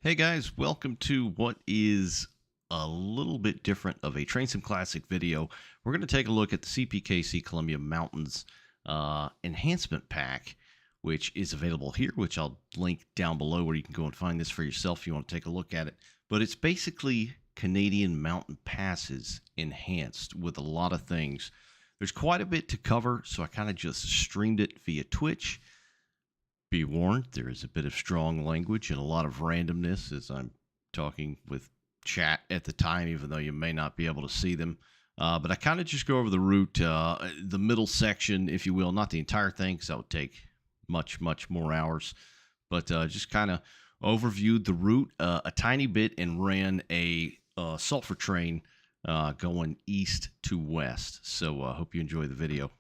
Hey guys, welcome to what is a little bit different of a Train Sim Classic video. We're going to take a look at the CPKC Columbia Mountains enhancement pack, which is available here, which I'll link down below where you can go and find this for yourself if you want to take a look at it. But it's basically Canadian mountain passes enhanced with a lot of things. There's quite a bit to cover, so I kind of just streamed it via Twitch. Be warned, there is a bit of strong language and a lot of randomness as I'm talking with chat at the time, even though you may not be able to see them. But I kind of just go over the route, the middle section, if you will, not the entire thing, because that would take much more hours. But just kind of overviewed the route a tiny bit and ran a sulfur train going east to west. So I hope you enjoy the video.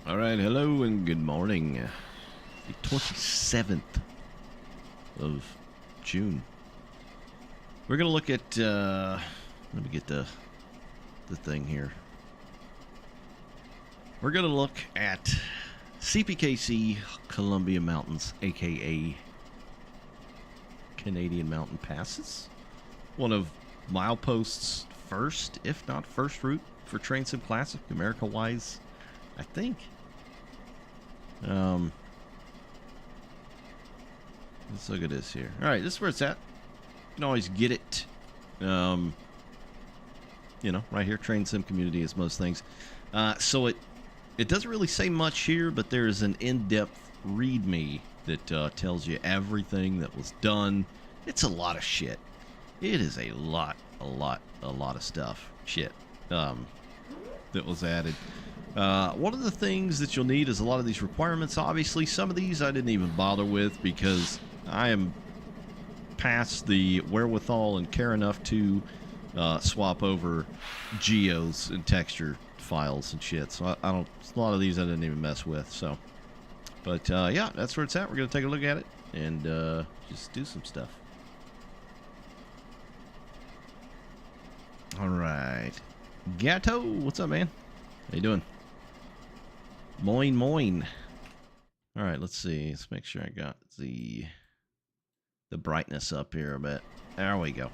All right, hello and good morning. The 27th of June. We're going to look at, let me get the thing here. We're going to look at CPKC Columbia Mountains, aka Canadian Mountain Passes. One of mileposts first, if not first route for Train Sim Classic, America-wise, I think. Let's look at this here. All right, this is where it's at. You can always get it. You know, right here, Train Sim Community is most things. So it doesn't really say much here, but there's an in-depth README that tells you everything that was done. It's a lot of shit. It is a lot of stuff. Shit. That was added. One of the things that you'll need is a lot of these requirements. Obviously, some of these I didn't even bother with because I am past the wherewithal and care enough to swap over geos and texture files and shit. So I don't. A lot of these I didn't even mess with. So, but yeah, that's where it's at. We're gonna take a look at it and just do some stuff. All right, Gato, what's up, man? How you doing? Moin, moin. All right, let's see. Let's make sure I got the brightness up here a bit. There we go.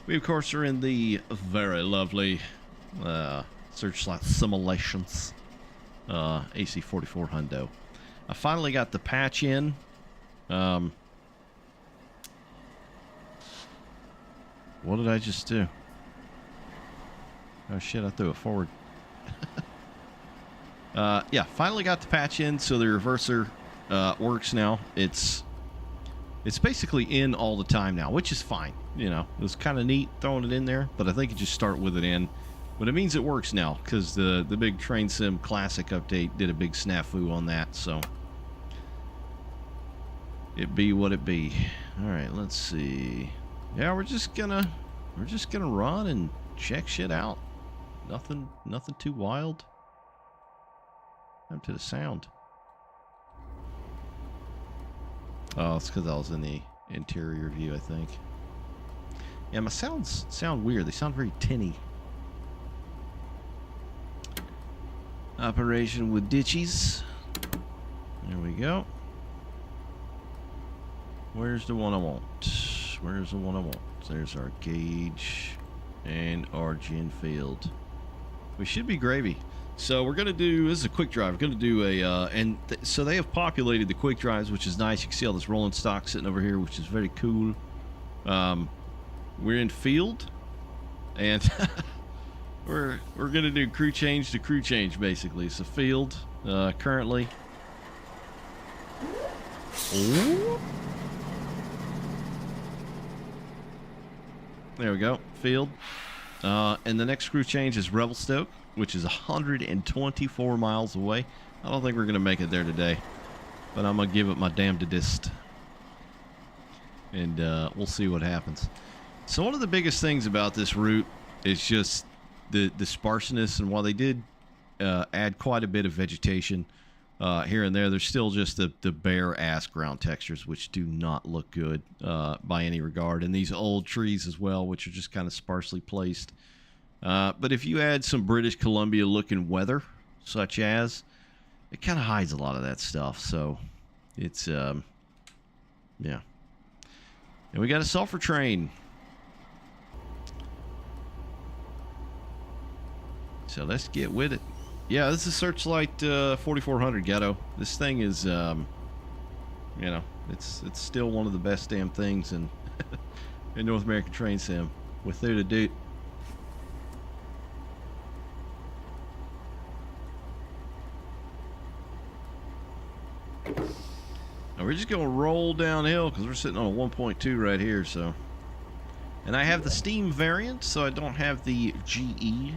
We, of course, are in the very lovely Searchlight Simulations AC44 Hundo. I finally got the patch in. What did I just do? Oh, shit, I threw it forward. Yeah, finally got the patch in, so the reverser works now. It's basically in all the time now, which is fine. You know, it was kind of neat throwing it in there, but I think you just start with it in. But it means it works now, because the big Train Sim Classic update did a big snafu on that, so it be what it be. All right, let's see. Yeah, we're just gonna run and check shit out. Nothing too wild. Up to the sound. Oh, it's because I was in the interior view, I think. Yeah, my sounds sound weird. They sound very tinny. Operation with ditches. There we go. Where's the one I want? Where's the one I want? There's our gauge and our gin field. We should be gravy. So we're gonna do, this is a quick drive. We're gonna do a so they have populated the quick drives, which is nice. You can see all this rolling stock sitting over here, which is very cool. We're in field, and we're gonna do crew change to crew change basically. So field currently. Ooh. There we go, field. And the next crew change is Revelstoke, which is 124 miles away. I don't think we're going to make it there today, but I'm going to give it my damnedest, and we'll see what happens. So one of the biggest things about this route is just the sparseness, and while they did add quite a bit of vegetation here and there, there's still just the bare-ass ground textures, which do not look good by any regard, and these old trees as well, which are just kind of sparsely placed. But if you add some British Columbia looking weather, such as, it kind of hides a lot of that stuff. So it's, yeah. And we got a sulfur train. So let's get with it. Yeah, this is Searchlight 4400 Ghetto. This thing is, you know, it's still one of the best damn things in, in North American Train Sim. Without a doubt. Now we're just going to roll downhill because we're sitting on a 1.2 right here, so. And I have the Steam variant, so I don't have the GE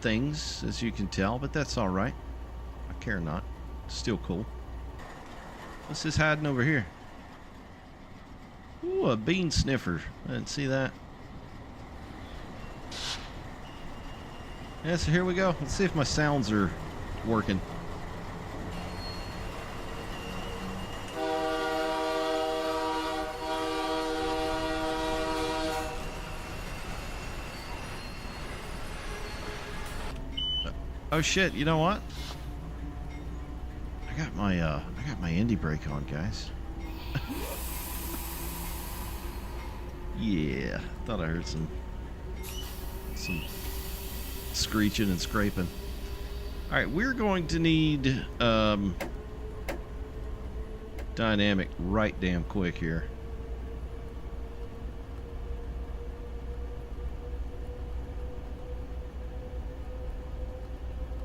things, as you can tell, but that's all right. I care not. It's still cool. What's this hiding over here? Ooh, a bean sniffer. I didn't see that. Yeah, so here we go. Let's see if my sounds are working. Oh shit, you know what? I got my indie brake on, guys. Yeah, thought I heard some some screeching and scraping. All right, we're going to need dynamic right damn quick here.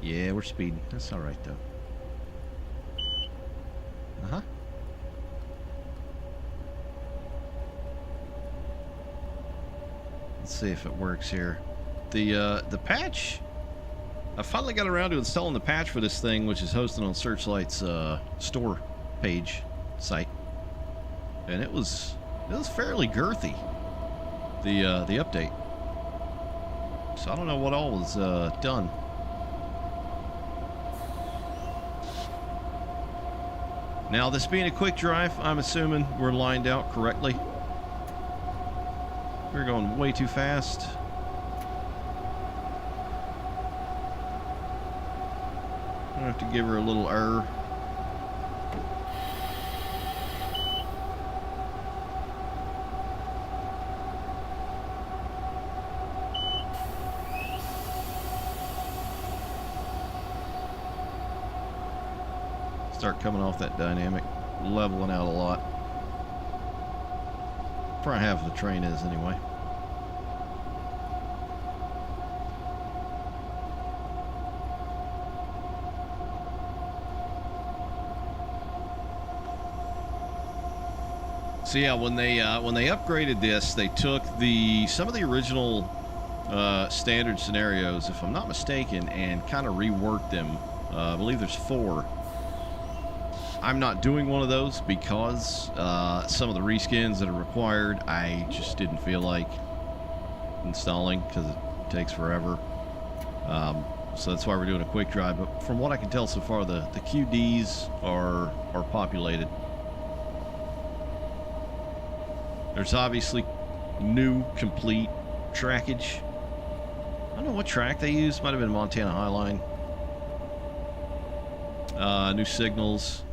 Yeah, we're speeding. That's all right though. Uh-huh. Let's see if it works here. The patch, I finally got around to installing the patch for this thing, which is hosted on Searchlight's store page site, and it was fairly girthy. The update. So I don't know what all was done. Now, this being a quick drive, I'm assuming we're lined out correctly. We're going way too fast. I have to give her a little error. Start coming off that dynamic, leveling out a lot. Probably half of the train is anyway. So yeah, when they upgraded this, they took some of the original standard scenarios, if I'm not mistaken, and kind of reworked them. I believe there's 4. I'm not doing one of those because some of the reskins that are required, I just didn't feel like installing because it takes forever. So that's why we're doing a quick drive. But from what I can tell so far, the QDs are populated. There's obviously new complete trackage. I don't know what track they used. Might have been Montana Highline. New signals.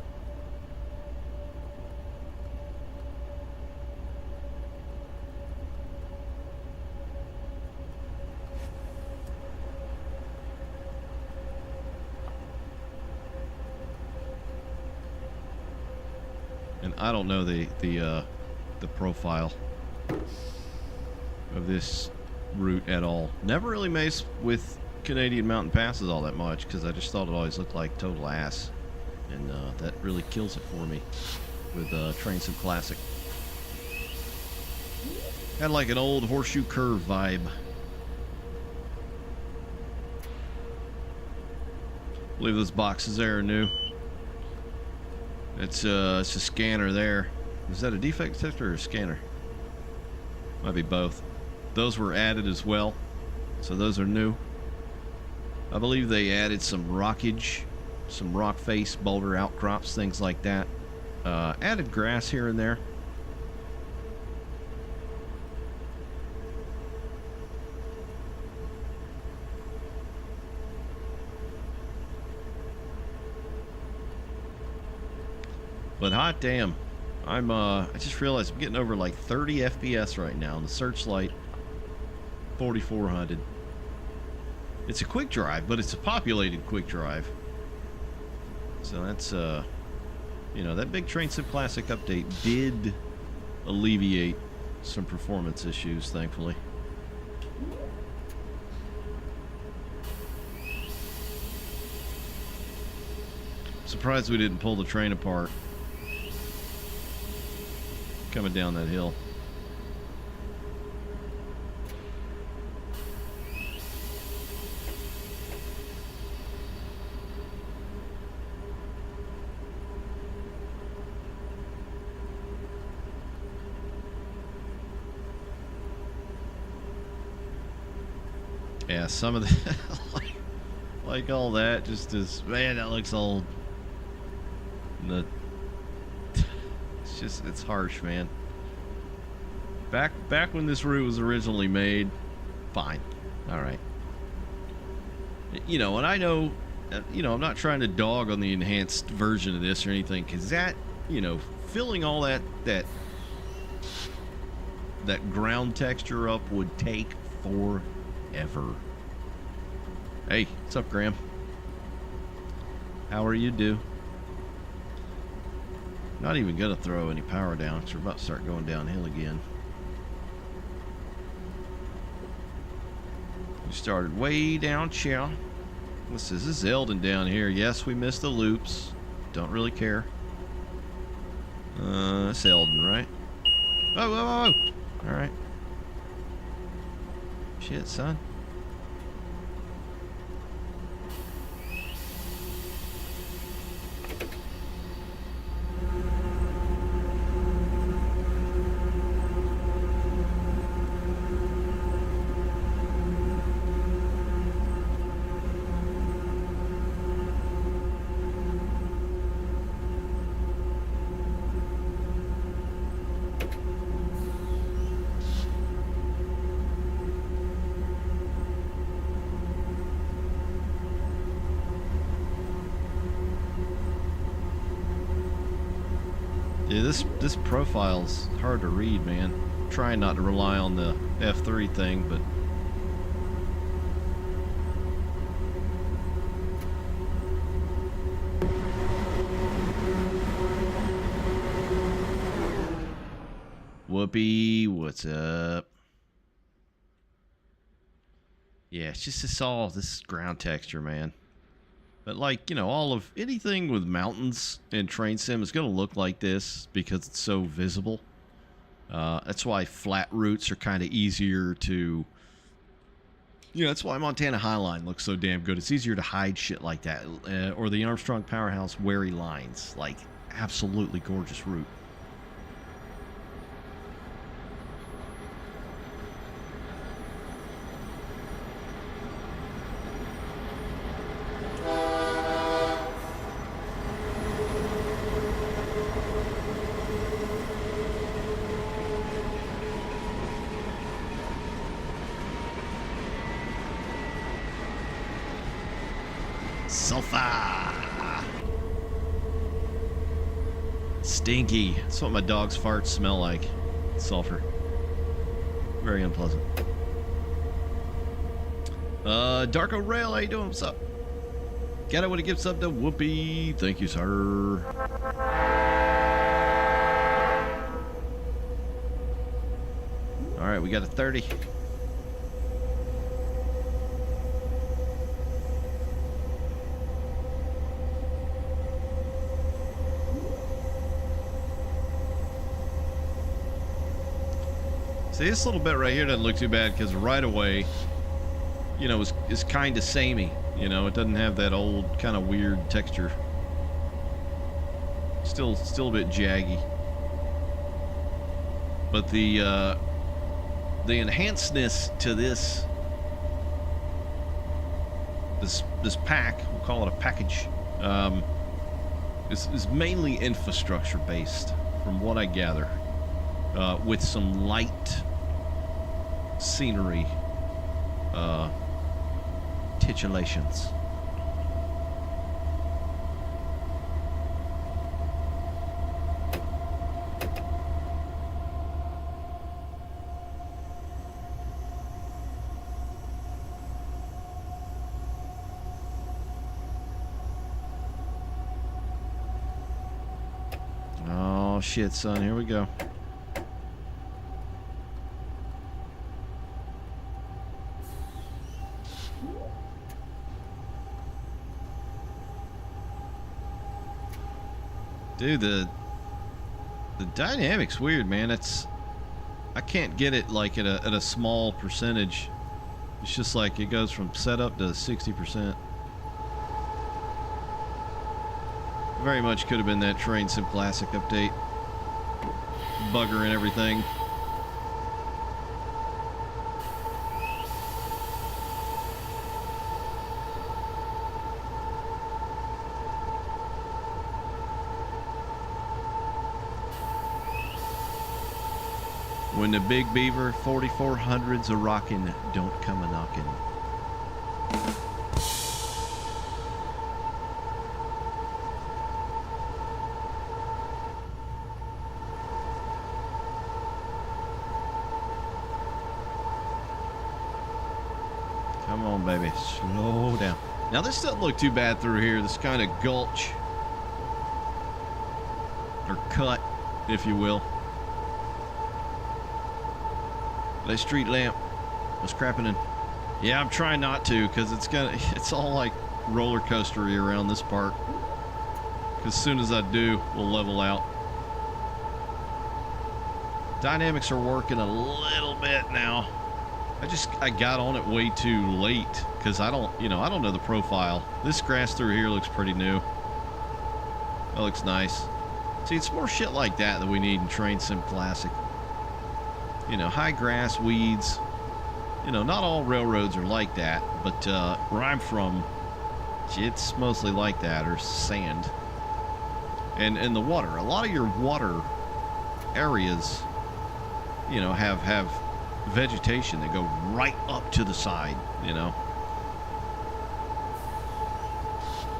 And I don't know the profile of this route at all. Never really messed with Canadian mountain passes all that much because I just thought it always looked like total ass, and that really kills it for me with Train Sub Classic. Had like an old horseshoe curve vibe. I believe those boxes there are new. It's a scanner there. Is that a defect detector or a scanner? Might be both. Those were added as well, so those are new. I believe they added some rockage, some rock face, boulder outcrops, things like that. Added grass here and there. But hot damn, I just realized I'm getting over like 30 FPS right now on the Searchlight 4400. It's a quick drive, but it's a populated quick drive. So that's you know, that big Train Sub Classic update did alleviate some performance issues, thankfully. Surprised we didn't pull the train apart coming down that hill. Yeah, some of the like all that just is, man, that looks old. It's just, it's harsh, man. Back when this route was originally made, fine, all right. You know, and I know, you know, I'm not trying to dog on the enhanced version of this or anything, because that, you know, filling all that ground texture up would take forever. ever. Hey, what's up, Graham? How are you, do? Not even gonna throw any power down because we're about to start going downhill again. We started way down here. This is Eldon down here. Yes, we missed the loops. Don't really care. It's Eldon, right? Whoa, whoa, whoa, whoa. All right. Shit, son. Yeah, this profile's hard to read, man. I'm trying not to rely on the F3 thing, but Whoopee, what's up? Yeah, it's just this ground texture, man. But like, you know, all of anything with mountains and train sim is going to look like this because it's so visible. That's why flat routes are kind of easier to, you know, that's why Montana Highline looks so damn good. It's easier to hide shit like that. Or the Armstrong Powerhouse Wary Lines, like absolutely gorgeous route. Sulfur! Stinky. That's what my dog's farts smell like. Sulfur. Very unpleasant. Darko Rail, how you doing? What's up? Got it when it gives up to Whoopee. Thank you, sir. Alright, we got a 30. See, this little bit right here doesn't look too bad because the right of way, you know, is kind of samey. You know, it doesn't have that old kind of weird texture. Still a bit jaggy. But the enhancedness to this pack, we'll call it a package, is mainly infrastructure based, from what I gather. With some light scenery titulations. Oh shit, son, here we go. Dude, the dynamic's weird, man. I can't get it like at a small percentage. It's just like it goes from setup to 60%. Very much could have been that Train Sim Classic update. Bugger and everything. When the Big Beaver 4400's a rockin', don't come a knockin'. down, baby. Slow down. Now, this doesn't look too bad through here. This kind of gulch, or cut, if you will. That street lamp was crapping in. Yeah, I'm trying not to, because it's all like roller coastery around this part. Because as soon as I do, we'll level out. Dynamics are working a little bit now. I got on it way too late because I don't know the profile. This grass through here looks pretty new. That looks nice. See, it's more shit like that we need in Train Sim Classic. You know, high grass, weeds. You know, not all railroads are like that, but where I'm from, it's mostly like that, or sand. And the water. A lot of your water areas, you know, have vegetation that go right up to the side, you know.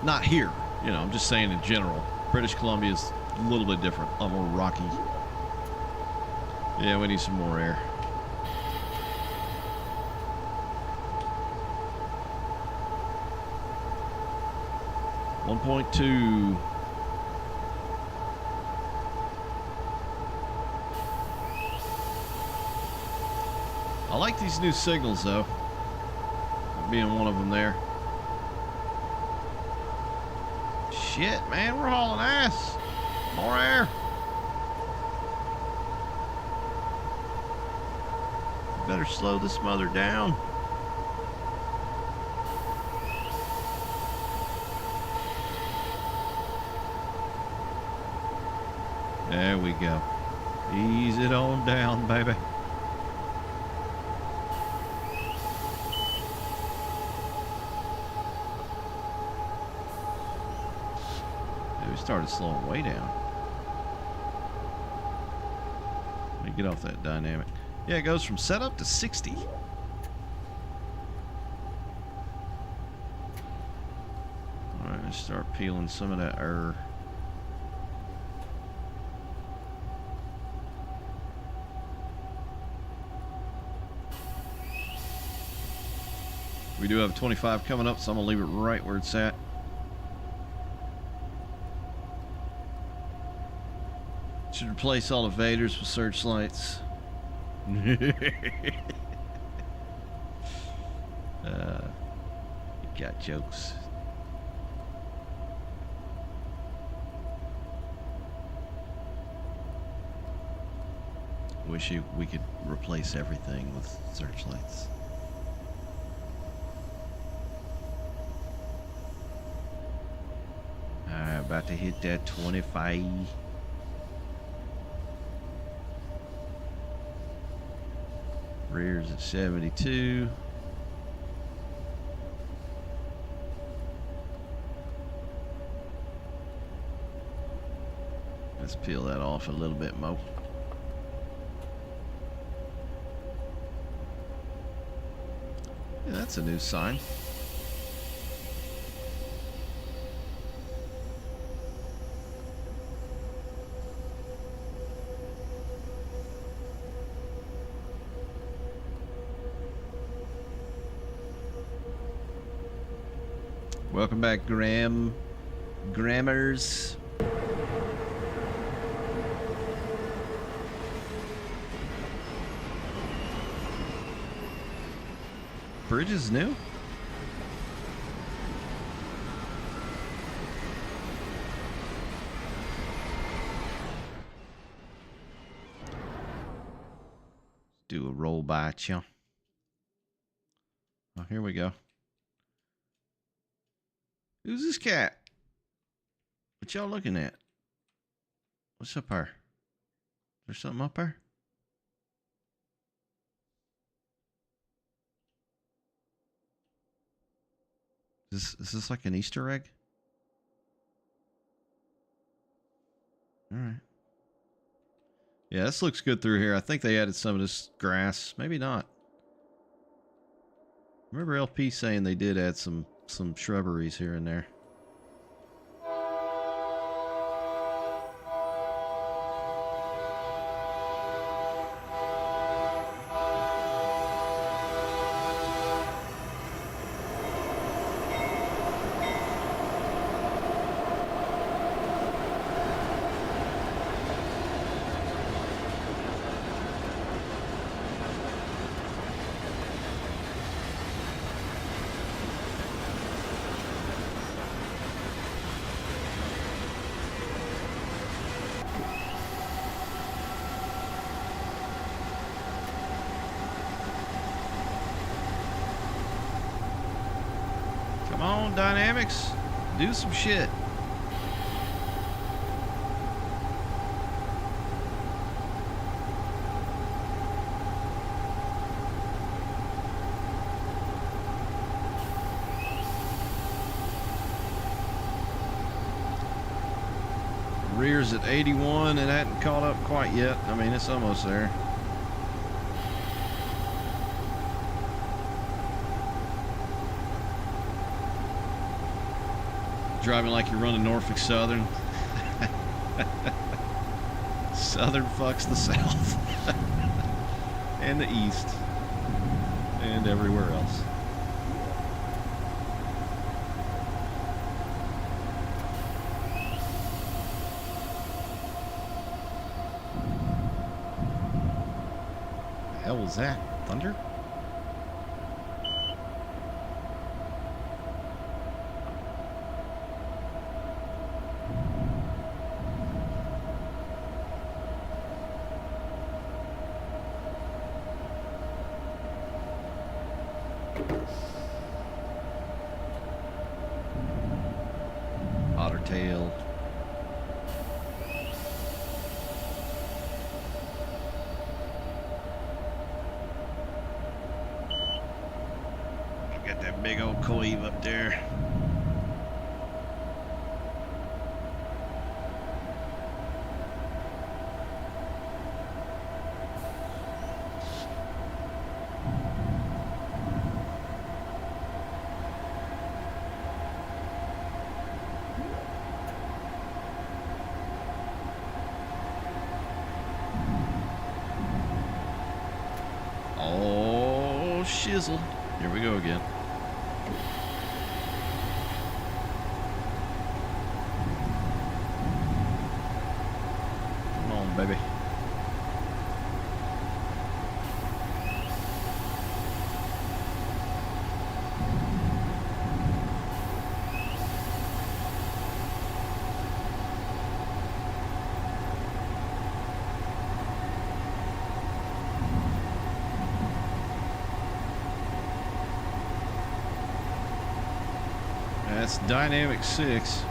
Not here, you know, I'm just saying in general. British Columbia is a little bit different, a lot more rocky. Yeah, we need some more air. .2. I like these new signals, though. Being one of them there. Shit, man, we're hauling ass. More air. Better slow this mother down. There we go. Ease it on down, baby. We started slowing way down. Let me get off that dynamic. Yeah, it goes from setup to 60. Alright, let's start peeling some of that air. We do have 25 coming up, so I'm going to leave it right where it's at. Should replace all the Vaders with searchlights. You got jokes. Wish we could replace everything with searchlights. Alright, about to hit that 25. Rear's at 72. Let's peel that off a little bit more. Yeah, that's a new sign. Welcome back, Grammars. Bridge is new? Do a roll by chill. Oh, here we go. Who's this cat? What y'all looking at? What's up there? There's something up there? Is this like an Easter egg? Alright. Yeah, this looks good through here. I think they added some of this grass. Maybe not. Remember LP saying they did add some shrubberies here and there. on, Dynamics. Do some shit. Rear's at 81 and hadn't caught up quite yet. I mean, it's almost there. Driving like you're running Norfolk Southern. Southern fucks the South. And the East. And everywhere else. The hell was that? Thunder? Otter-tailed. Got that big old coeve up there. Oh, shizzle. Here we go again. Come on, baby. That's Dynamic 6.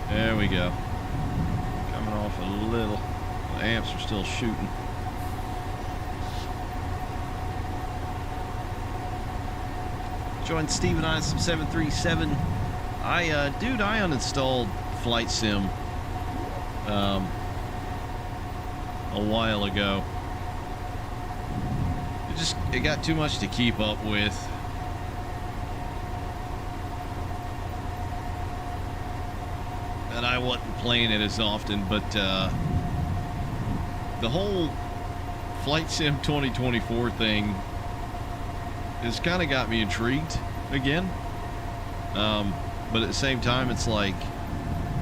There we go. Coming off a little. The amps are still shooting. Joined Steven on some 737. Dude, I uninstalled Flight Sim a while ago. It got too much to keep up with. And I wasn't playing it as often, but the whole Flight Sim 2024 thing has kind of got me intrigued again. But at the same time, it's like,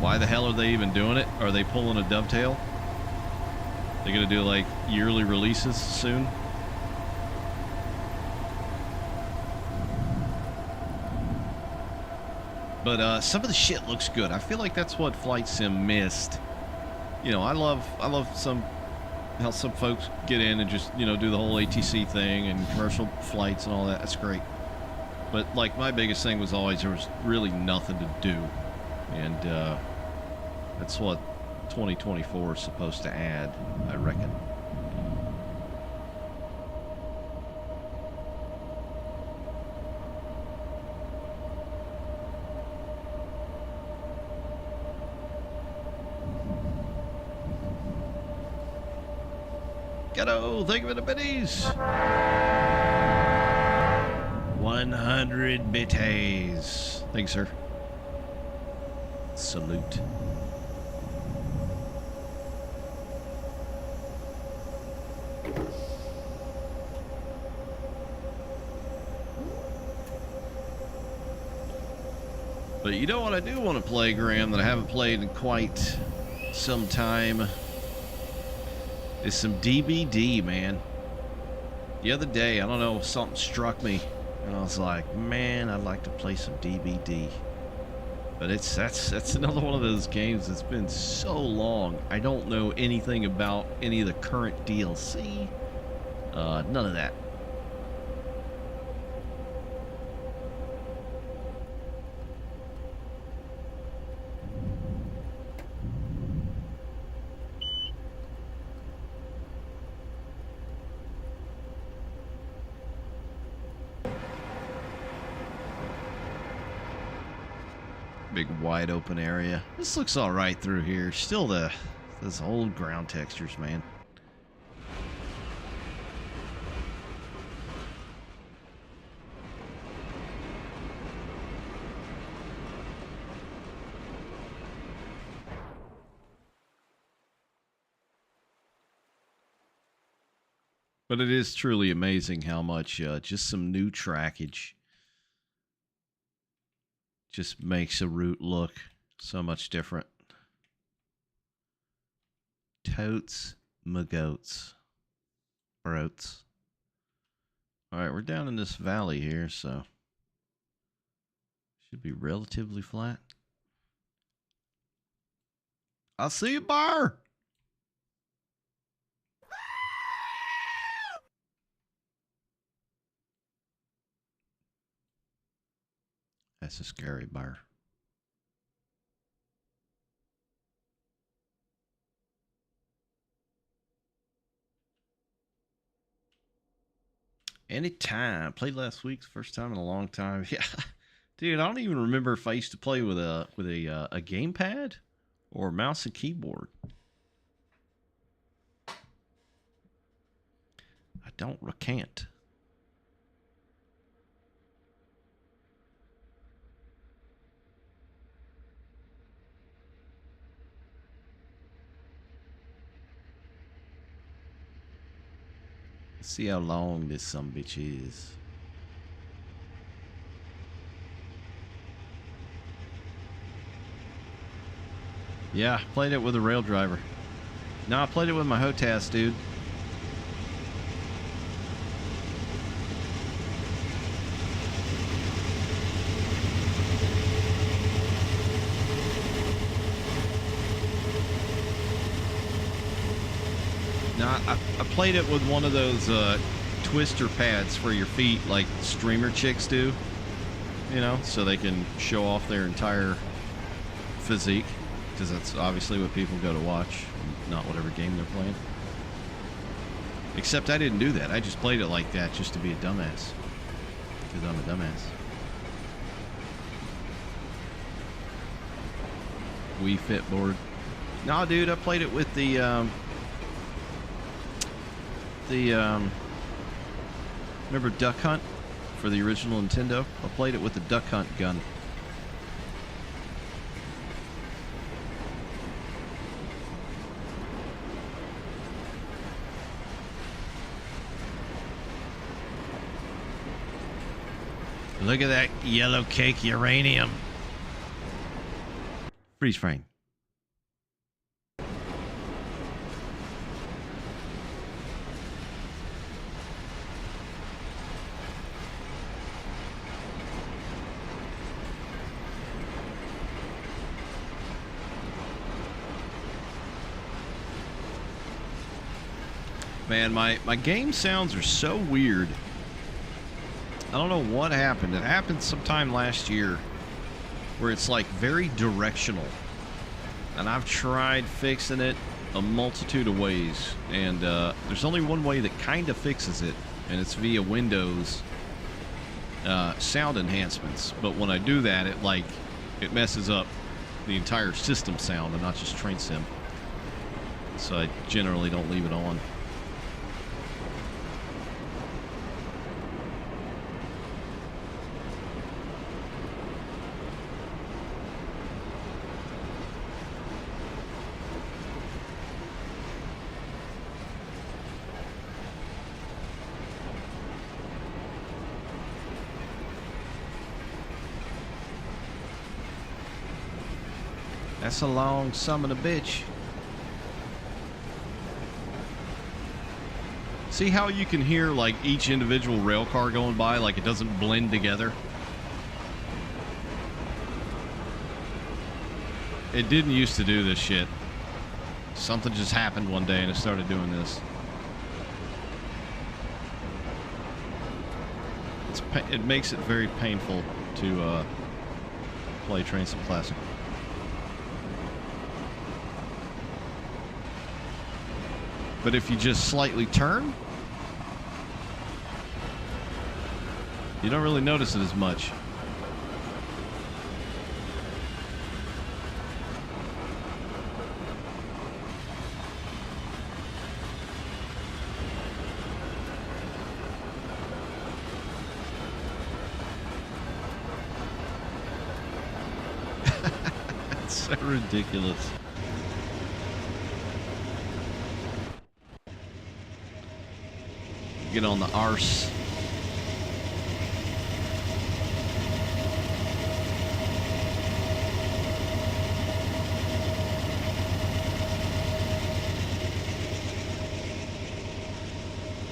why the hell are they even doing it? Are they pulling a dovetail? They're gonna do like yearly releases soon. But some of the shit looks good. I feel like that's what Flight Sim missed. You know, I love how some folks get in and just, you know, do the whole ATC thing and commercial flights and all that. That's great. But like, my biggest thing was always there was really nothing to do, and that's what 2024 is supposed to add, I reckon. Ghetto, thank you for the biddies. 100 biddies. Thanks, sir. Salute. But you know what I do want to play, Graham, that I haven't played in quite some time? Is some DBD, man. The other day, I don't know, something struck me, and I was like, man, I'd like to play some DBD. But that's another one of those games that's been so long. I don't know anything about any of the current DLC. None of that. Big wide open area. This looks all right through here. Still those old ground textures, man. But it is truly amazing how much just some new trackage just makes a route look so much different. Totes my goats. Broats. Alright, we're down in this valley here, so should be relatively flat. I see a bar! That's a scary bar. Anytime. Played last week, first time in a long time. Yeah, dude, I don't even remember if I used to play with a gamepad or mouse and keyboard. I don't recant. Let's see how long this sumbitch is. Yeah, played it with a rail driver. No, I played it with my HOTAS, dude. No, I played it with one of those twister pads for your feet, like streamer chicks do, you know, so they can show off their entire physique, because that's obviously what people go to watch, not whatever game they're playing. Except I didn't do that. I just played it like that just to be a dumbass, because I'm a dumbass. Wii Fit board. Nah, dude, I played it with the remember Duck Hunt for the original Nintendo? I played it with the Duck Hunt gun. Look at that yellow cake uranium. Freeze frame. Man, my game sounds are so weird. I don't know what happened. It happened sometime last year where it's like very directional. And I've tried fixing it a multitude of ways. And there's only one way that kind of fixes it. And it's via Windows sound enhancements. But when I do that, it messes up the entire system sound and not just train sim. So I generally don't leave it on. That's a long son of a bitch. See how you can hear like each individual rail car going by, like it doesn't blend together? It didn't used to do this shit. Something just happened one day and it started doing this. It makes it very painful to play Train Sim Classic. But if you just slightly turn, you don't really notice it as much. So ridiculous. Get on the arse.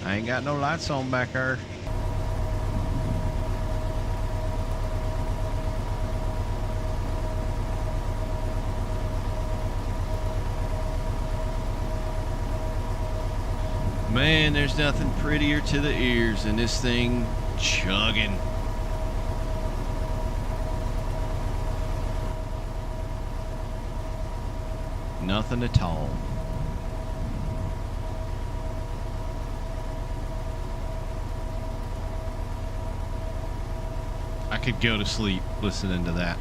I ain't got no lights on back there. Man, there's nothing prettier to the ears than this thing chugging. Nothing at all. I could go to sleep listening to that.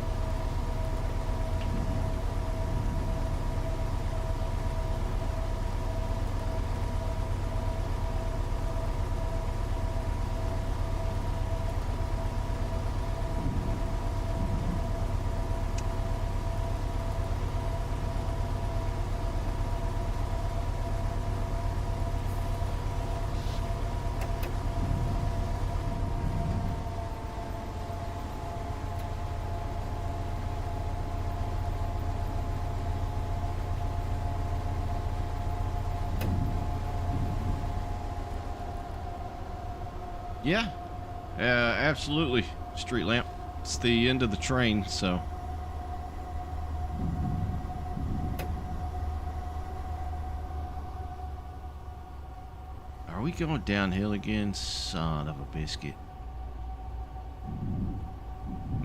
Yeah, absolutely. Street lamp. It's the end of the train, so. Are we going downhill again? Son of a biscuit.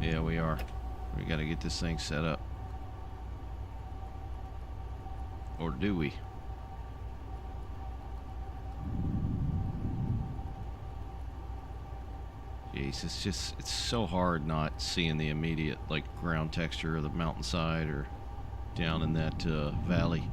Yeah, we are. We gotta get this thing set up. Or do we? Jeez, it's so hard not seeing the immediate, like, ground texture of the mountainside or down in that valley.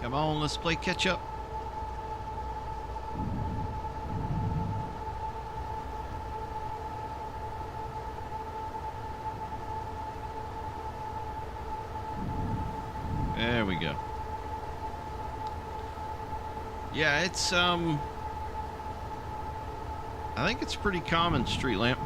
Come on, let's play catch up. There we go. Yeah, it's I think it's pretty common, street lamp.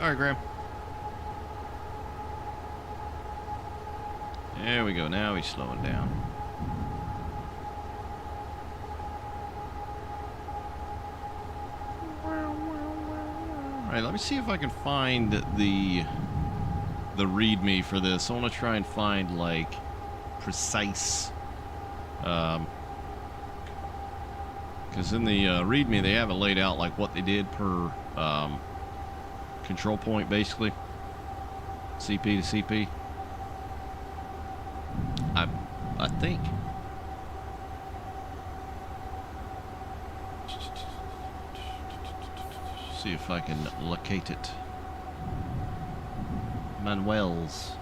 All right, Graham. There we go. Now he's slowing down. All right, let me see if I can find the README for this. I want to try and find, like, precise, because in the README they have it laid out like what they did per control point, basically, CP to CP. I think. See if I can locate it. Manuel's.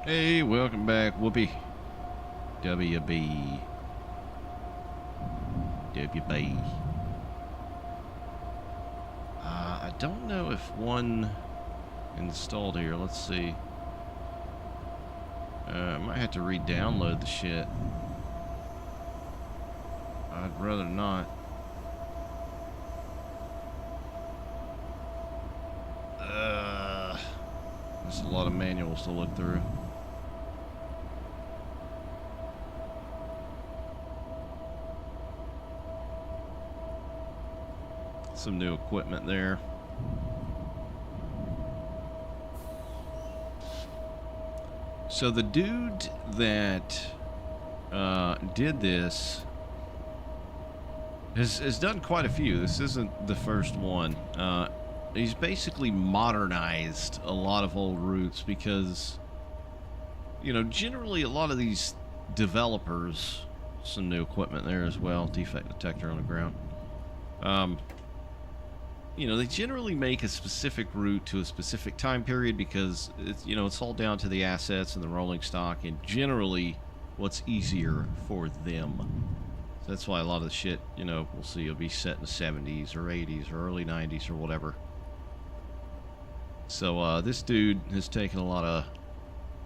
Hey, welcome back, Whoopi. WB. I don't know if one installed here. Let's see. I might have to re-download the shit. I'd rather not. There's a lot of manuals to look through. Some new equipment there. So the dude that did this has done quite a few. This isn't the first one. He's basically modernized a lot of old routes because, you know, generally a lot of these developers, some new equipment there as well, defect detector on the ground. You know, they generally make a specific route to a specific time period because it's, you know, it's all down to the assets and the rolling stock and generally what's easier for them. So that's why a lot of the shit, you know, we'll see, it'll be set in the 70s or 80s or early 90s or whatever. So this dude has taken a lot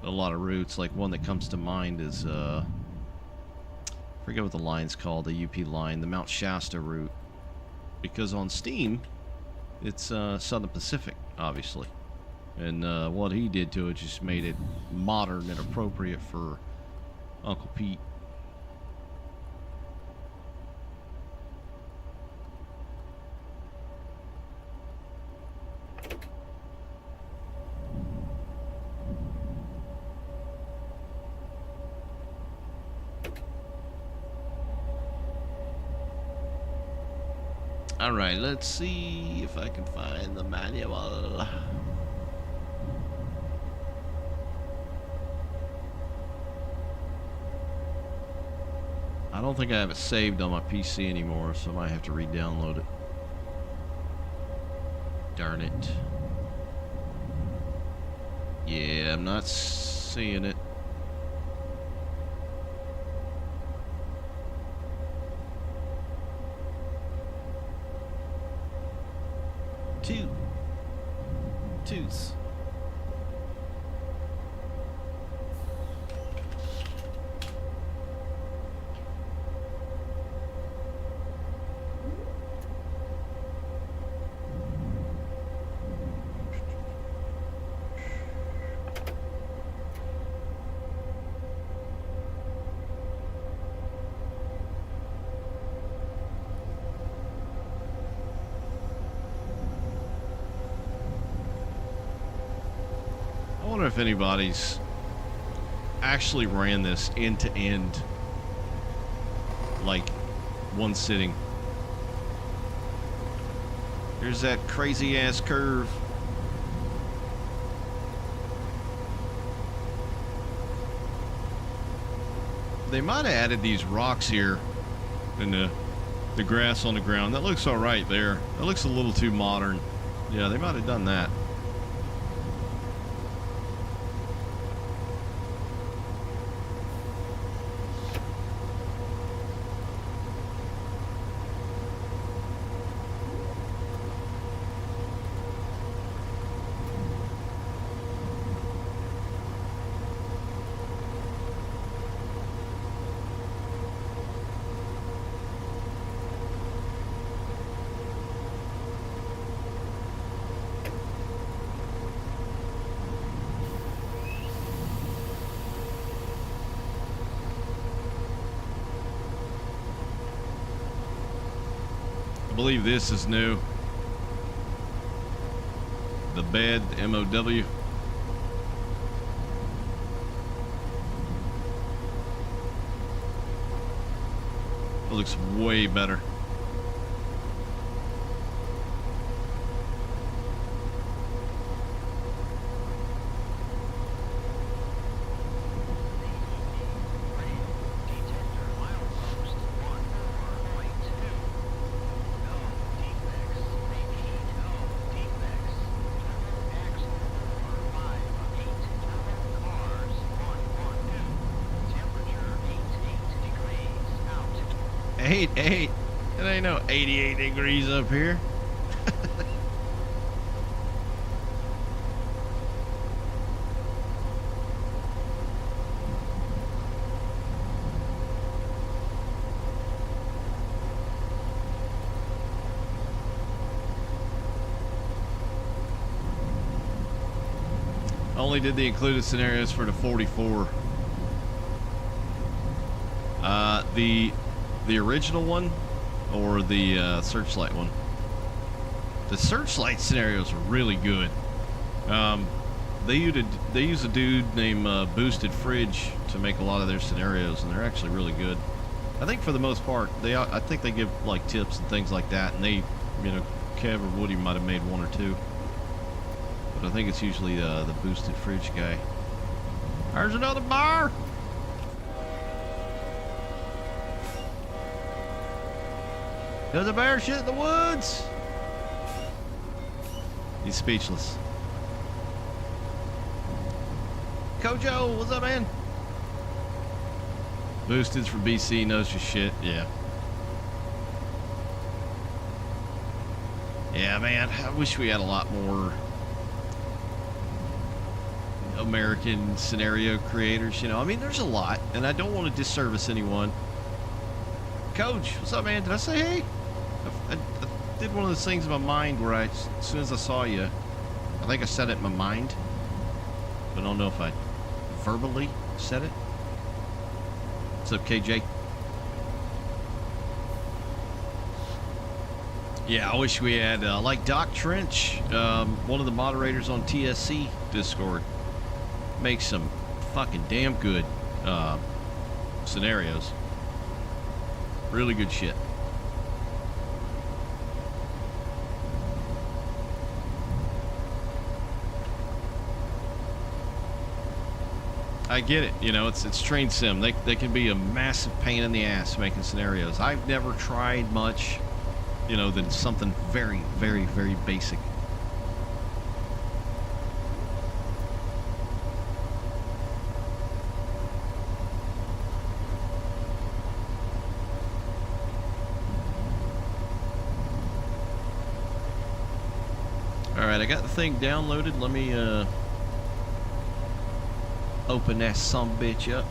of routes. Like one that comes to mind is I forget what the line's called, the UP line, the Mount Shasta route, because on Steam it's Southern Pacific, obviously, and what he did to it just made it modern and appropriate for Uncle Pete. All right, let's see if I can find the manual. I don't think I have it saved on my PC anymore, so I might have to re-download it. Darn it. Yeah, I'm not seeing it. Toots. I wonder if anybody's actually ran this end to end, like one sitting. Here's that crazy ass curve. They might have added these rocks here and the grass on the ground. That looks all right there. That looks a little too modern. Yeah, they might have done that. I believe this is new. The bed, the MOW. It looks way better. Eight. It ain't no 88 degrees up here. Only did the included scenarios for the 44. The original one or the Searchlight one? The Searchlight scenarios are really good. They use a dude named Boosted Fridge to make a lot of their scenarios, and they're actually really good. I think for the most part, I think they give like tips and things like that, and they, you know, Kev or Woody might have made one or two, but I think it's usually the Boosted Fridge guy. There's another bar. There's a bear shit in the woods. He's speechless. Kojo, what's up, man? Boosted's from BC, knows your shit. Yeah. Yeah, man. I wish we had a lot more American scenario creators, you know. I mean, there's a lot, and I don't want to disservice anyone. Coach, what's up, man? Did I say hey? I did one of those things in my mind where as soon as I saw you, I think I said it in my mind, but I don't know if I verbally said it. What's up, KJ? Yeah, I wish we had, like Doc Trench, one of the moderators on TSC Discord, makes some fucking damn good scenarios. Really good shit. I get it, you know, it's train sim. They can be a massive pain in the ass making scenarios. I've never tried much, you know, than something very, very, very basic. All right, I got the thing downloaded. Let me open that sumbitch up.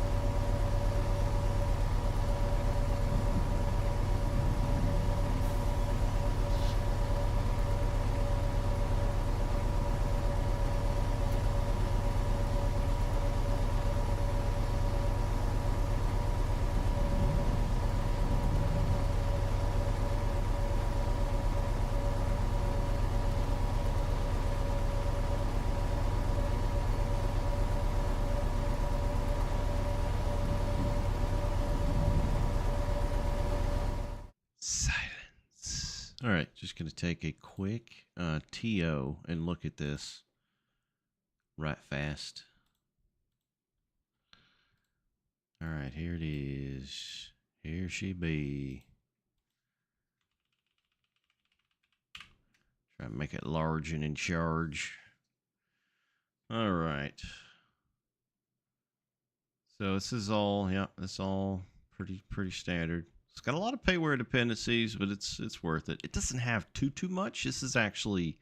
Silence. All right, just going to take a quick TO and look at this right fast. All right, here it is. Here she be. Try to make it large and in charge. All right. So this is all, yeah, it's all pretty standard. It's got a lot of payware dependencies, but it's worth it. It doesn't have too much. This is actually,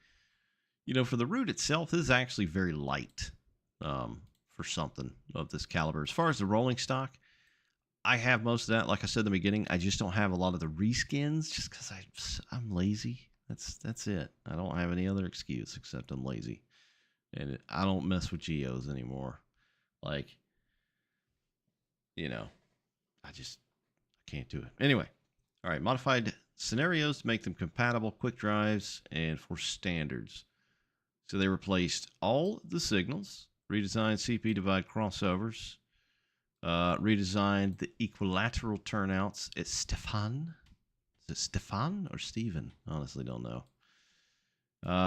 you know, for the root itself, this is actually very light for something of this caliber. As far as the rolling stock, I have most of that. Like I said in the beginning, I just don't have a lot of the reskins just because I'm lazy. That's it. I don't have any other excuse except I'm lazy, and I don't mess with geos anymore. Like, you know, I can't do it. Anyway, all right, modified scenarios to make them compatible, quick drives, and for standards. So they replaced all the signals, redesigned CP divide crossovers, redesigned the equilateral turnouts. It's Stefan. Is it Stefan or Steven? Honestly, don't know.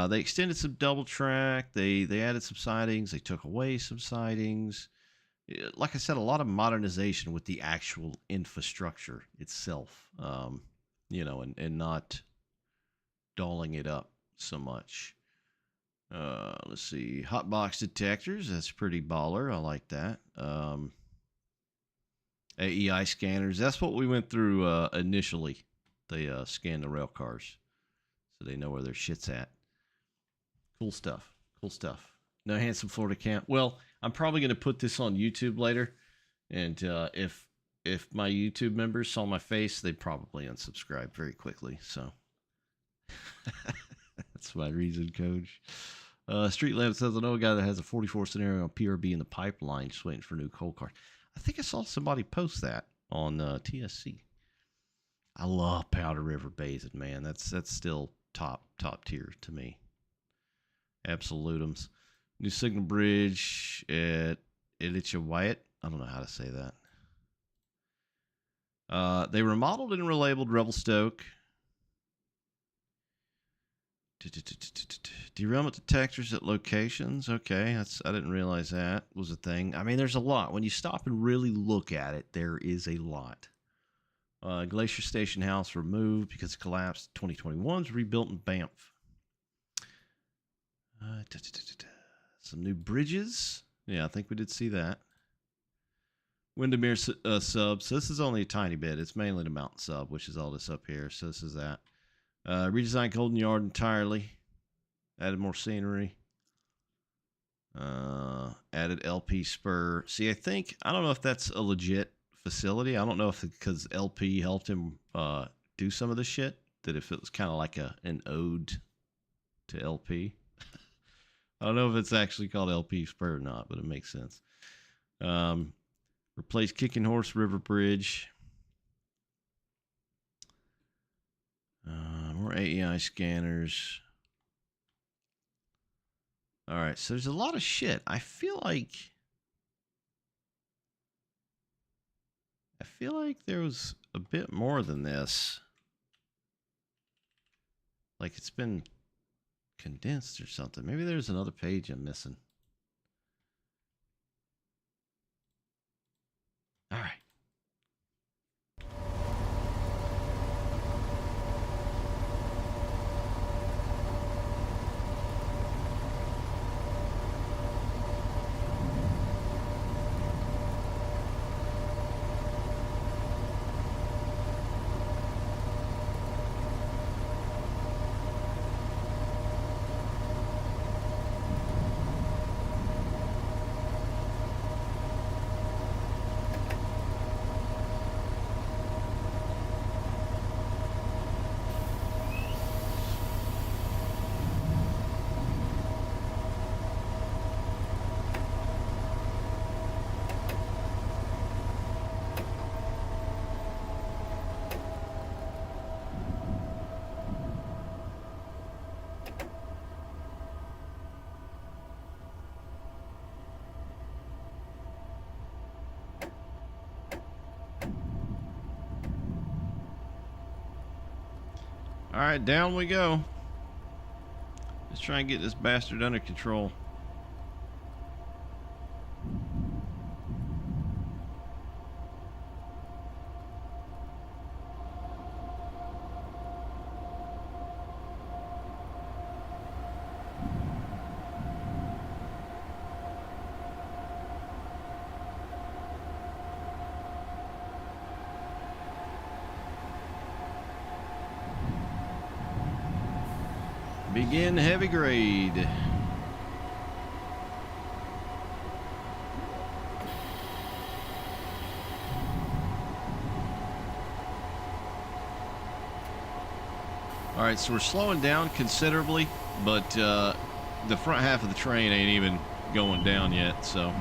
They extended some double track. They added some sidings. They took away some sidings. Like I said, a lot of modernization with the actual infrastructure itself, you know, and not dolling it up so much. Let's see. Hotbox detectors. That's pretty baller. I like that. AEI scanners. That's what we went through initially. They scan the rail cars so they know where their shit's at. Cool stuff. Cool stuff. No handsome Florida camp. Well, I'm probably going to put this on YouTube later, and if my YouTube members saw my face, they'd probably unsubscribe very quickly. So that's my reason, Coach. Street Lamp says, I know a guy that has a 44 scenario on PRB in the pipeline, just waiting for a new coal card. I think I saw somebody post that on TSC. I love Powder River Basin, man. That's still top tier to me. Absolutums. New signal bridge at Ilicha. I don't know how to say that. They remodeled and relabeled Revelstoke. Derailment detectors at locations. Okay, I didn't realize that was a thing. I mean, there's a lot. When you stop and really look at it, there is a lot. Glacier Station House removed because it collapsed. 2021 was rebuilt in Banff. Some new bridges. Yeah, I think we did see that. Windermere Sub. So this is only a tiny bit. It's mainly the Mountain Sub, which is all this up here. So this is that. Redesigned Golden Yard entirely. Added more scenery. Added LP Spur. See, I don't know if that's a legit facility. I don't know if because LP helped him do some of the shit, that if it was kind of like an ode to LP. I don't know if it's actually called LP Spur or not, but it makes sense. Replace Kicking Horse River Bridge. More AEI scanners. All right, so there's a lot of shit. I feel like there was a bit more than this. Like it's been condensed or something. Maybe there's another page I'm missing. All right. All right, down we go. Let's try and get this bastard under control. Begin heavy grade. All right, so we're slowing down considerably, but the front half of the train ain't even going down yet, so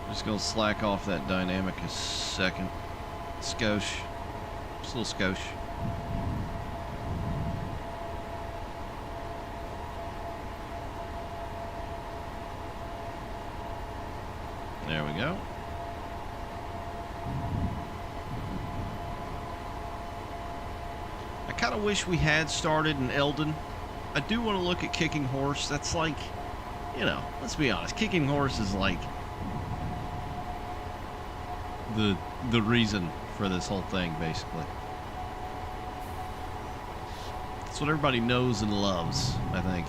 just gonna slack off that dynamic a second. Skosh. Just a little skosh. There we go. I kind of wish we had started in Eldon. I do want to look at Kicking Horse. That's like, you know, let's be honest. Kicking Horse is like the reason for this whole thing, basically. That's what everybody knows and loves, I think,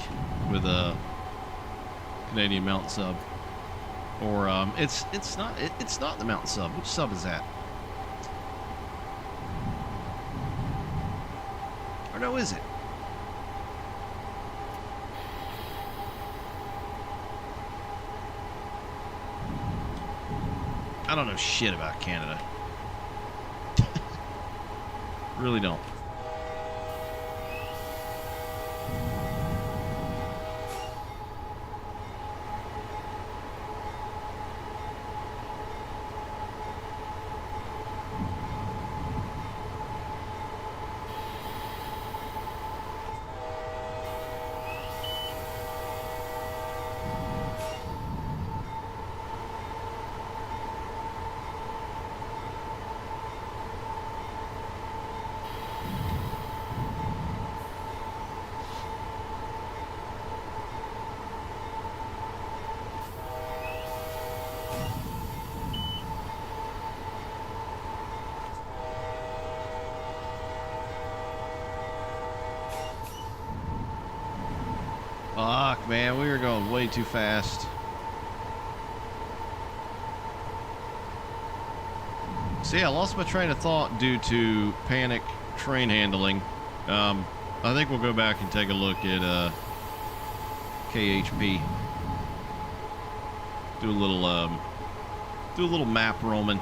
with a Canadian Mountain Sub. Or it's not the Mountain Sub. Which sub is that? Or no, is it? I don't know shit about Canada. Really don't. Fuck, man, we were going way too fast. See, I lost my train of thought due to panic train handling. I think we'll go back and take a look at KHP. Do a little map roaming.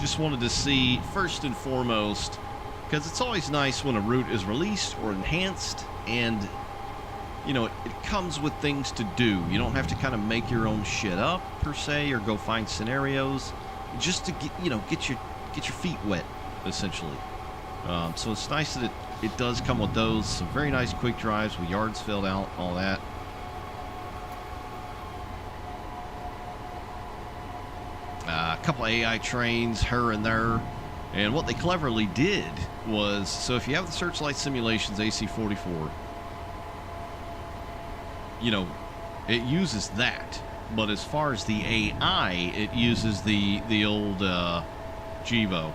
Just wanted to see, first and foremost, because it's always nice when a route is released or enhanced, and you know, it comes with things to do. You don't have to kind of make your own shit up per se, or go find scenarios, just to get, you know, get your feet wet, essentially. So it's nice that it does come with those. Some very nice quick drives with yards filled out, all that. A couple of AI trains here and there. And what they cleverly did was, so if you have the Searchlight Simulations AC44, you know, it uses that. But as far as the AI, it uses the old Gevo,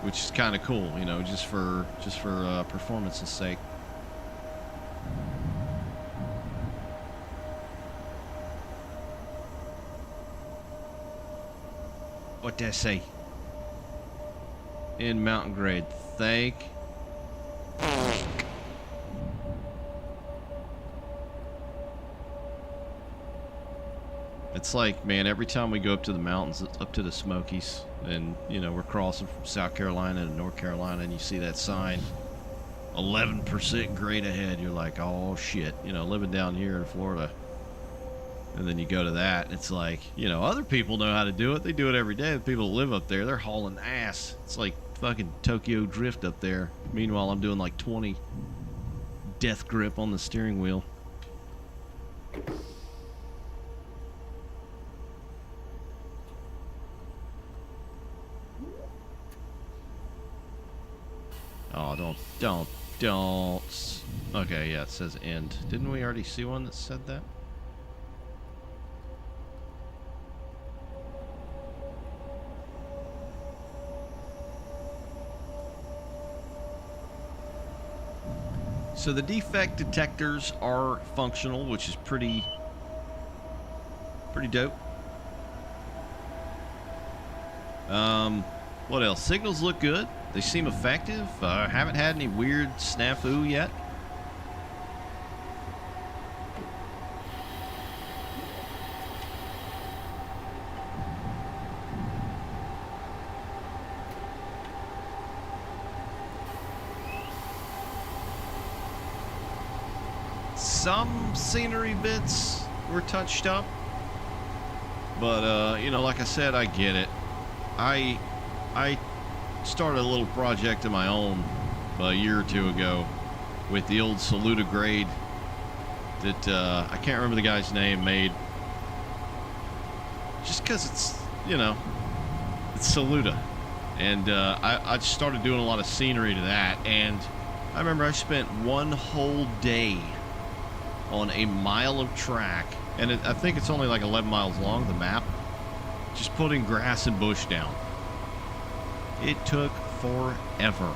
which is kind of cool, you know, just for performance's sake. What did I say? In mountain grade, thank. It's like, man, every time we go up to the mountains, up to the Smokies, and, you know, we're crossing from South Carolina to North Carolina, and you see that sign, 11% grade ahead, you're like, oh, shit, you know, living down here in Florida. And then you go to that, and it's like, you know, other people know how to do it. They do it every day. The people that live up there, they're hauling ass. It's like fucking Tokyo Drift up there. Meanwhile, I'm doing like 20 death grip on the steering wheel. Oh, don't. Okay, yeah, it says end. Didn't we already see one that said that? So the defect detectors are functional, which is pretty dope. What else? Signals look good. They seem effective. Haven't had any weird snafu yet. Some scenery bits were touched up, but you know, like I said, I get it. I started a little project of my own a year or two ago with the old Saluda grade that I can't remember the guy's name made, just because it's, you know, it's Saluda, and I started doing a lot of scenery to that, and I remember I spent one whole day on a mile of track, and I think it's only like 11 miles long, the map, just putting grass and bush down. It took forever.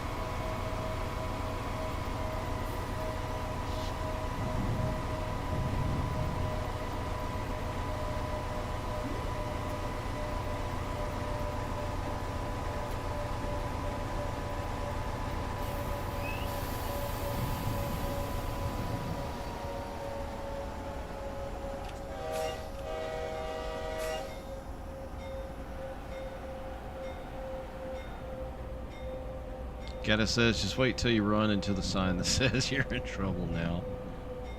Gotta says, just wait till you run into the sign that says you're in trouble now.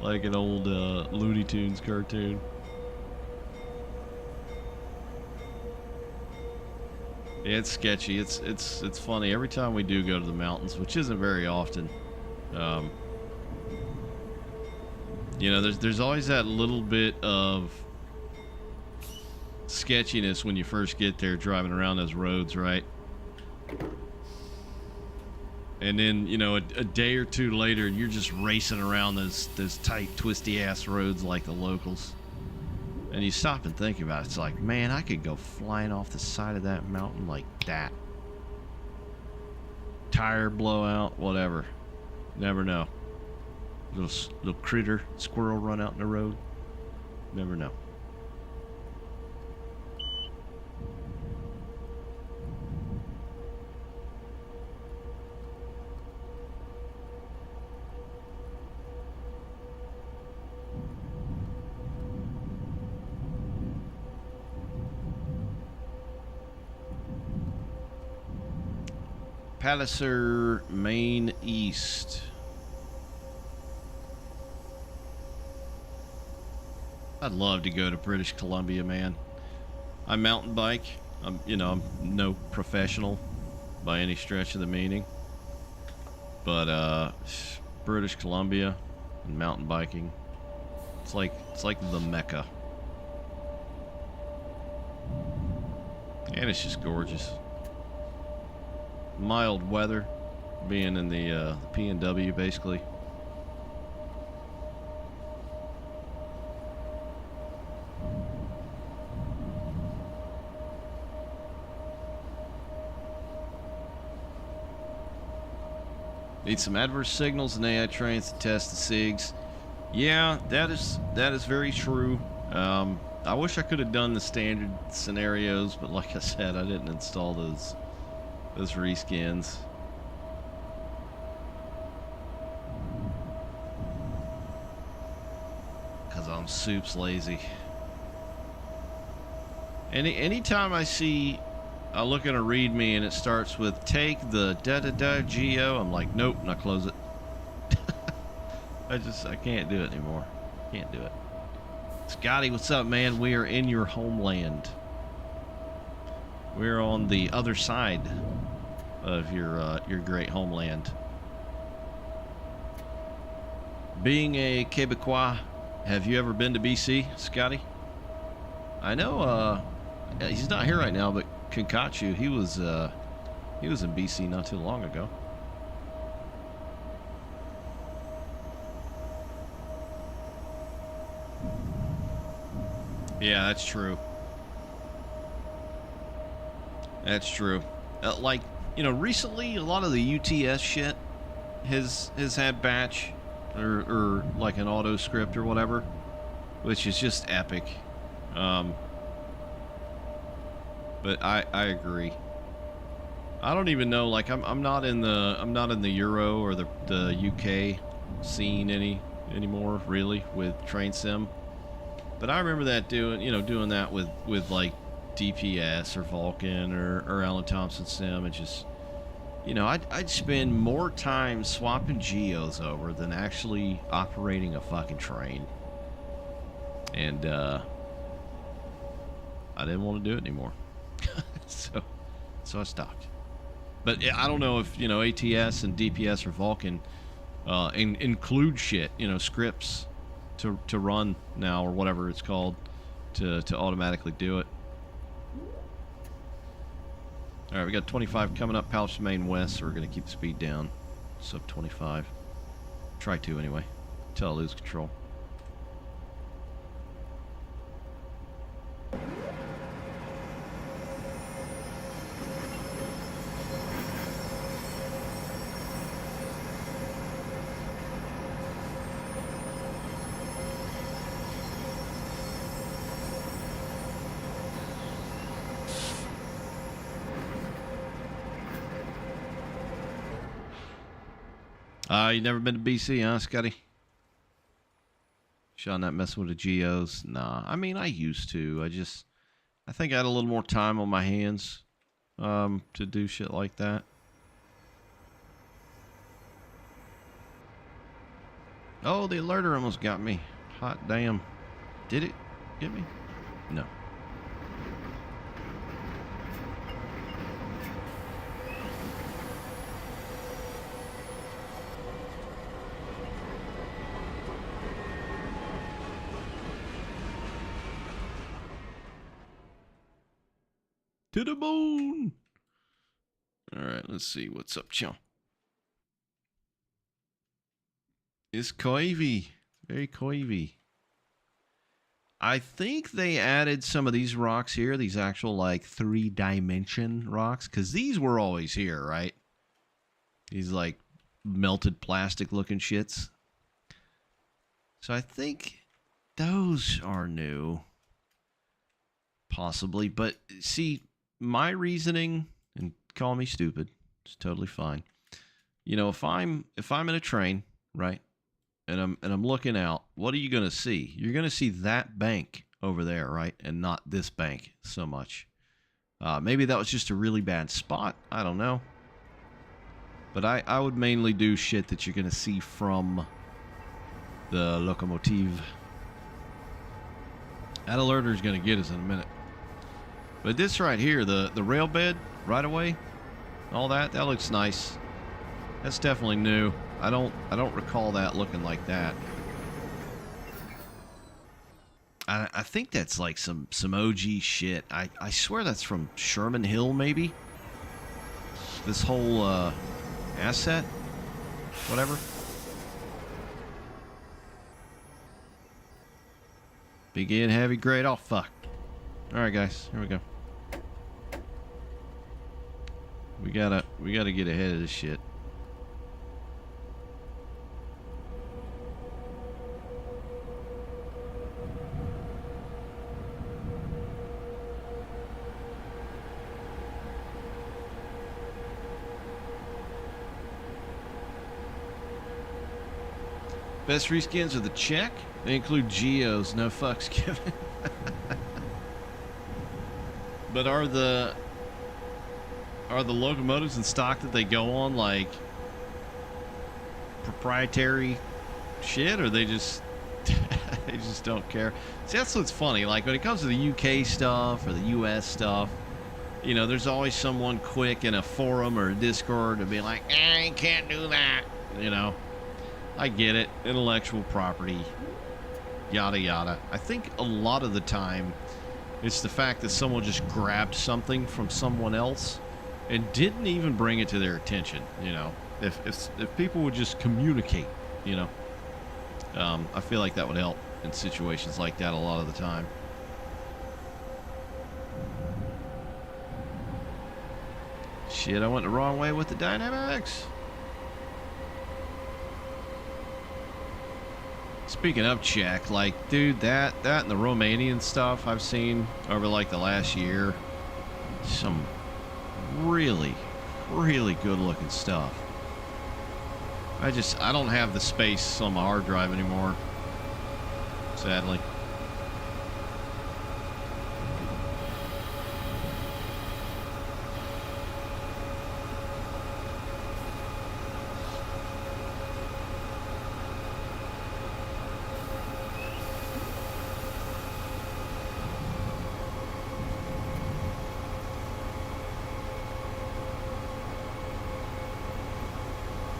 Like an old Looney Tunes cartoon. Yeah, it's sketchy. It's funny. Every time we do go to the mountains, which isn't very often, you know, there's always that little bit of sketchiness when you first get there driving around those roads, right? And then, you know, a day or two later, and you're just racing around those tight, twisty-ass roads like the locals. And you stop and think about it. It's like, man, I could go flying off the side of that mountain like that. tire blowout, whatever. Never know. Little critter, squirrel run out in the road. Never know. Palliser, Main East. I'd love to go to British Columbia, man. I mountain bike. I'm no professional by any stretch of the meaning. But British Columbia and mountain biking. It's like the Mecca. And it's just gorgeous. Mild weather, being in the PNW basically. Need some adverse signals and AI trains to test the SIGs. Yeah, that is very true. I wish I could have done the standard scenarios, but like I said, I didn't install those reskins. Cause I'm soups lazy. Anytime I see, I look at a README and it starts with take the geo, I'm like, nope, and I close it. I can't do it anymore. Can't do it. Scotty, what's up, man? We are in your homeland. We're on the other side of your great homeland. Being a Quebecois, have you ever been to BC, Scotty? I know he's not here right now, but Kinkachu, he was in BC not too long ago. Yeah, that's true. That's true. Like, recently a lot of the UTS shit has had batch or like an auto script or whatever, which is just epic. But I agree. I don't even know, like I'm not in the Euro or the UK scene anymore really with Train Sim. But I remember that doing that with like DPS or Vulcan or Alan Thompson Sim, and just I'd spend more time swapping geos over than actually operating a fucking train. And I didn't want to do it anymore. so I stopped. But I don't know if ATS and DPS or Vulcan include shit, scripts to run now or whatever it's called to automatically do it. All right, we got 25 coming up, Palliser Main West, so we're going to keep the speed down. Sub 25. Try to anyway, until I lose control. You never been to BC, huh, Scotty? Sean, not messing with the geos? Nah, I mean, I used to. I think I had a little more time on my hands to do shit like that. Oh, the alerter almost got me. Hot damn. Did it get me? No. To the moon. All right, let's see what's up, chum. It's coivy, very coivy. I think they added some of these rocks here, these actual like 3-dimension rocks, because these were always here, right? These like melted plastic looking shits. So I think those are new. Possibly. But see, my reasoning, and call me stupid, it's totally fine. You know, if I'm in a train, right? And I'm looking out, what are you going to see? You're going to see that bank over there, right? And not this bank so much. Maybe that was just a really bad spot. I don't know. But I would mainly do shit that you're going to see from the locomotive. That alerter is going to get us in a minute. But this right here, the rail bed right away, all that looks nice. That's definitely new. I don't recall that looking like that. I think that's like some OG shit. I swear that's from Sherman Hill, maybe. This whole asset, whatever. Begin heavy grade. Oh fuck! All right, guys, here we go. We gotta get ahead of this shit. Best reskins are the check. They include geos, no fucks given. But are the locomotives in stock that they go on like proprietary shit, or they just they just don't care? See, that's what's funny. Like when it comes to the UK stuff or the US stuff, you know, there's always someone quick in a forum or a Discord to be like, you can't do that. You know, I get it. Intellectual property, yada yada. I think a lot of the time it's the fact that someone just grabbed something from someone else and didn't even bring it to their attention. You know, if people would just communicate, you know, I feel like that would help in situations like that a lot of the time. Shit, I went the wrong way with the dynamics. Speaking of check, like, dude, that and the Romanian stuff I've seen over like the last year, some really good looking stuff. I don't have the space on my hard drive anymore, sadly.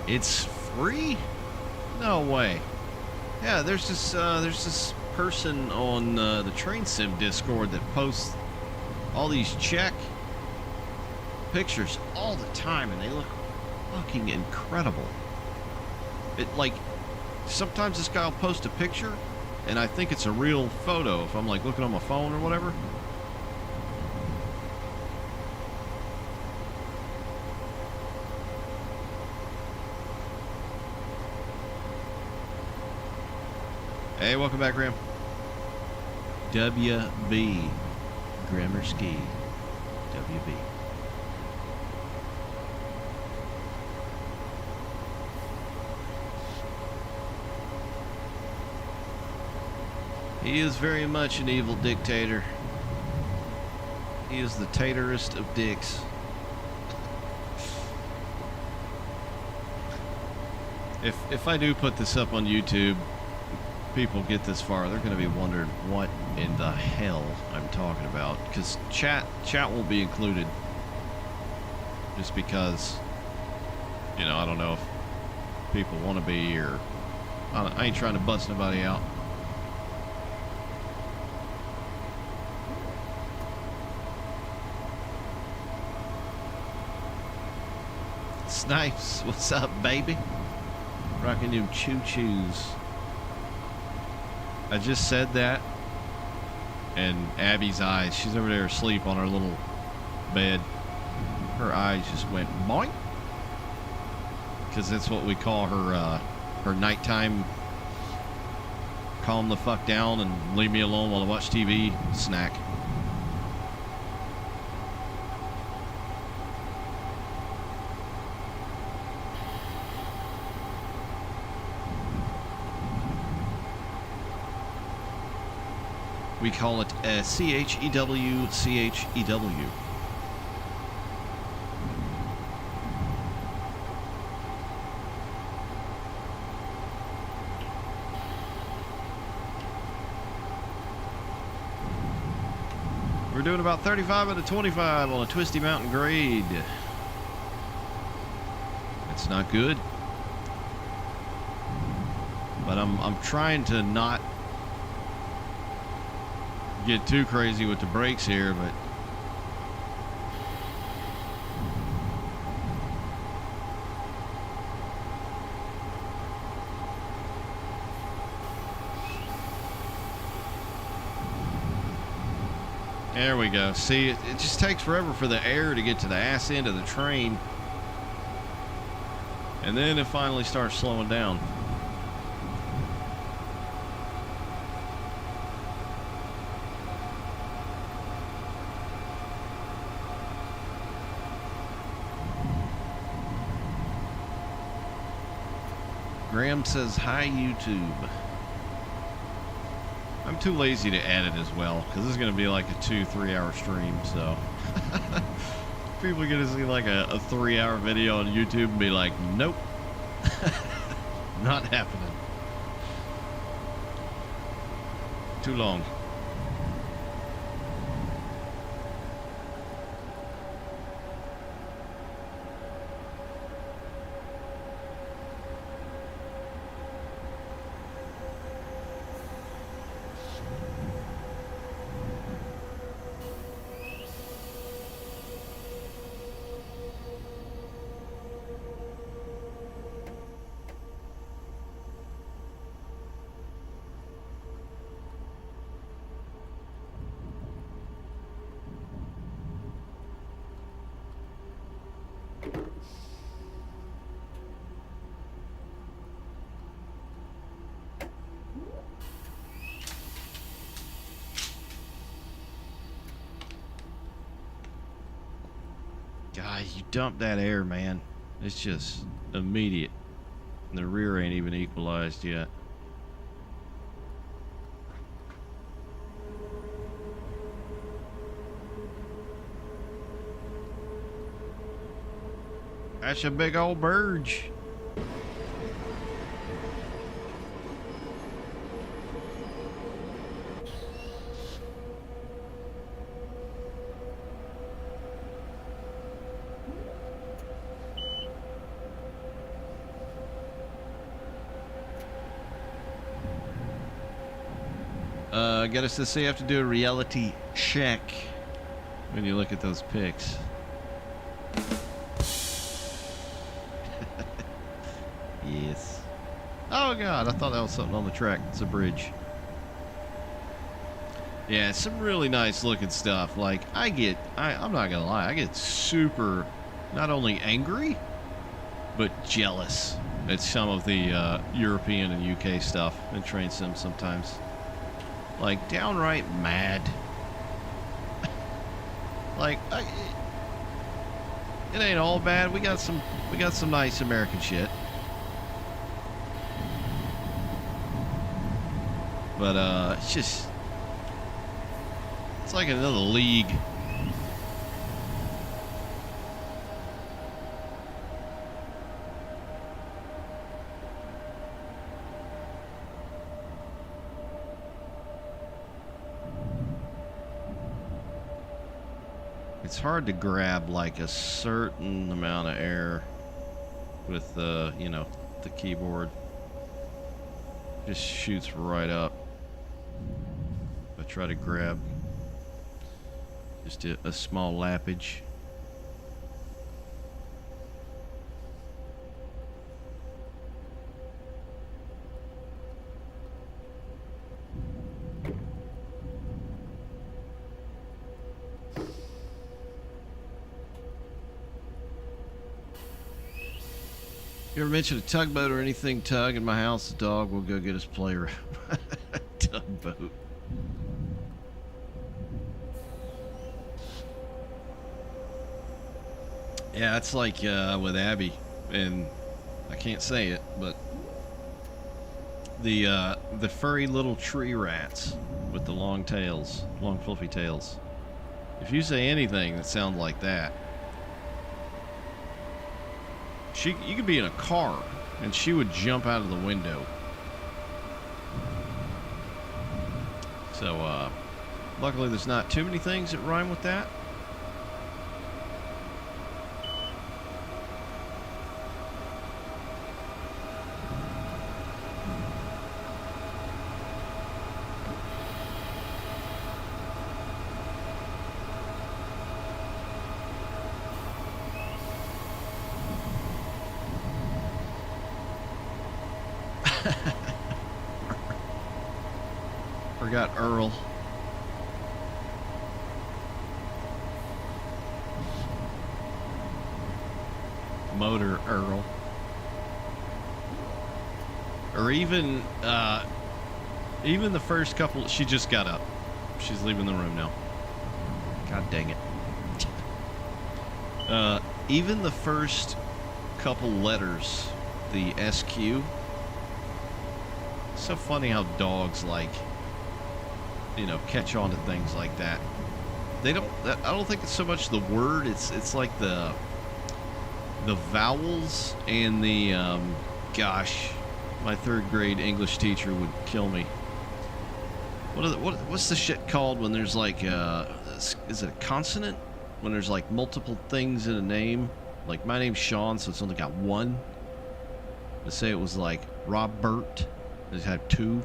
It's free? No way. Yeah, there's this person on the Train Sim Discord that posts all these check pictures all the time, and they look fucking incredible. It like sometimes this guy will post a picture, and I think it's a real photo if I'm like looking on my phone or whatever. Hey, welcome back, Graham. WB. Grammar Ski. WB. He is very much an evil dictator. He is the taterest of dicks. If I do put this up on YouTube, people get this far, they're going to be wondering what in the hell I'm talking about, because chat won't be included, just because, you know, I don't know if people want to be, or I ain't trying to bust nobody out. Snipes, what's up, baby? Rocking them choo-choos. I just said that, and Abby's eyes, she's over there asleep on her little bed. Her eyes just went boink. because that's what we call her nighttime calm the fuck down and leave me alone while I watch TV snack. We call it CHEW, CHEW. We're doing about 35 out of 25 on a twisty mountain grade. It's not good. But I'm trying to not get too crazy with the brakes here, but there we go. See, it just takes forever for the air to get to the ass end of the train, and then it finally starts slowing down. Graham says, hi, YouTube. I'm too lazy to edit as well, because this is going to be like a 2-3 hour stream, so. People are going to see like a 3-hour video on YouTube and be like, nope. Not happening. Too long. God, you dump that air, man. It's just immediate. And the rear ain't even equalized yet. That's a big old birge. Get us to say you have to do a reality check when you look at those pics. Yes. Oh God, I thought that was something on the track. It's a bridge. Yeah, some really nice looking stuff. Like I'm not gonna lie, I get super, not only angry, but jealous at some of the European and UK stuff in train sims sometimes. Like downright mad. Like it ain't all bad. We got some nice American shit. But it's like another league. It's hard to grab like a certain amount of air with the, you know, the keyboard. Just shoots right up. I try to grab just a small lappage. You ever mention a tugboat or anything tug in my house, the dog will go get his player tugboat. Yeah, it's like with Abby, and I can't say it, but the furry little tree rats with the long tails, long fluffy tails. If you say anything that sounds like that, you could be in a car and she would jump out of the window. So luckily there's not too many things that rhyme with that. Forgot Earl. Motor Earl. Or even the first couple. She just got up. She's leaving the room now. God dang it. Even the first couple letters, the SQ. So funny how dogs catch on to things like that. I don't think it's so much the word, it's like the vowels and the gosh, my third grade English teacher would kill me. What's the shit called when there's like is it a consonant? When there's like multiple things in a name? Like my name's Sean, so it's only got one. Let's say it was like Robert. It had two.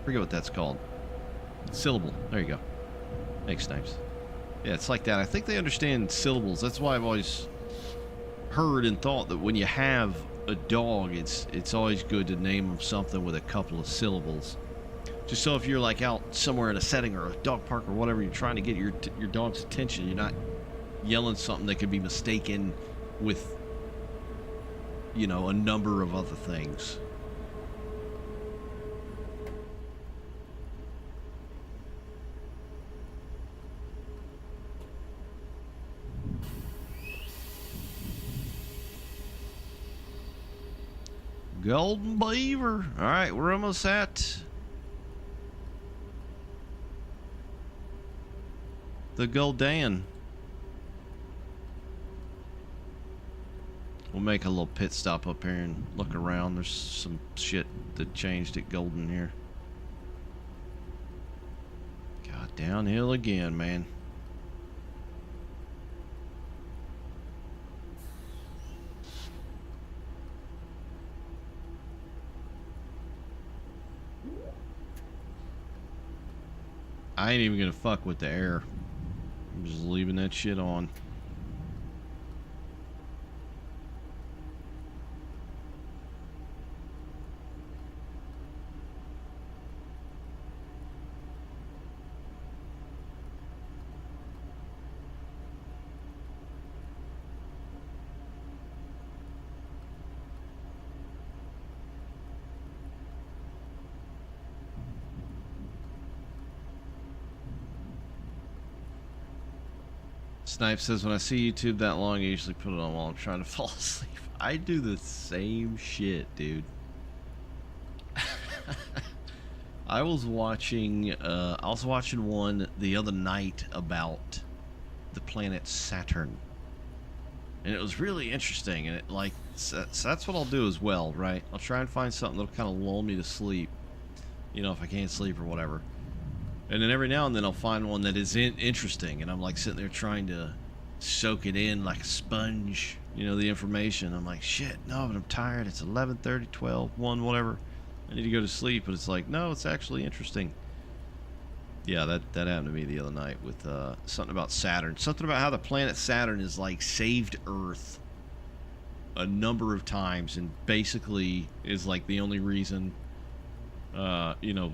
I forget what that's called. Syllable. There you go. Thanks, Snipes. Yeah, it's like that. I think they understand syllables. That's why I've always heard and thought that when you have a dog, it's always good to name them something with a couple of syllables. Just so if you're like out somewhere in a setting or a dog park or whatever, you're trying to get your dog's attention, you're not yelling something that could be mistaken with, a number of other things. Golden Beaver. All right, we're almost at the Goldan. We'll make a little pit stop up here and look around. There's some shit that changed at Golden here. God, downhill again, man. I ain't even gonna fuck with the air. I'm just leaving that shit on. Snipe says, when I see YouTube that long, I usually put it on while I'm trying to fall asleep. I do the same shit, dude. I was watching one the other night about the planet Saturn. And it was really interesting, and so that's what I'll do as well, right? I'll try and find something that'll kind of lull me to sleep, if I can't sleep or whatever. And then every now and then I'll find one that is interesting, and I'm like sitting there trying to soak it in like a sponge, the information. I'm like, shit, no, but I'm tired. It's 11:30, 12, 1, whatever. I need to go to sleep, but it's like, no, it's actually interesting. Yeah, that happened to me the other night with something about Saturn. Something about how the planet Saturn is like saved Earth a number of times, and basically is like the only reason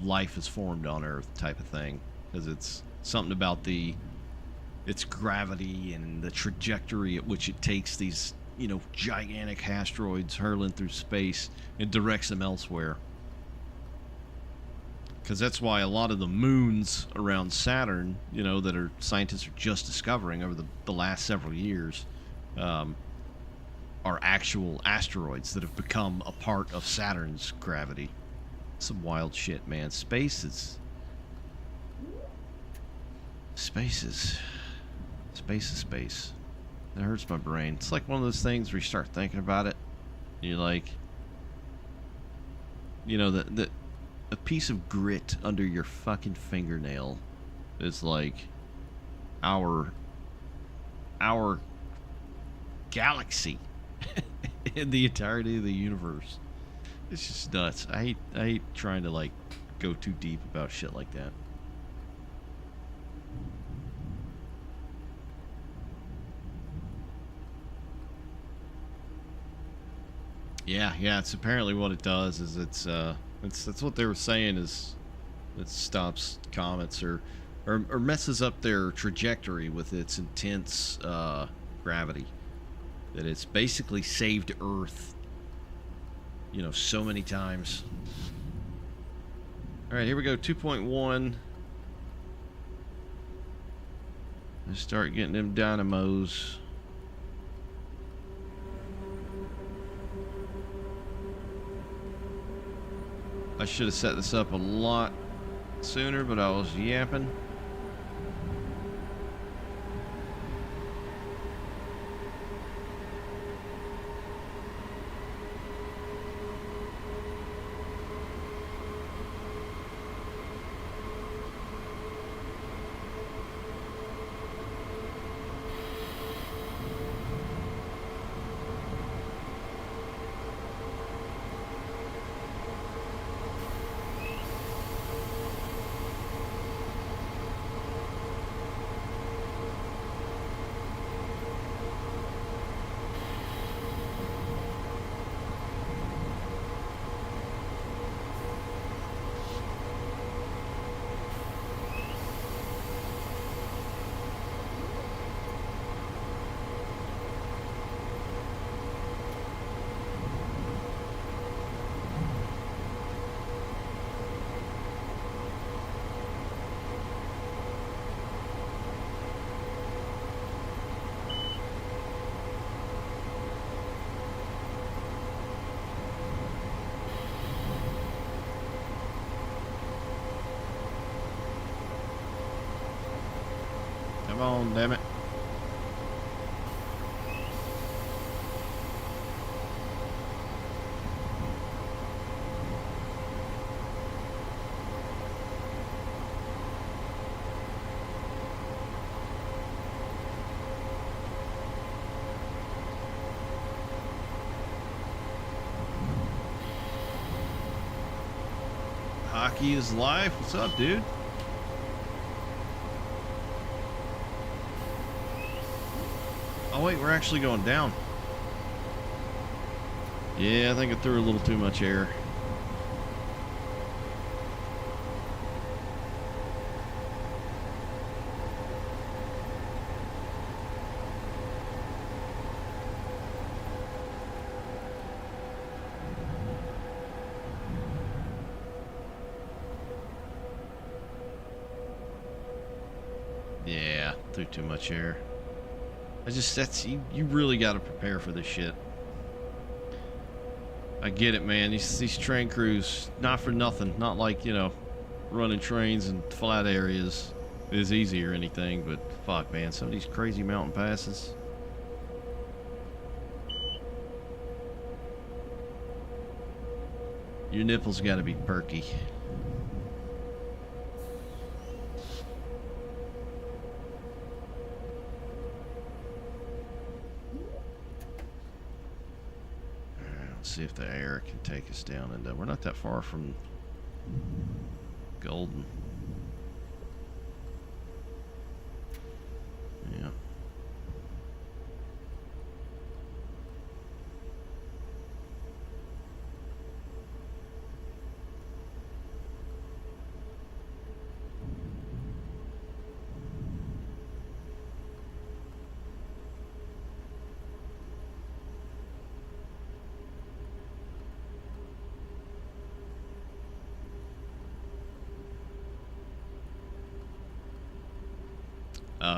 life is formed on Earth type of thing, because it's something about its gravity and the trajectory at which it takes these gigantic asteroids hurling through space and directs them elsewhere. Because that's why a lot of the moons around Saturn, that scientists are just discovering over the last several years, are actual asteroids that have become a part of Saturn's gravity. Some wild shit, man. Space is space. That hurts my brain. It's like one of those things where you start thinking about it, and you're like, a piece of grit under your fucking fingernail is like our galaxy in the entirety of the universe. It's just nuts. I hate trying to like go too deep about shit like that. Yeah, it's apparently what it does is that's what they were saying is it stops comets or messes up their trajectory with its intense gravity. That it's basically saved Earth, so many times. All right, here we go, 2.1. Let's start getting them dynamos. I should have set this up a lot sooner, but I was yapping. Come on, damn it. Hockey is life. What's up, dude? Oh wait, we're actually going down. Yeah, I think I threw a little too much air. Yeah, threw too much air. You really got to prepare for this shit. I get it, man. These train crews, not for nothing. Not like, running trains in flat areas is easy or anything, but fuck, man. Some of these crazy mountain passes. Your nipples got to be perky. See if the air can take us down, and we're not that far from Golden. Yeah.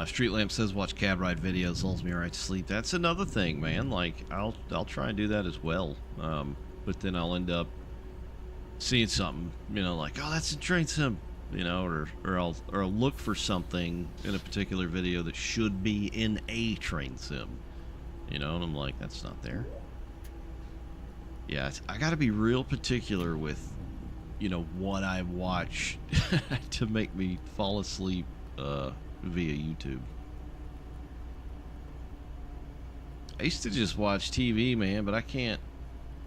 Street Lamp says watch cab ride videos, lulls me right to sleep. That's another thing, man. Like I'll try and do that as well. But then I'll end up seeing something, you know, like, oh, that's a train sim, you know, or I'll look for something in a particular video that should be in a train sim, you know, and I'm like, that's not there. Yeah, I got to be real particular with, you know, what I watch to make me fall asleep via YouTube. I used to just watch TV, man, but I can't,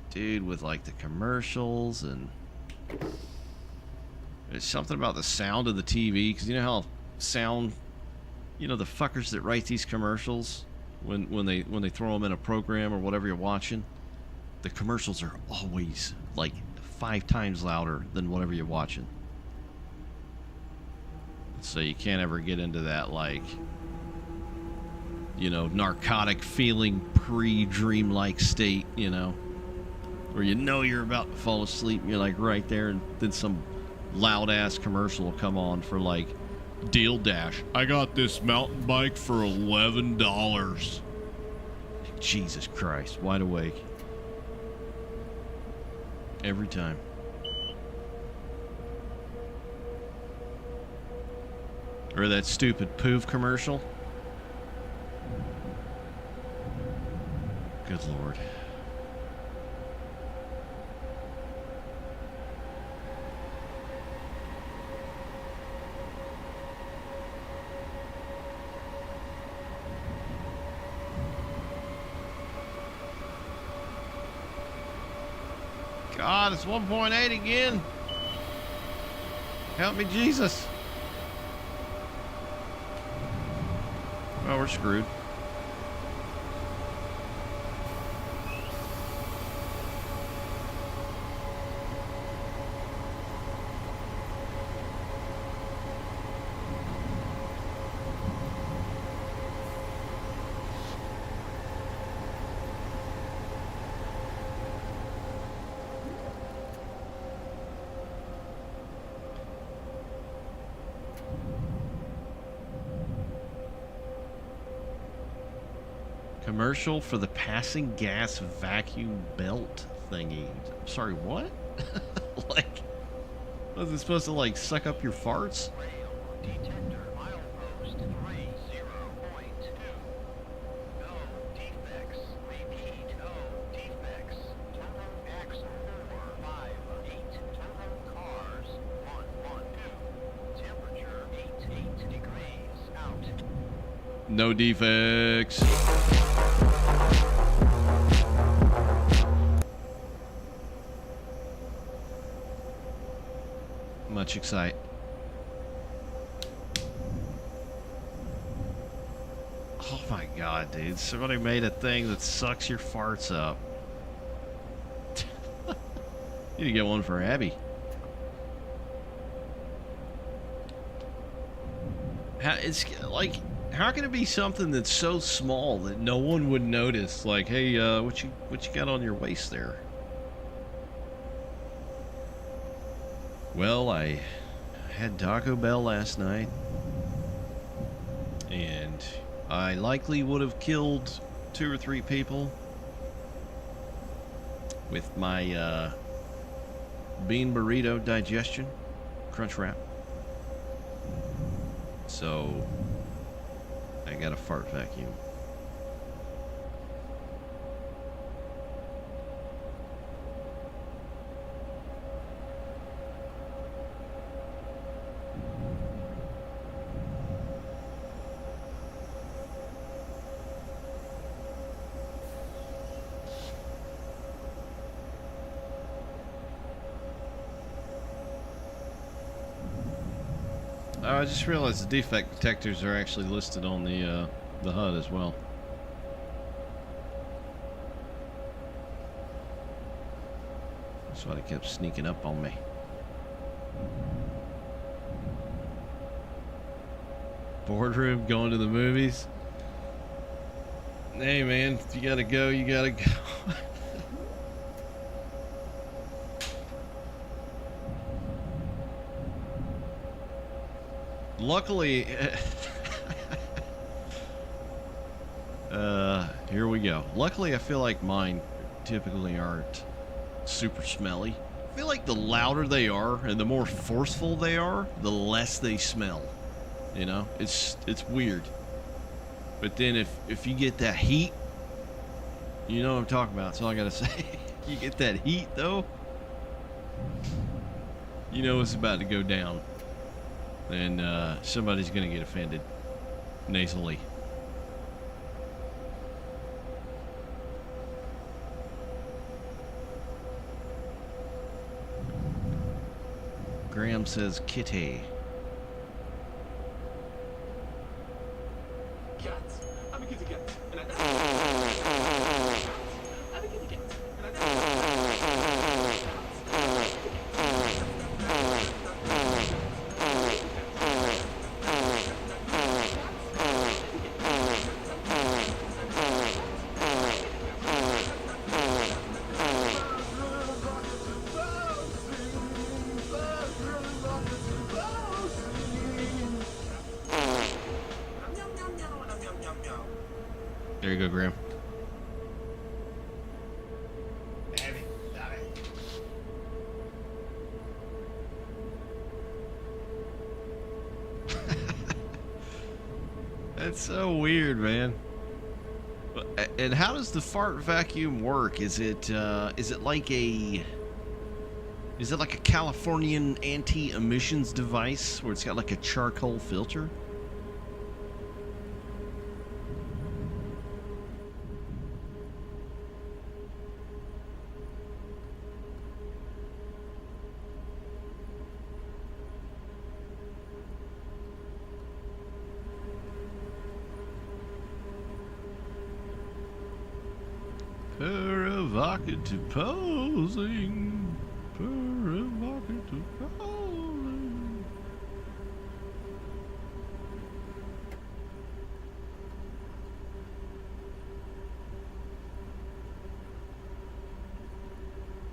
dude, with like the commercials, and there's something about the sound of the TV, because you know how sound, you know, the fuckers that write these commercials, when they throw them in a program or whatever you're watching, the commercials are always like 5 times louder than whatever you're watching. So you can't ever get into that, like, you know, narcotic feeling pre-dream-like state, you know, where you know you're about to fall asleep and you're like right there, and then some loud-ass commercial will come on for like, Deal Dash, I got this mountain bike for $11. Jesus Christ, wide awake. Every time. Or that stupid Poof commercial. Good Lord. God, it's 1.8 again. Help me, Jesus. Oh, we're screwed. Commercial for the passing gas vacuum belt thingy. I'm sorry, what? Like, was it supposed to like suck up your farts? Detector milepost 30.2. No defects. Repeat. No defects. Total axle 458. Total cars 112. Temperature 88 degrees out. No defects. Much excite. Oh my god, dude. Somebody made a thing that sucks your farts up. Need to get one for Abby. It's like, how can it be something that's so small that no one would notice? Like, hey, what you got on your waist there? Well, I had Taco Bell last night, and I likely would have killed 2 or 3 people with my bean burrito digestion crunch wrap. So I got a fart vacuum. I just realized the defect detectors are actually listed on the HUD as well. That's why they kept sneaking up on me. Boardroom, going to the movies. Hey man, if you gotta go, you gotta go. Luckily, Here we go. Luckily, I feel like mine typically aren't super smelly. I feel like the louder they are and the more forceful they are, the less they smell. You know, it's weird. But then if you get that heat, you know what I'm talking about. That's all I gotta say. You get that heat though, you know it's about to go down, and somebody's gonna get offended nasally. Graham says kitty. Cats. I'm a kitty cat. And I'm a kitty cat. There you go, Graham. That's so weird, man. And how does the fart vacuum work? Is it like a Californian anti-emissions device where it's got like a charcoal filter? Provocative posing. Provocative posing.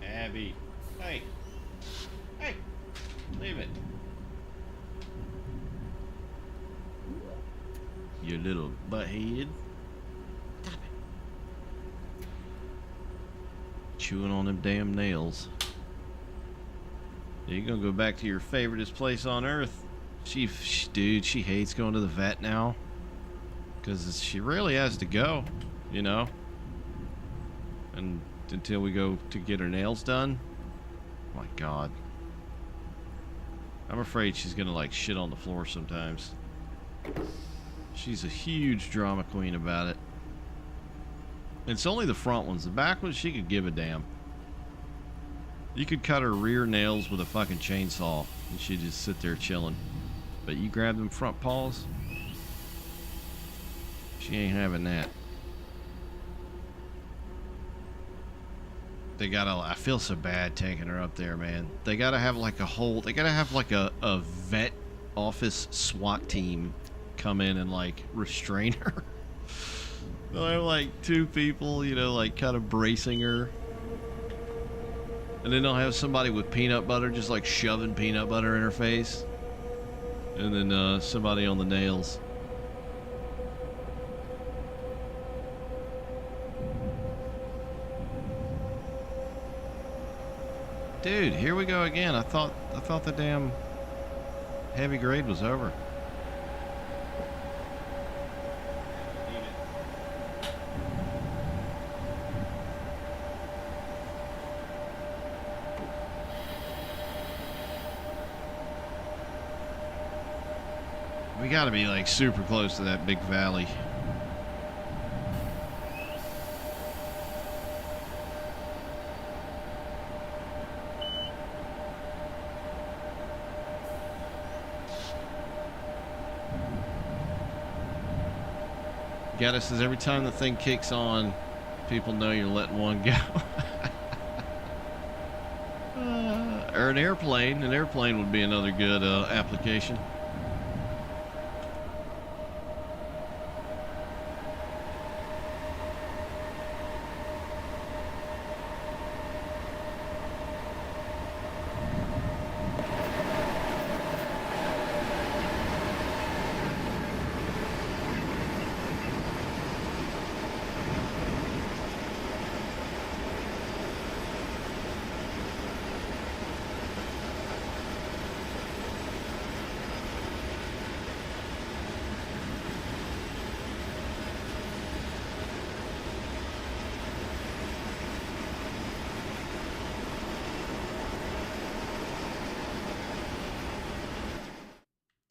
Abby. Hey. Hey. Leave it. You little butthead. Chewing on them damn nails. You're gonna go back to your favoriteest place on earth. Dude, she hates going to the vet now. Because she really has to go, you know? And until we go to get her nails done. My God. I'm afraid she's gonna like shit on the floor sometimes. She's a huge drama queen about it. It's only the front ones. The back ones, she could give a damn. You could cut her rear nails with a fucking chainsaw, and she'd just sit there chilling. But you grab them front paws, she ain't having that. They gotta, I feel so bad taking her up there, man. They gotta have like a vet office SWAT team come in and like restrain her. They'll have like two people, you know, like kind of bracing her. And then they'll have somebody with peanut butter just like shoving peanut butter in her face. And then somebody on the nails. Dude, here we go again. I thought the damn heavy grade was over. We gotta be like super close to that big valley. Gotta says every time the thing kicks on, people know you're letting one go. Or an airplane. An airplane would be another good application.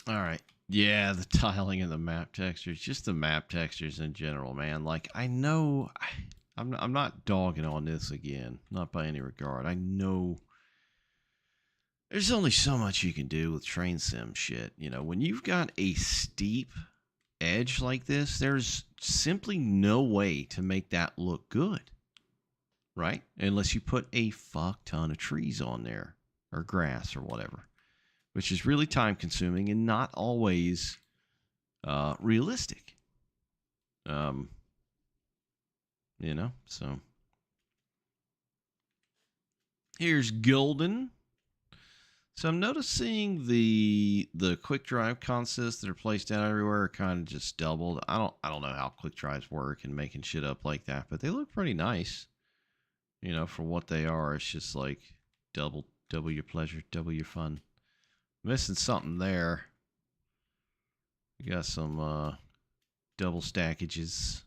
All right. Yeah, the tiling and the map textures, just the map textures in general, man. Like, I know I'm not dogging on this again, not by any regard. I know there's only so much you can do with train sim shit. You know, when you've got a steep edge like this, there's simply no way to make that look good, right? Unless you put a fuck ton of trees on there or grass or whatever, which is really time consuming and not always realistic. You know, so here's Golden. So I'm noticing the quick drive consists that are placed out everywhere are kind of just doubled. I don't know how quick drives work and making shit up like that, but they look pretty nice. You know, for what they are, it's just like double your pleasure, double your fun. Missing something there. We got some double stackages.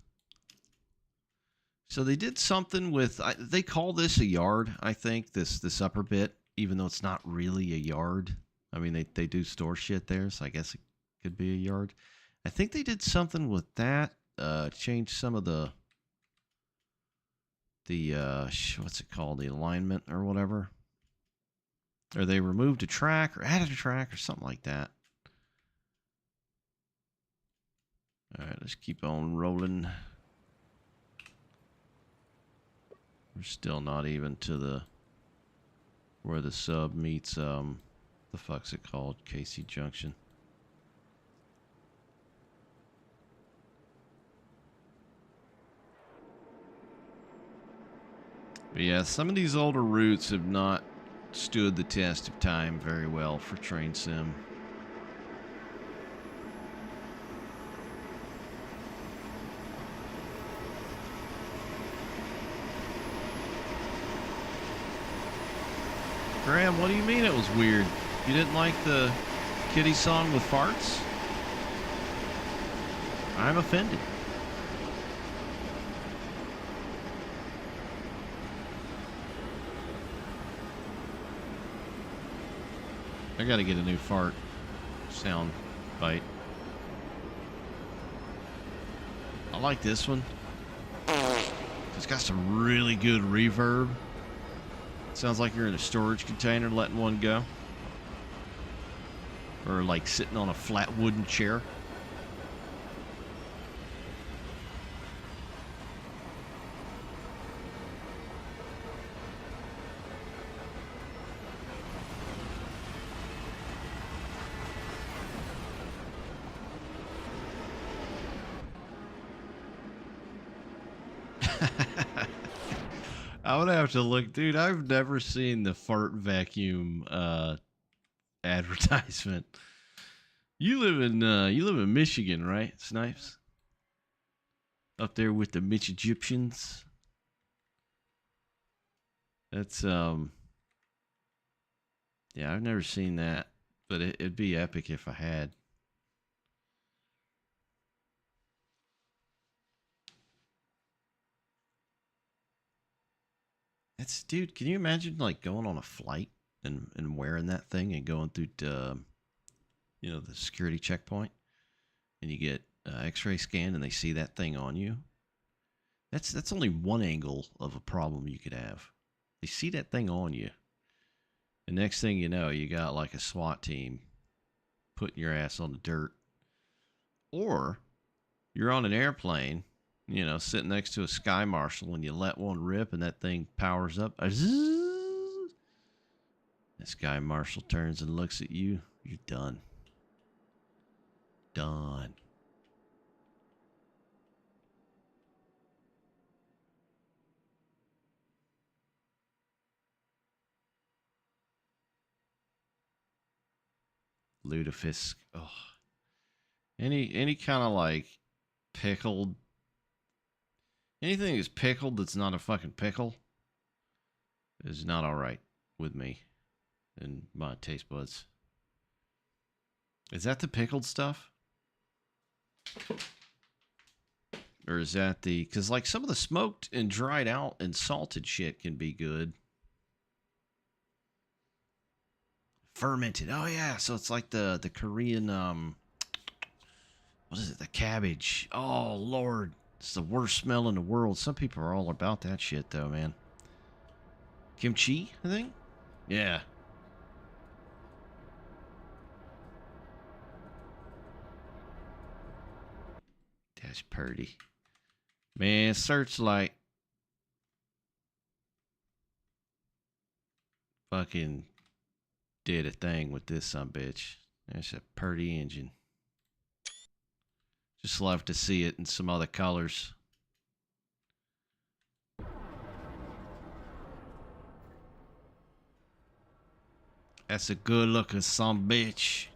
So they did something with, they call this a yard, I think, this upper bit, even though it's not really a yard. I mean, they do store shit there, so I guess it could be a yard. I think they did something with that, changed some of the what's it called, the alignment or whatever. Or they removed a track or added a track or something like that. All right, let's keep on rolling. We're still not even to the where the sub meets the fuck's it called, KC Junction. But yeah, some of these older routes have not stood the test of time very well for train sim. Graham, what do you mean it was weird? You didn't like the kitty song with farts? I'm offended. I gotta get a new fart sound bite. I like this one. It's got some really good reverb. Sounds like you're in a storage container letting one go. Or like sitting on a flat wooden chair. I would have to look, dude. I've never seen the fart vacuum advertisement. You live in Michigan, right, Snipes? Up there with the Mitch Egyptians. That's yeah, I've never seen that, but it'd be epic if I had. That's, dude, can you imagine like going on a flight and wearing that thing and going through you know, the security checkpoint, and you get x-ray scanned and they see that thing on you? That's only one angle of a problem you could have. They see that thing on you. The next thing you know, you got like a SWAT team putting your ass on the dirt. Or you're on an airplane, you know, sitting next to a sky marshal, and you let one rip and that thing powers up. The sky marshal turns and looks at you. You're done. Done. Lutefisk. Oh. Any kind of like pickled, anything that's pickled that's not a fucking pickle is not all right with me and my taste buds. Is that the pickled stuff? Or is that the, because like some of the smoked and dried out and salted shit can be good. Fermented. Oh yeah, so it's like the Korean what is it? The cabbage. Oh Lord, it's the worst smell in the world. Some people are all about that shit though, man. Kimchi, I think. Yeah. That's pretty. Man, Searchlight fucking did a thing with this sumbitch. That's a pretty engine. Just love to see it in some other colors. That's a good looking sumbitch.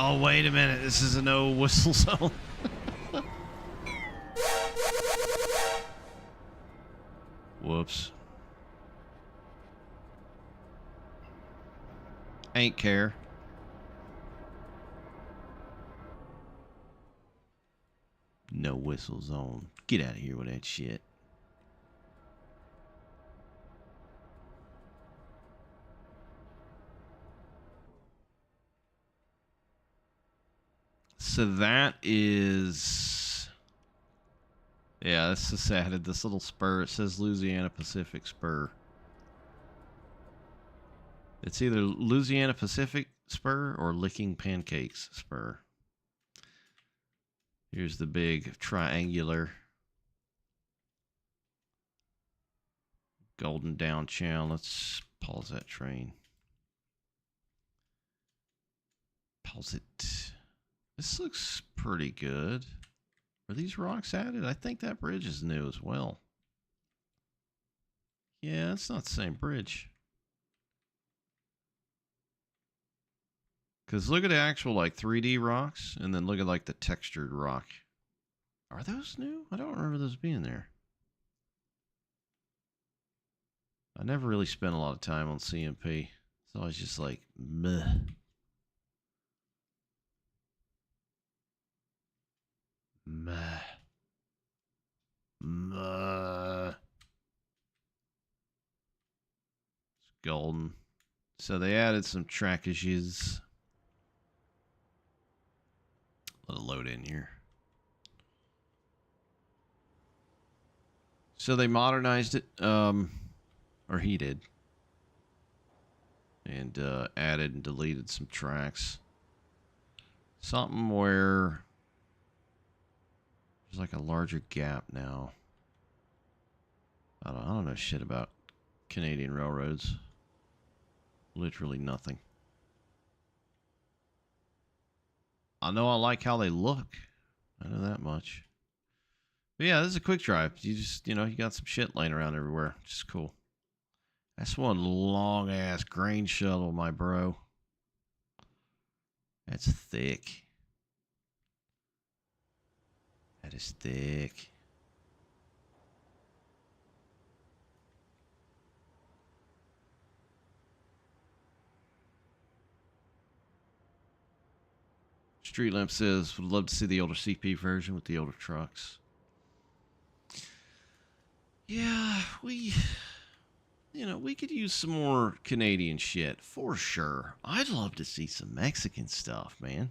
Oh, wait a minute. This is a no whistle zone. Whoops. Ain't care. No whistle zone. Get out of here with that shit. So that is... Yeah, this is added. This little spur. It says Louisiana Pacific Spur. It's either Louisiana Pacific Spur or Licking Pancakes Spur. Here's the big triangular golden down channel. Let's pause that train. Pause it. This looks pretty good. Are these rocks added? I think that bridge is new as well. Yeah, it's not the same bridge. Because look at the actual like 3D rocks and then look at like the textured rock. Are those new? I don't remember those being there. I never really spent a lot of time on CMP. It's always just like, meh. Meh. Meh. It's golden. So they added some trackages. Let it load in here. So they modernized it, or he did, and added and deleted some tracks. Something where there's like a larger gap now. I don't know shit about Canadian railroads. Literally nothing. I know I like how they look. I know that much. But yeah, this is a quick drive. You just, you got some shit laying around everywhere, which is cool. That's one long ass grain shuttle, my bro. That's thick. That is thick. Street Lamp says, would love to see the older CP version with the older trucks. Yeah, we could use some more Canadian shit, for sure. I'd love to see some Mexican stuff, man.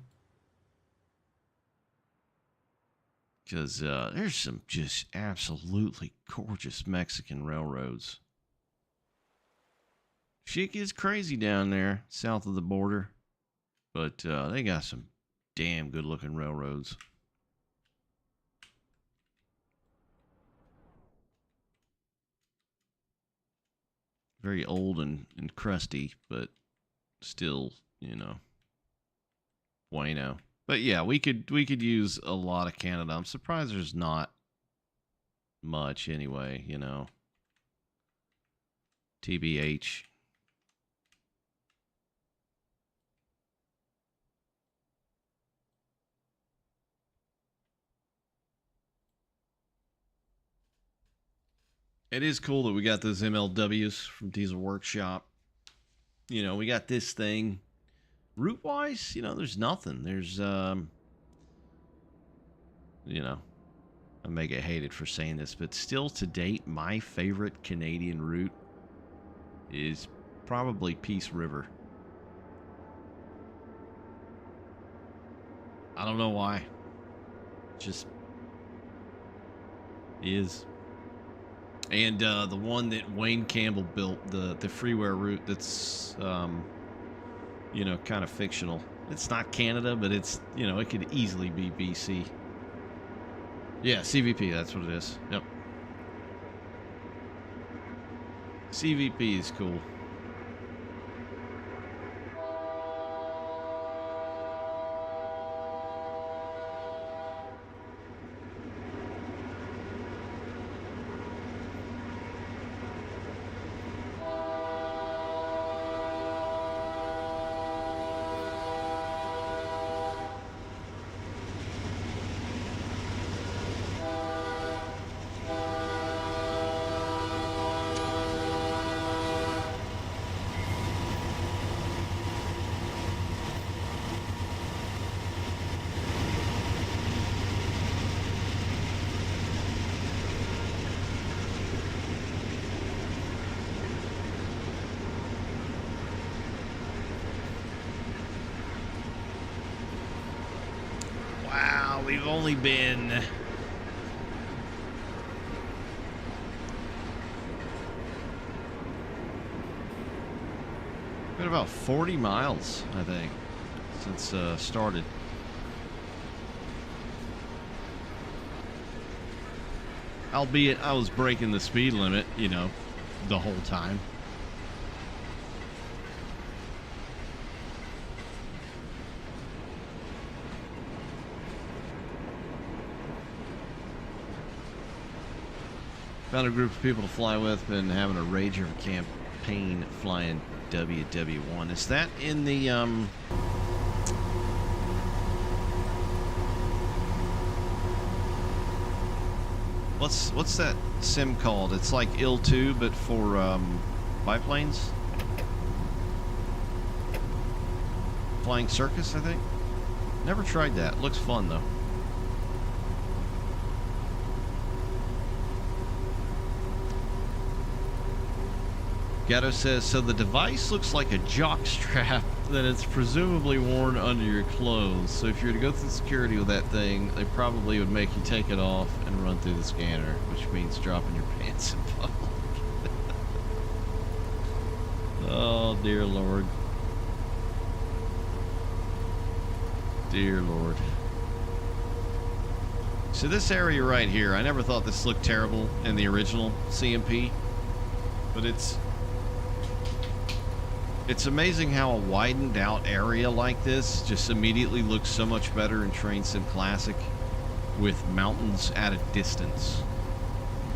Because there's some just absolutely gorgeous Mexican railroads. Shit gets crazy down there, south of the border. But they got some damn good looking railroads. Very old and crusty, but still, bueno. But yeah, we could use a lot of Canada. I'm surprised there's not much anyway, TBH. It is cool that we got those MLWs from Diesel Workshop. You know, we got this thing. Route wise, you know, there's nothing. There's, you know, I may get hated for saying this, but still to date, my favorite Canadian route is probably Peace River. I don't know why. Just is. And the one that Wayne Campbell built, the freeware route that's, you know, kind of fictional. It's not Canada, but it's, you know, it could easily be BC. Yeah, CVP, that's what it is. Yep. CVP is cool. Wow, we've only been about 40 miles, I think, since started. Albeit I was breaking the speed limit, you know, the whole time. Found a group of people to fly with, been having a rager campaign flying WW1. Is that in the what's that sim called? It's like IL-2 but for biplanes. Flying Circus, I think. Never tried that. Looks fun though. Gatto says, so the device looks like a jock strap that it's presumably worn under your clothes. So if you were to go through security with that thing, they probably would make you take it off and run through the scanner, which means dropping your pants in public. Oh, dear Lord. Dear Lord. So this area right here, I never thought this looked terrible in the original CMP, but it's amazing how a widened out area like this just immediately looks so much better in Train Sim Classic with mountains at a distance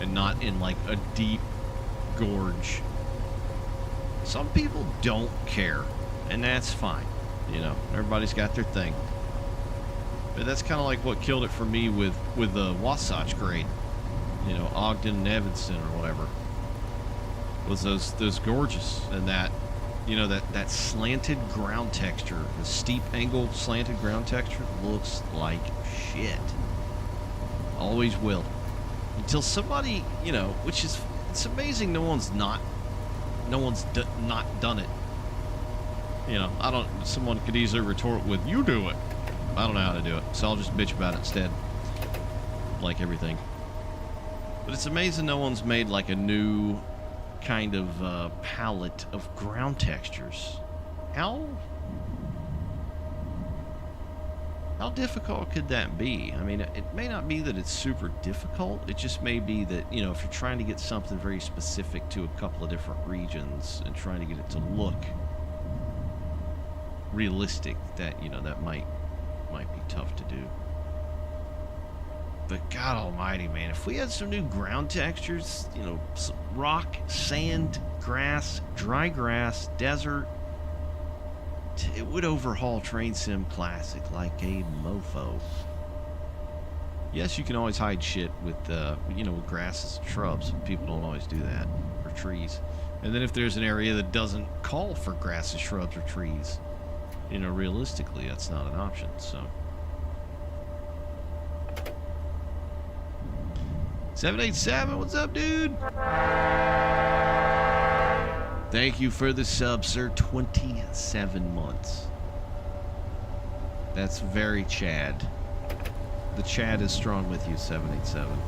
and not in like a deep gorge. Some people don't care, and that's fine. You know, everybody's got their thing. But that's kind of like what killed it for me with the Wasatch grade. You know, Ogden and Evanston or whatever. Was those gorges and that, you know, that slanted ground texture, the steep angle slanted ground texture looks like shit. Always will. Until somebody, you know, which is, it's amazing no one's not done it. You know, someone could easily retort with, you do it. I don't know how to do it, so I'll just bitch about it instead. Like everything. But it's amazing no one's made like a new kind of palette of ground textures. How difficult could that be? I mean, it may not be that it's super difficult. It just may be that, you know, if you're trying to get something very specific to a couple of different regions and trying to get it to look realistic, that, you know, that might be tough to do. But God almighty, man, if we had some new ground textures, you know, rock, sand, grass, dry grass, desert, it would overhaul Train Sim Classic like a mofo. Yes, you can always hide shit with, with grasses and shrubs. People don't always do that. Or trees. And then if there's an area that doesn't call for grasses, shrubs, or trees, realistically, that's not an option, so. 787, what's up, dude? Thank you for the sub, sir. 27 months. That's very Chad. The Chad is strong with you, 787.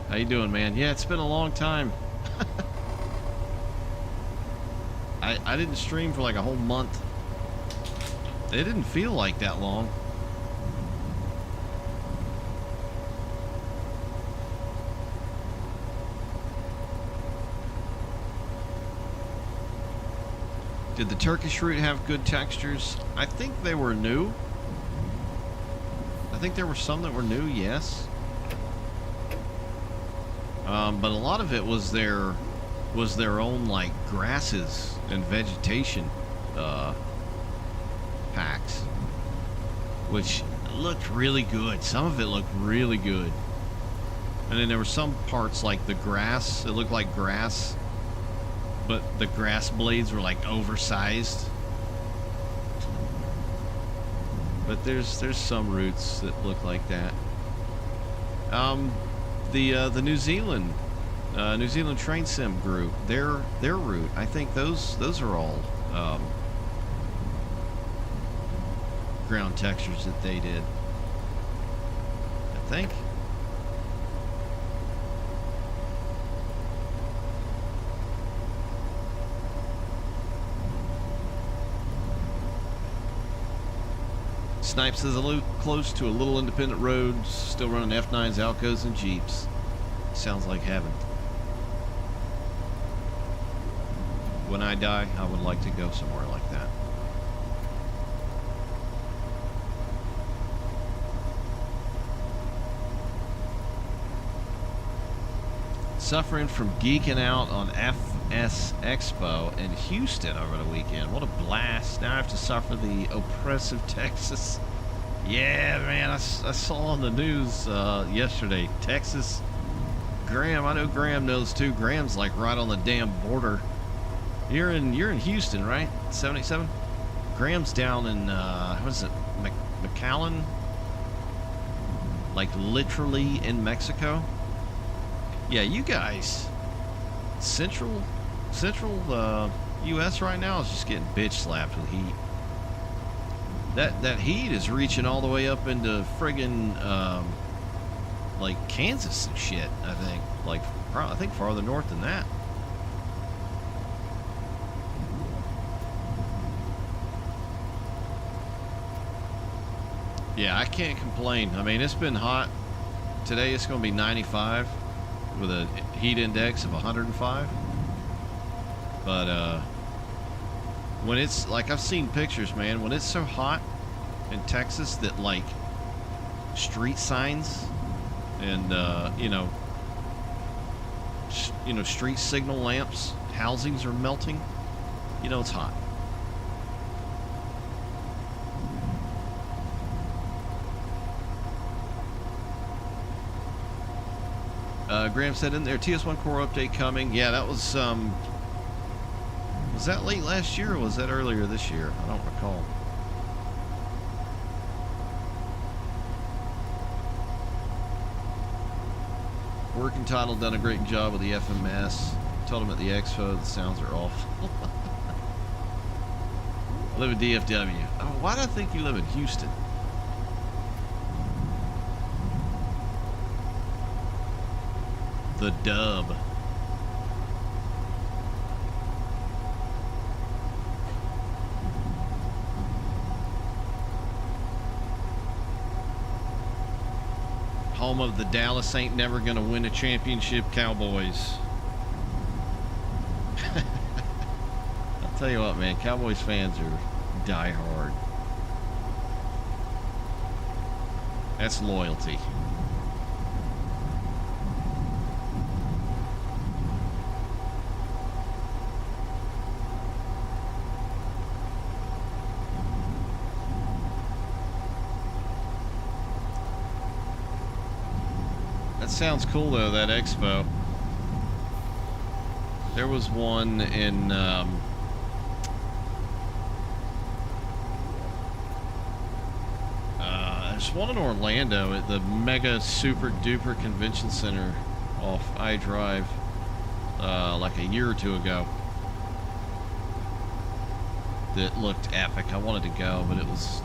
How you doing, man? Yeah, it's been a long time. I didn't stream for like a whole month. It didn't feel like that long. Did the Turkish root have good textures? I think they were new. I think there were some that were new, yes. But a lot of it was their own like grasses and vegetation packs, which looked really good. Some of it looked really good. And then there were some parts like the grass. It looked like grass, but the grass blades were like oversized. But there's some roots that look like that. The New Zealand train sim group, their route, I think those are all ground textures that they did, I think. Snipe says, close to a little independent road, still running F9s, Alcos, and Jeeps. Sounds like heaven. When I die, I would like to go somewhere like that. Suffering from geeking out on FS Expo in Houston over the weekend. What a blast. Now I have to suffer the oppressive Texas. Yeah, man, I saw on the news yesterday, Texas. Graham, I know Graham knows too. Graham's like right on the damn border. You're in Houston, right? 77? Graham's down in, what is it, McAllen? Like literally in Mexico? Yeah, you guys, central U.S. right now is just getting bitch slapped with heat. That heat is reaching all the way up into friggin' like Kansas and shit. I think I think farther north than that. Yeah, I can't complain. I mean, it's been hot. Today it's going to be 95 with a heat index of 105. But when it's like, I've seen pictures, man, when it's so hot in Texas that like street signs and street signal lamps, housings are melting, it's hot. Graham said in there, TS1 core update coming. Yeah, that was that late last year or was that earlier this year? I don't recall. Working title done a great job with the FMS. Told him at the expo the sounds are awful. I live in DFW. Oh, why do I think you live in Houston? The dub. Home of the Dallas ain't never gonna win a championship Cowboys. I'll tell you what, man, Cowboys fans are die hard. That's loyalty. That sounds cool though, that expo. There was one in there's one in Orlando at the Mega Super Duper Convention Center off I-Drive like a year or two ago. That looked epic. I wanted to go, but it was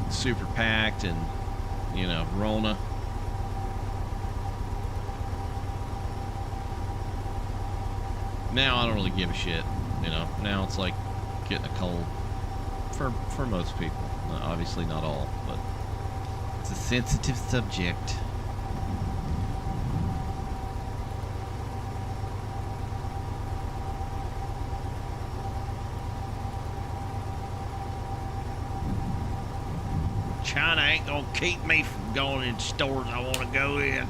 super packed and, you know, Rona. Now I don't really give a shit, you know. Now it's like getting a cold for most people. Obviously not all, but it's a sensitive subject. China ain't gonna keep me from going in stores I want to go in.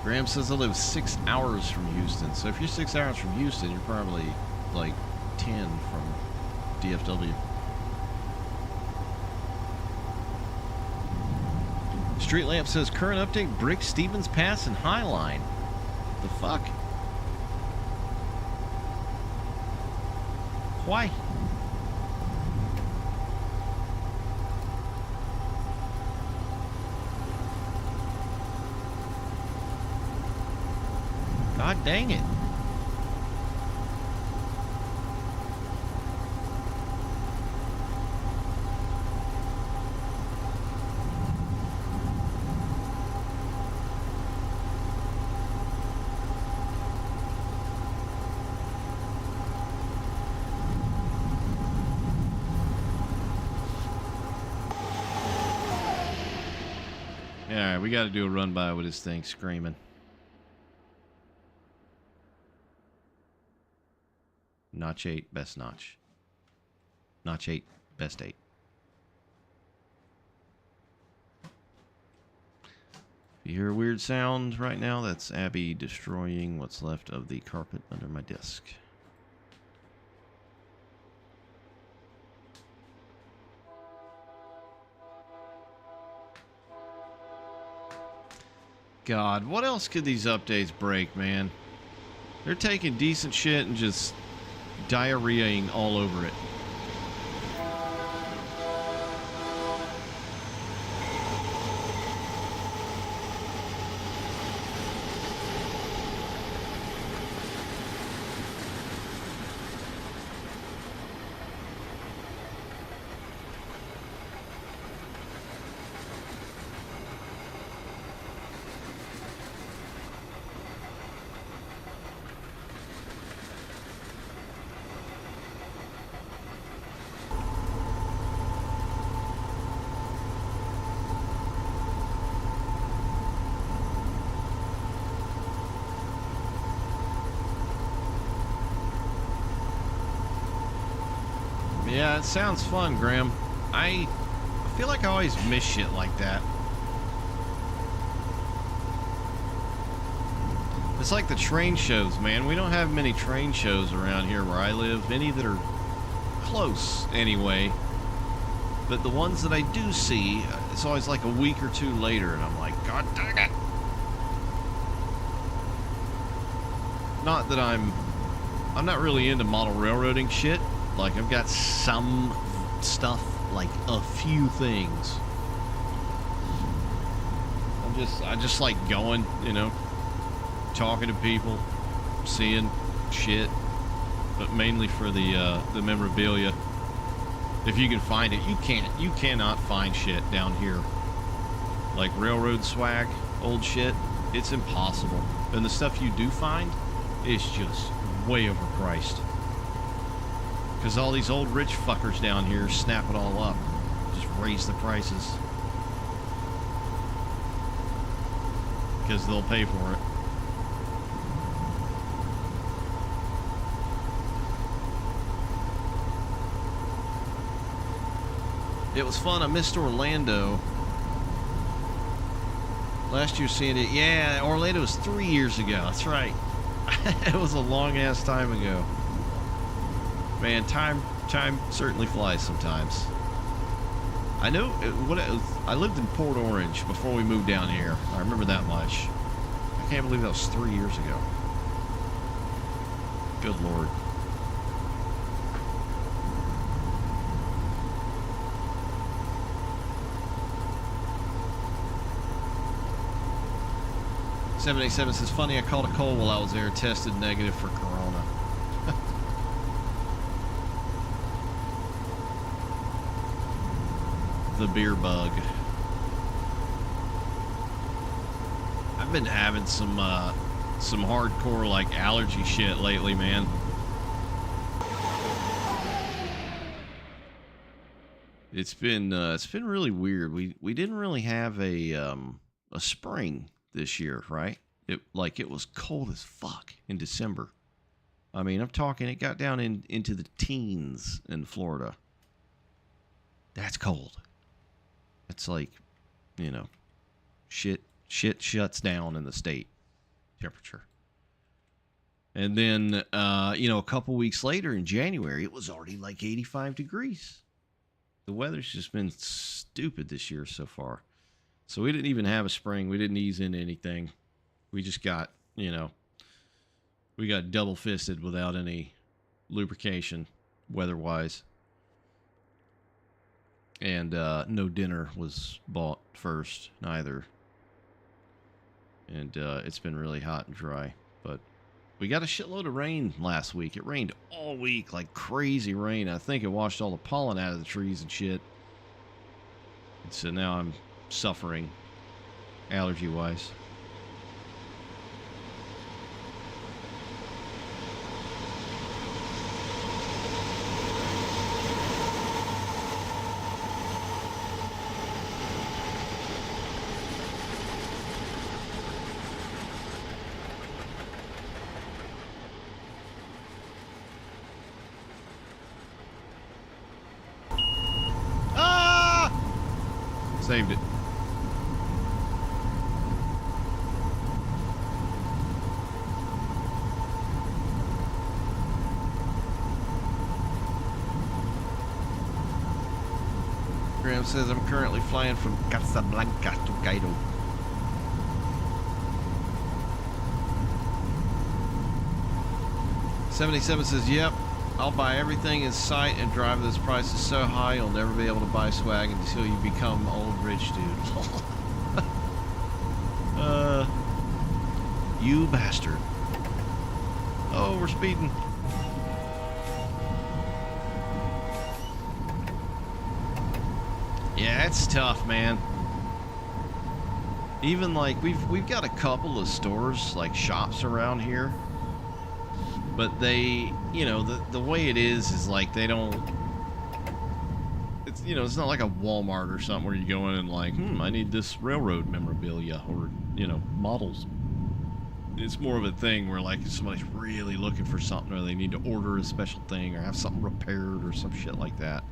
Graham says I live 6 hours from Houston. So if you're 6 hours from Houston, you're probably like 10 from DFW. Street Lamp says current update: Brick, Stevens Pass, and Highline. The fuck? Why? God dang it. Alright, we gotta do a run by with this thing screaming. Notch 8, best notch. Notch 8, best 8. If you hear a weird sound right now, that's Abby destroying what's left of the carpet under my desk. God, what else could these updates break, man? They're taking decent shit and just diarrheaing all over it. Yeah, it sounds fun, Graham. I feel like I always miss shit like that. It's like the train shows, man. We don't have many train shows around here where I live. Any that are close, anyway. But the ones that I do see, it's always like a week or two later, and I'm like, God dang it! Not that I'm not really into model railroading shit. Like, I've got some stuff, like a few things. I just like going, you know, talking to people, seeing shit, but mainly for the memorabilia. If you can find it, you cannot find shit down here. Like railroad swag, old shit, it's impossible. And the stuff you do find is just way overpriced. Because all these old rich fuckers down here snap it all up. Just raise the prices. Because they'll pay for it. It was fun. I missed Orlando. Last year seeing it. Yeah, Orlando was 3 years ago. That's right. It was a long ass time ago. Man, time certainly flies sometimes. I know I lived in Port Orange before we moved down here. I remember that much. I can't believe that was 3 years ago. Good Lord. $787 says, funny, I caught a cold while I was there, tested negative for corona. The beer bug. I've been having some hardcore like allergy shit lately, man. It's been really weird. We didn't really have a spring this year, right? It was cold as fuck in December. I mean, I'm talking it got down into the teens in Florida. That's cold. It's like, you know, shit shuts down in the state temperature. And then, a couple weeks later in January, it was already like 85 degrees. The weather's just been stupid this year so far. So we didn't even have a spring. We didn't ease into anything. We just got, we got double fisted without any lubrication weather-wise. And no dinner was bought first, neither. And it's been really hot and dry. But we got a shitload of rain last week. It rained all week, like crazy rain. I think it washed all the pollen out of the trees and shit. And so now I'm suffering, allergy-wise. Saved it. Graham says, I'm currently flying from Casablanca to Cairo. $77 says, yep, I'll buy everything in sight and drive this price is so high you'll never be able to buy swag until you become old rich dude. You bastard. Oh, we're speeding. Yeah, it's tough, man. Even like we've got a couple of stores, like shops around here. But they, the way it is like they don't, it's, it's not like a Walmart or something where you go in and like, I need this railroad memorabilia or, models. It's more of a thing where like if somebody's really looking for something or they need to order a special thing or have something repaired or some shit like that.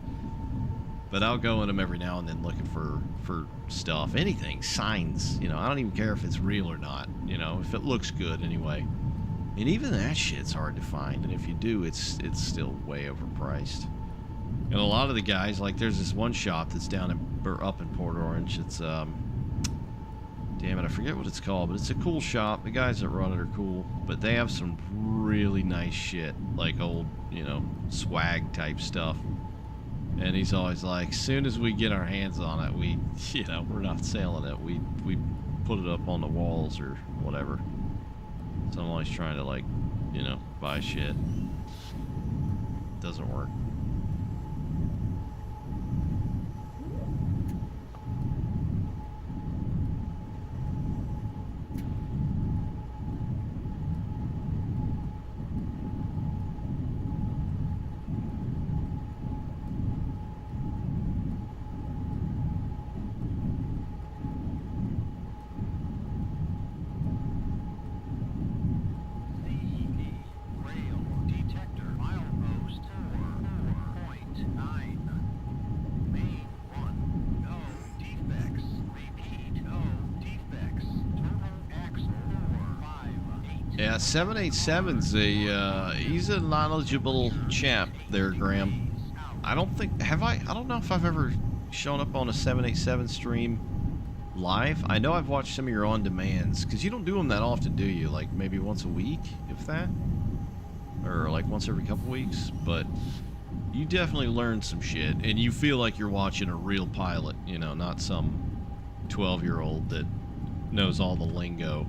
But I'll go in them every now and then looking for stuff, anything, signs, I don't even care if it's real or not, if it looks good anyway. And even that shit's hard to find, and if you do, it's still way overpriced. And a lot of the guys, like there's this one shop that's up in Port Orange. It's damn it, I forget what it's called, but it's a cool shop. The guys that run it are cool, but they have some really nice shit, like old, swag type stuff. And he's always like, soon as we get our hands on it, we're not selling it. We put it up on the walls or whatever. So I'm always trying to buy shit. Doesn't work. Yeah, 787's he's a knowledgeable chap there, Graham. I don't think, I don't know if I've ever shown up on a 787 stream live. I know I've watched some of your on-demands, because you don't do them that often, do you? Like maybe once a week, if that? Or like once every couple weeks, but you definitely learn some shit, and you feel like you're watching a real pilot, you know, not some 12-year-old that knows all the lingo.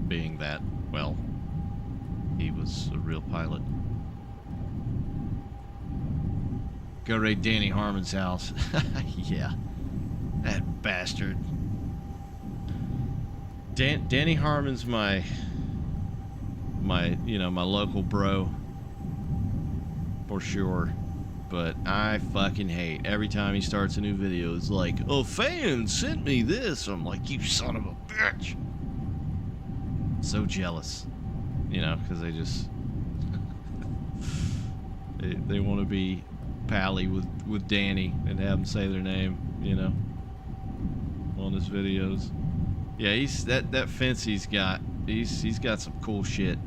Being that, well, he was a real pilot. Go raid Danny Harmon's house. Yeah, that bastard. Danny Harmon's my local bro for sure, but I fucking hate every time he starts a new video. It's like, a fan sent me this. I'm like, you son of a bitch. So jealous, you know, because they just they want to be pally with Danny and have him say their name, you know, on his videos. Yeah, he's that fence he's got some cool shit.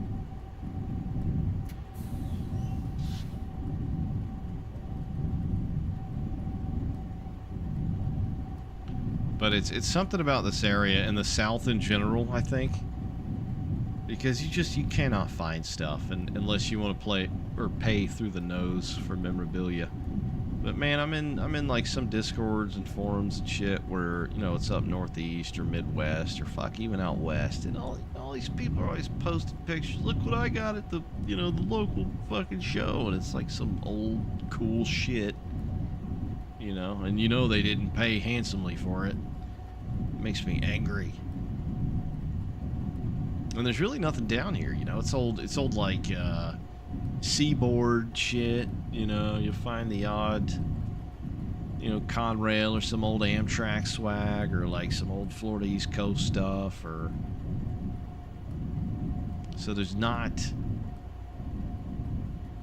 But it's something about this area and the South in general, I think. Because you cannot find stuff unless you want to play or pay through the nose for memorabilia. But man, I'm in like some Discords and forums and shit where, you know, it's up northeast or Midwest or fuck even out west, and all these people are always posting pictures. Look what I got at the, you know, the local fucking show, and it's like some old cool shit, you know, and you know they didn't pay handsomely for it. It makes me angry. And there's really nothing down here, you know. It's old like seaboard shit, you know. You'll find the odd, you know, Conrail or some old Amtrak swag, or like some old Florida East Coast stuff, or so there's not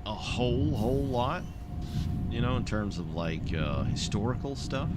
a whole lot, you know, in terms of like historical stuff.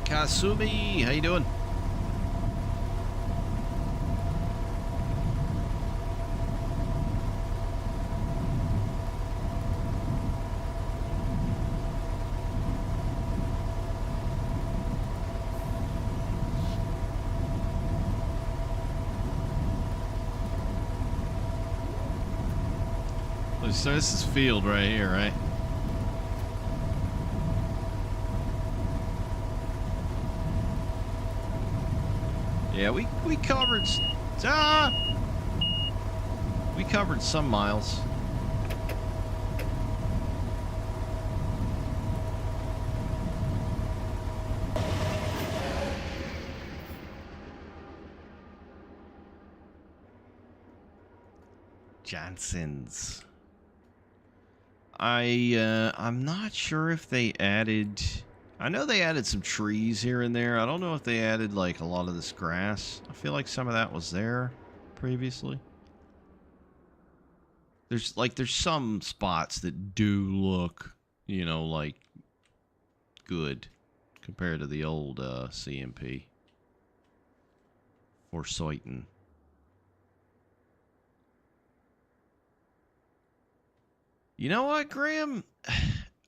Kasumi, how you doing? So this is field right here, right? Yeah, we covered we covered some miles. Johnson's. I'm not sure if they added. I know they added some trees here and there. I don't know if they added like a lot of this grass. I feel like some of that was there previously. There's some spots that do look, you know, like good compared to the old CMP or Soitin. You know what, Graham?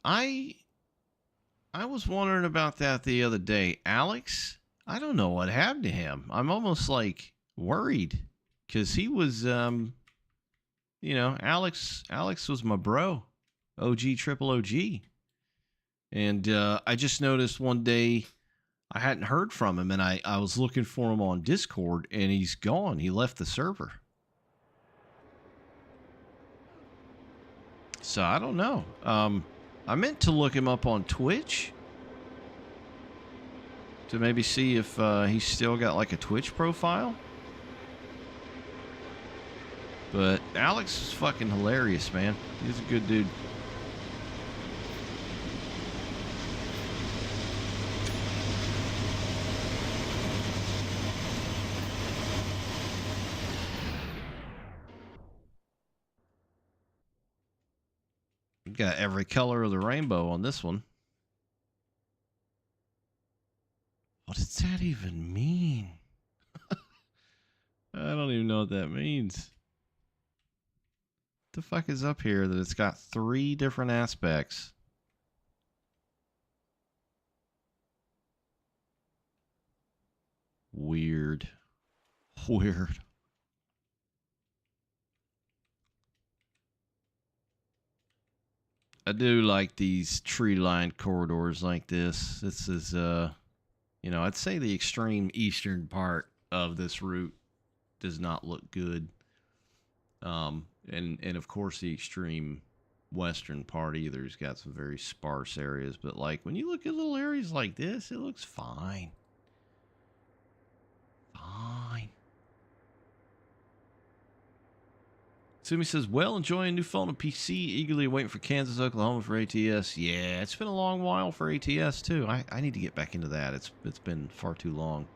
I was wondering about that the other day. Alex, I don't know what happened to him. I'm almost like worried because he was, you know, Alex was my bro, OG triple OG, and I just noticed one day I hadn't heard from him, and I was looking for him on Discord, and he's gone. He left the server. So I don't know. I meant to look him up on Twitch to maybe see if he's still got like a Twitch profile. But Alex is fucking hilarious, man. He's a good dude. Got every color of the rainbow on this one. What does that even mean? I don't even know what that means. What the fuck is up here that it's got 3 different aspects? Weird. Weird. I do like these tree-lined corridors like this. This is, you know, I'd say the extreme eastern part of this route does not look good. And of course the extreme western part either has got some very sparse areas. But like when you look at little areas like this, it looks fine. Fine. Sumi says, well, enjoying new phone and PC, eagerly waiting for Kansas, Oklahoma for ATS. Yeah, it's been a long while for ATS, too. I need to get back into that. It's been far too long.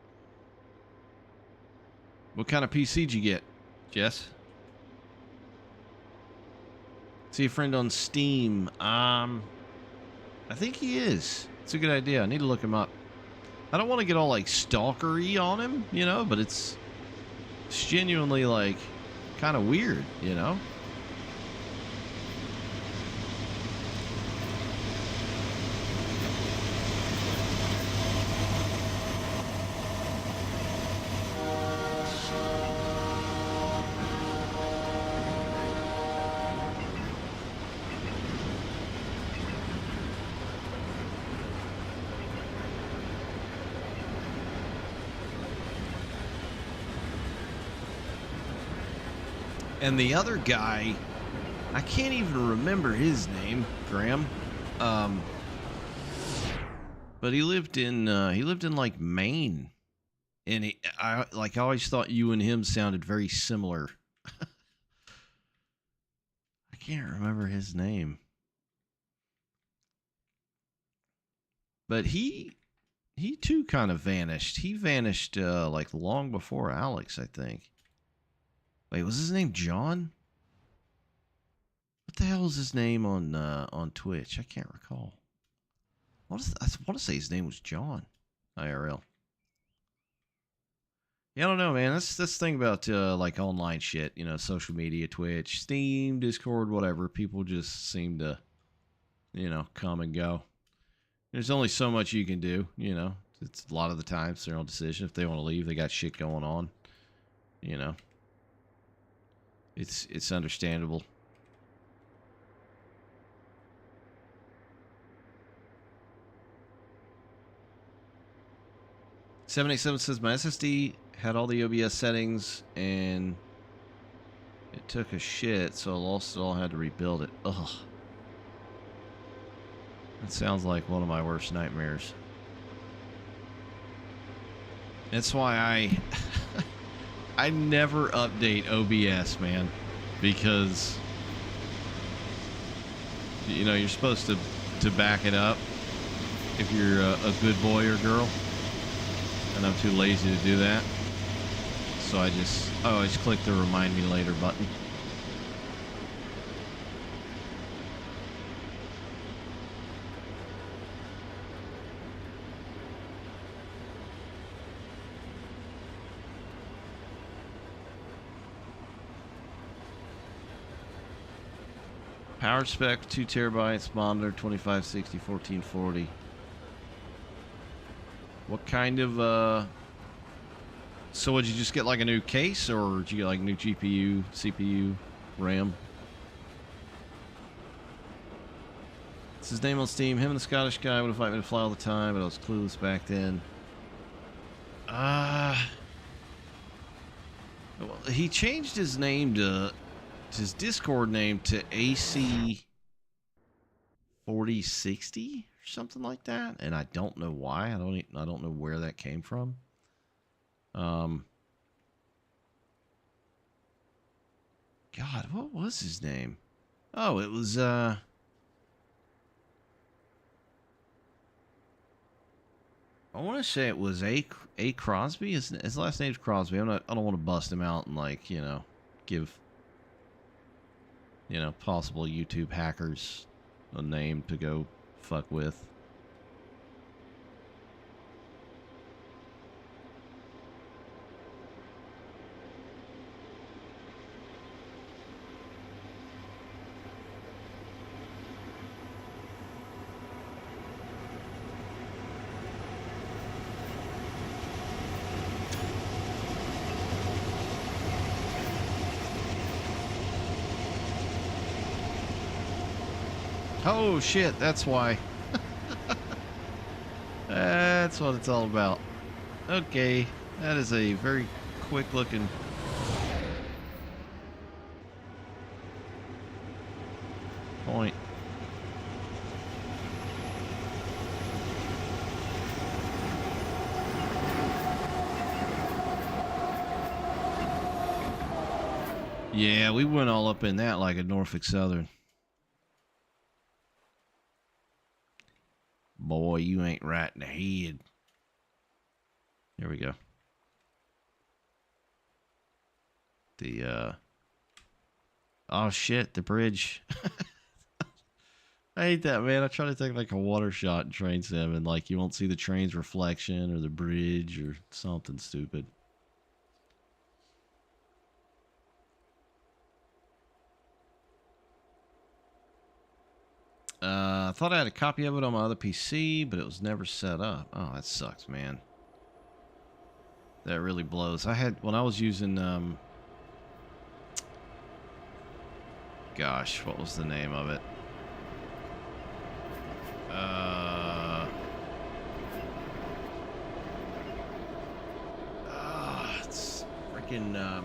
What kind of PC did you get, Jess? See a friend on Steam. I think he is. It's a good idea. I need to look him up. I don't want to get all, like, stalkery on him, you know, but it's genuinely, like, kind of weird, you know? And the other guy, I can't even remember his name, Graham. But he lived in like Maine, and I always thought you and him sounded very similar. I can't remember his name, but he too kind of vanished. He vanished like long before Alex, I think. Wait, was his name John? What the hell is his name on Twitch? I can't recall. I want to say his name was John, IRL. Yeah, I don't know, man. That's the thing about like online shit, you know, social media, Twitch, Steam, Discord, whatever. People just seem to, you know, come and go. There's only so much you can do, you know. It's a lot of the times their own decision. If they want to leave, they got shit going on, you know. It's understandable. $787 says my SSD had all the OBS settings and it took a shit, so I lost it all. I had to rebuild it. Ugh. That sounds like one of my worst nightmares. That's why I never update OBS, man, because you know you're supposed to back it up if you're a good boy or girl, and I'm too lazy to do that. So I always click the remind me later button. Power spec 2 terabytes, monitor 2560 1440. What kind of so would you just get like a new case, or did you get like new GPU, CPU, RAM? It's his name on Steam. Him and the Scottish guy would invite me to fly all the time, but I was clueless back then. Well, he changed his name to his Discord name to AC 4060 or something like that, and I don't know why. I don't know where that came from. God, what was his name? Oh, it was I want to say it was A Crosby. His last name's Crosby. I don't want to bust him out and, like, you know, give, you know, possible YouTube hackers a name to go fuck with. Oh shit, that's why. That's what it's all about. Okay, that is a very quick looking point. Yeah, we went all up in that like a Norfolk Southern. Boy, you ain't right in the head. There we go. Oh shit, the bridge. I hate that, man. I try to take like a water shot in Train Sim, and like you won't see the train's reflection or the bridge or something stupid. I thought I had a copy of it on my other PC, but it was never set up. Oh, that sucks, man. That really blows. When I was using, gosh, what was the name of it? It's freaking,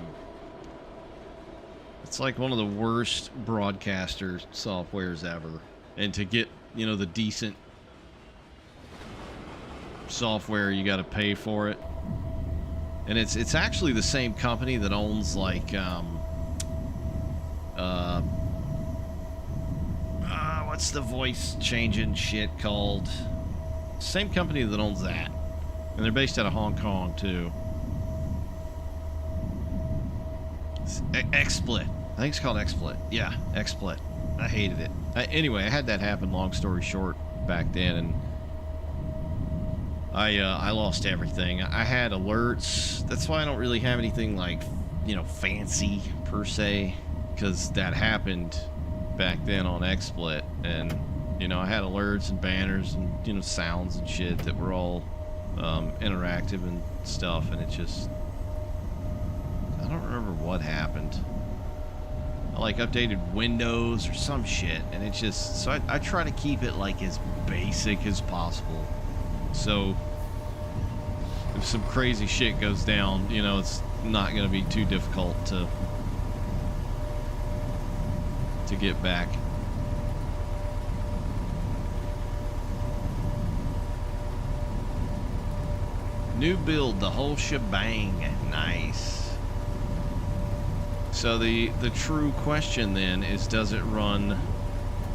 it's like one of the worst broadcaster softwares ever. And to get, you know, the decent software, you got to pay for it. And it's actually the same company that owns like what's the voice changing shit called? Same company that owns that. And they're based out of Hong Kong too. XSplit. I think it's called XSplit. Yeah, XSplit. I hated it. Anyway, I had that happen, long story short, back then, and I lost everything. I had alerts. That's why I don't really have anything like, you know, fancy per se, because that happened back then on XSplit, and, you know, I had alerts and banners and, you know, sounds and shit that were all interactive and stuff, and it just, I don't remember what happened. I like updated Windows or some shit, and it's just, so I try to keep it like as basic as possible. So if some crazy shit goes down, you know, it's not going to be too difficult to get back. New build, the whole shebang. Nice. So the true question then is, does it run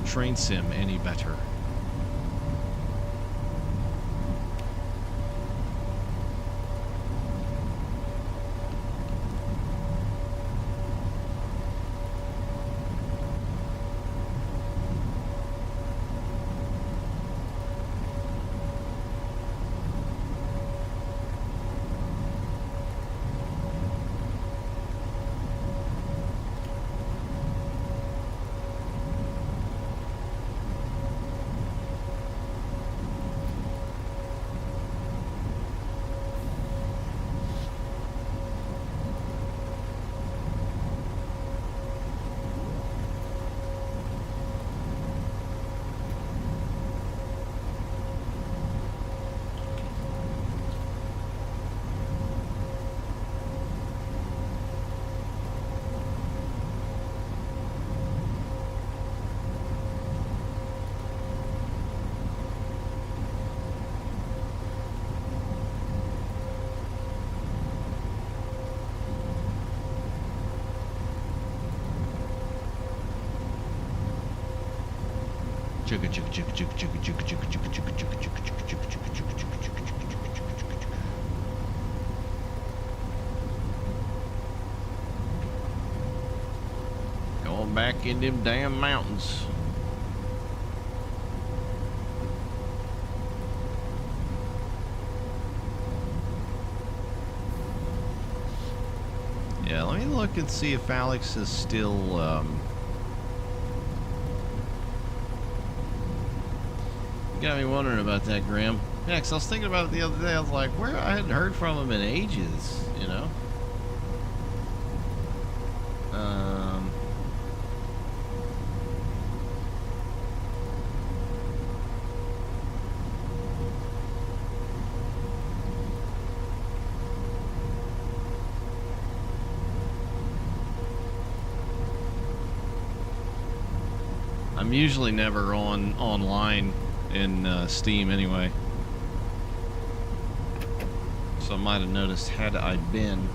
Train Sim any better? Chugga chugga chugga chugga chugga chugga chugga chugga chugga chugga chugga chugga chugga chugga chugga chugga. Going back in them damn mountains. Yeah, let me look and see if Alex is still, got me wondering about that, Graham. Yeah, 'cause I was thinking about it the other day. I was like, where I hadn't heard from him in ages, you know? I'm usually never online in Steam anyway, so I might have noticed had I been.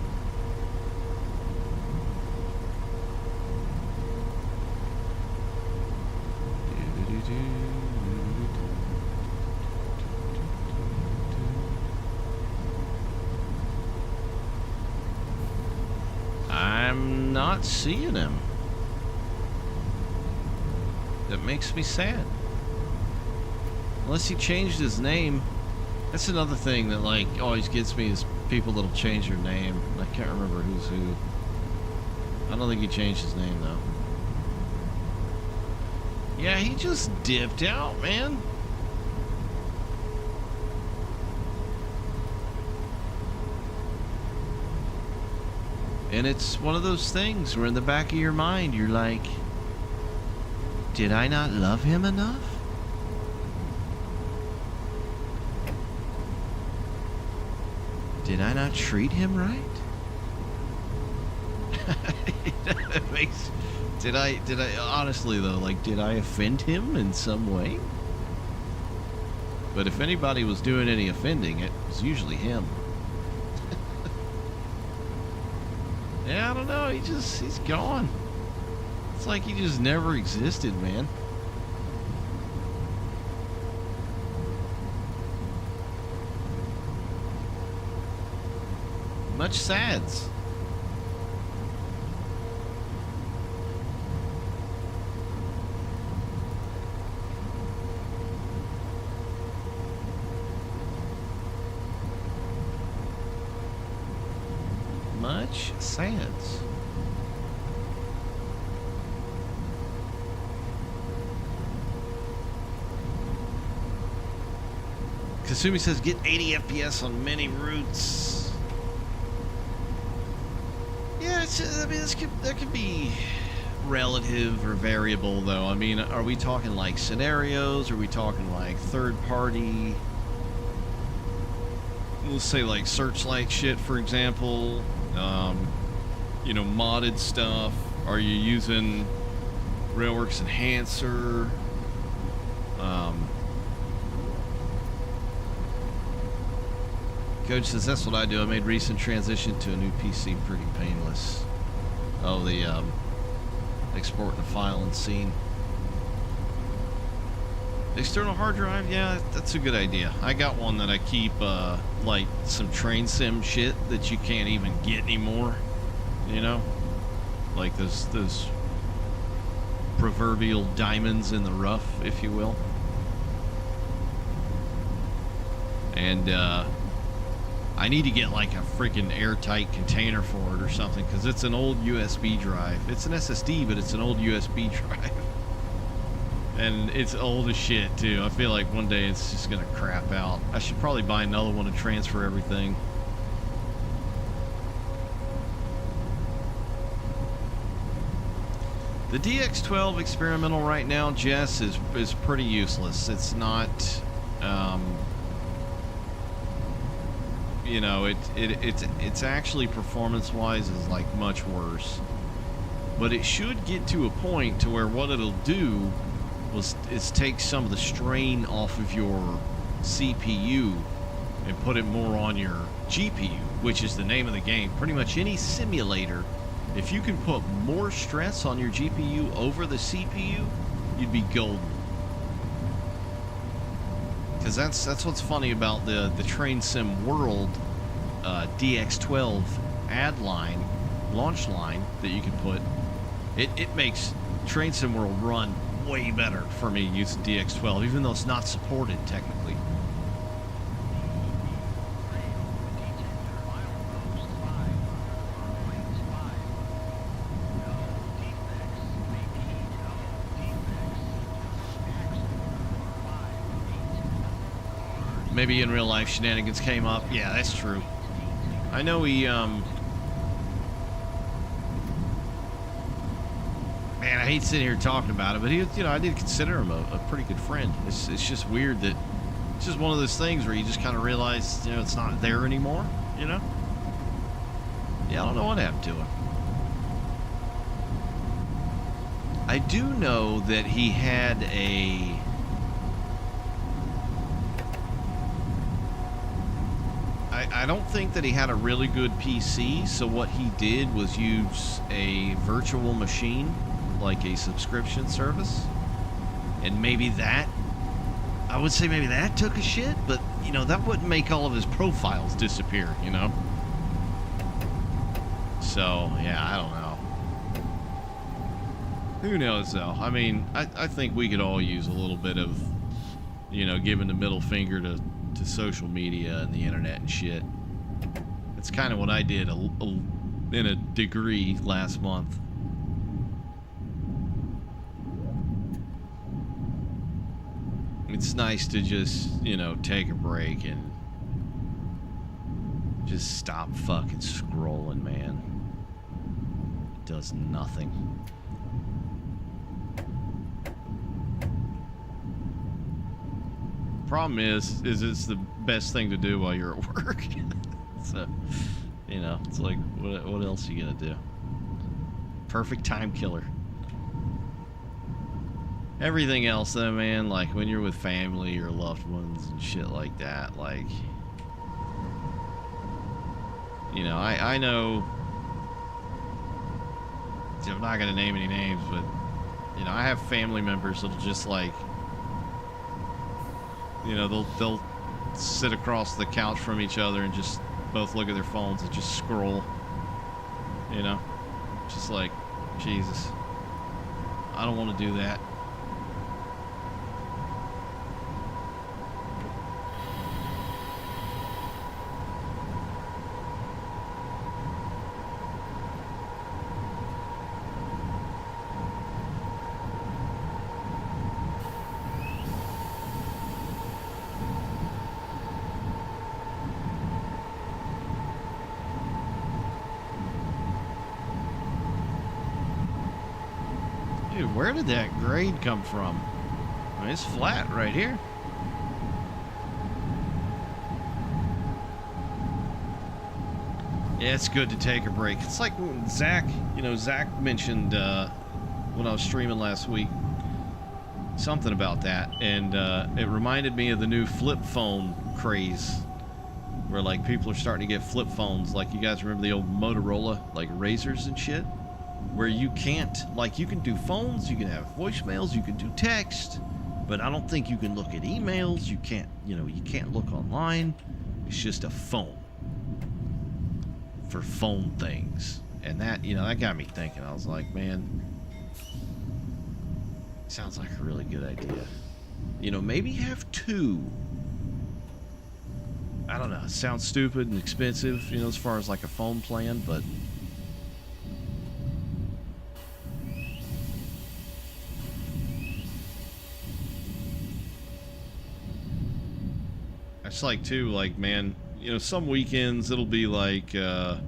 I'm not seeing him. That makes me sad. Unless he changed his name. That's another thing that like always gets me is people that'll change their name. I can't remember who's who. I don't think he changed his name though. Yeah, he just dipped out, man. And it's one of those things where in the back of your mind you're like, did I not love him enough? Did I not treat him right? It makes, did I honestly though, like, did I offend him in some way? But if anybody was doing any offending, it was usually him. Yeah, I don't know, he's gone. It's like he just never existed, man. Much sads. Much sads. Kasumi says get 80 FPS on many routes. Yeah, I mean, that could be relative or variable, though. I mean, are we talking like scenarios? Are we talking like third party? Let's say like Searchlight shit, for example. You know, modded stuff. Are you using Railworks Enhancer? Coach says that's what I do. I made recent transition to a new PC pretty painless. Oh, the exporting a file and scene. External hard drive, yeah, that's a good idea. I got one that I keep like some train sim shit that you can't even get anymore. You know, like those proverbial diamonds in the rough, if you will. And I need to get like a freaking airtight container for it or something, because it's an old USB drive. It's an SSD, but it's an old USB drive. And it's old as shit too. I feel like one day it's just gonna crap out. I should probably buy another one to transfer everything. The DX12 experimental right now, Jess, is pretty useless. It's not, you know, it's actually performance-wise is like much worse. But it should get to a point to where what it'll do is take some of the strain off of your CPU and put it more on your GPU, which is the name of the game. Pretty much any simulator, if you can put more stress on your GPU over the CPU, you'd be golden. Because that's what's funny about the Train Sim World DX12 ad line, launch line that you can put. It makes Train Sim World run way better for me using DX12, even though it's not supported technically. Maybe in real life shenanigans came up. Yeah, that's true. I know he, man, I hate sitting here talking about it, but he, you know, I did consider him a pretty good friend. It's just weird that it's just one of those things where you just kind of realize, you know, it's not there anymore, you know? Yeah, I don't know what happened to him. I do know that he had a... I don't think that he had a really good PC, so what he did was use a virtual machine, like a subscription service, and maybe that, I would say maybe that took a shit, but, you know, that wouldn't make all of his profiles disappear, you know? So, yeah, I don't know. Who knows, though? I mean, I think we could all use a little bit of, you know, giving the middle finger to social media and the internet and shit. That's kind of what I did in a degree last month. It's nice to just, you know, take a break and just stop fucking scrolling, man. It does nothing. Problem is it's the best thing to do while you're at work. So, you know, it's like, what else are you gonna do? Perfect time killer. Everything else, though, man, like when you're with family or loved ones and shit like that, like, you know, I know, I'm not gonna name any names, but, you know, I have family members that'll just, like, you know, they'll sit across the couch from each other and just both look at their phones and just scroll. You know? Just like, Jesus. I don't want to do that. Dude, where did that grade come from? I mean, it's flat right here. Yeah, it's good to take a break. It's like Zach, you know, Zach mentioned when I was streaming last week, something about that, and it reminded me of the new flip phone craze, where like people are starting to get flip phones. Like, you guys remember the old Motorola, like Razors and shit? Where you can't, like, you can do phones, you can have voicemails, you can do text, but I don't think you can look at emails. You can't, you know, you can't look online. It's just a phone for phone things. And that, you know, that got me thinking. I was like, man, sounds like a really good idea. You know, maybe have two. I don't know, it sounds stupid and expensive, you know, as far as like a phone plan, but it's like, too, like, man, you know, some weekends it'll be like, I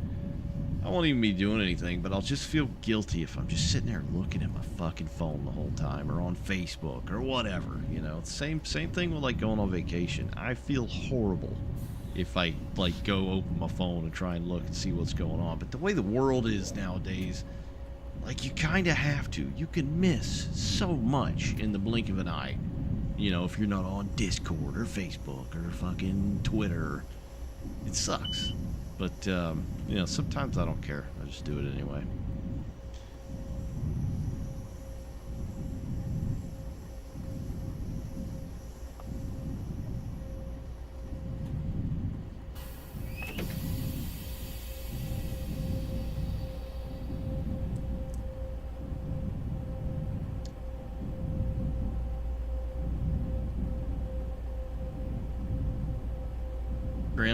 won't even be doing anything, but I'll just feel guilty if I'm just sitting there looking at my fucking phone the whole time, or on Facebook, or whatever, you know. Same thing with, like, going on vacation. I feel horrible if I, like, go open my phone and try and look and see what's going on. But the way the world is nowadays, like, you kind of have to. You can miss so much in the blink of an eye. You know, if you're not on Discord or Facebook or fucking Twitter, it sucks. But, you know, sometimes I don't care. I just do it anyway.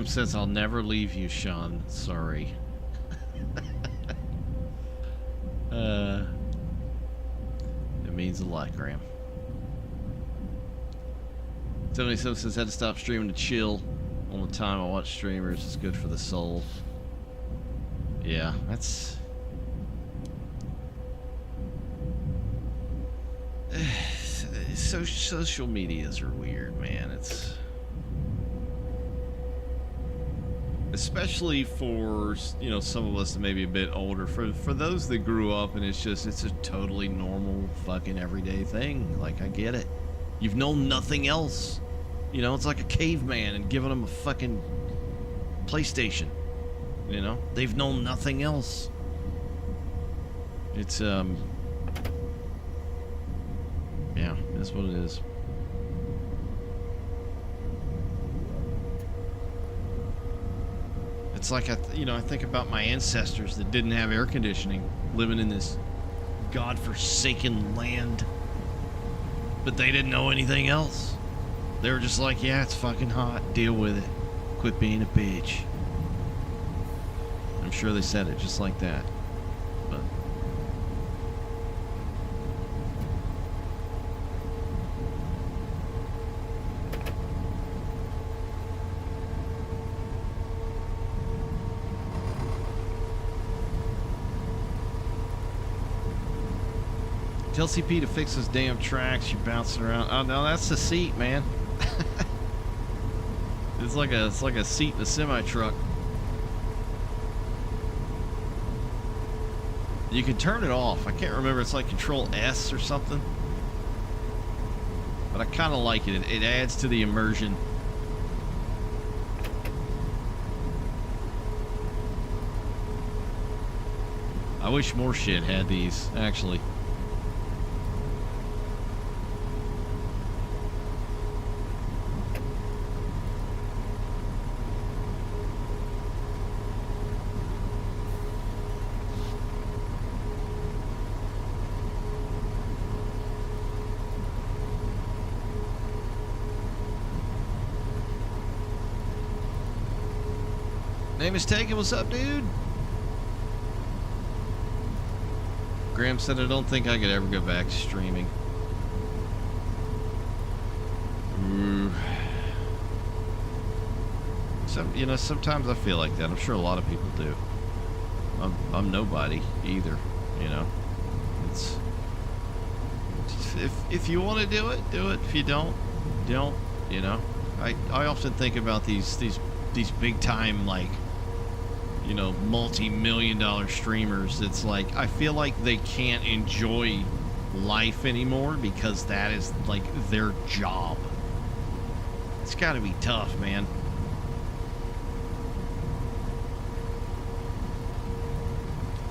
Graham says, I'll never leave you, Sean. Sorry. It means a lot, Graham. 77 says, had to stop streaming to chill. All the time I watch streamers. It's good for the soul. Yeah, that's... social medias are weird, man. It's... especially for, you know, some of us that may be a bit older. For those that grew up and it's a totally normal fucking everyday thing. Like, I get it. You've known nothing else. You know, it's like a caveman and giving them a fucking PlayStation. You know, they've known nothing else. It's yeah, that's what it is. It's like I think about my ancestors that didn't have air conditioning, living in this godforsaken land, but they didn't know anything else. They were just like, yeah, it's fucking hot, deal with it, quit being a bitch. I'm sure they said it just like that, but tell CP to fix those damn tracks. You're bouncing around. Oh no, that's the seat, man. It's like a seat in a semi truck. You can turn it off. I can't remember. It's like Control S or something. But I kind of like it. It adds to the immersion. I wish more shit had these, actually. Name is taken. What's up, dude? Graham said, I don't think I could ever go back to streaming. You know, sometimes I feel like that. I'm sure a lot of people do. I'm nobody either, you know. It's if you want to do it, do it. If you don't, don't. You know. I often think about these big time, like, you know, multi-million-dollar streamers. It's like I feel like they can't enjoy life anymore because that is like their job. It's got to be tough, man.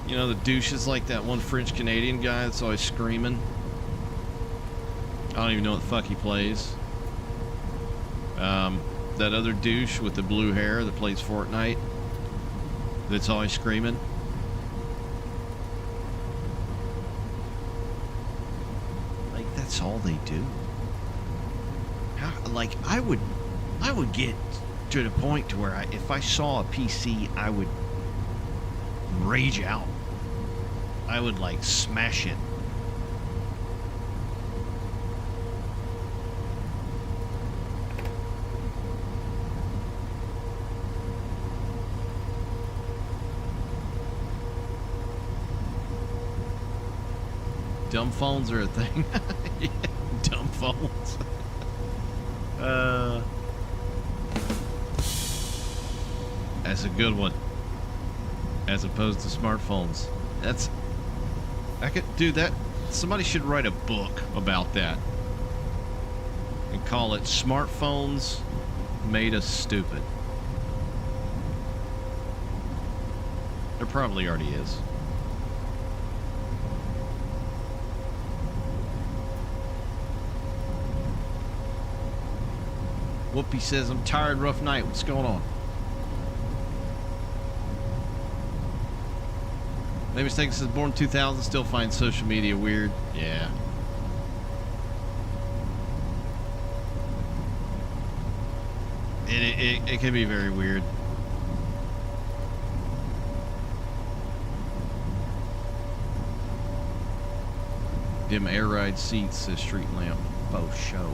You know, the douches like that one French Canadian guy that's always screaming. I don't even know what the fuck he plays. That other douche with the blue hair that plays Fortnite, that's always screaming. Like, that's all they do. How, like, I would get to the point to where if I saw a PC, I would rage out. I would, like, smash it. Dumb phones are a thing. Yeah, dumb phones. That's a good one. As opposed to smartphones. I could do that. Somebody should write a book about that and call it Smartphones Made Us Stupid. There probably already is. Whoopi says, I'm tired, rough night. What's going on? Maybe Mistake says, born 2000, still finds social media weird. Yeah. It can be very weird. Dim air ride seats, says street lamp. Both show.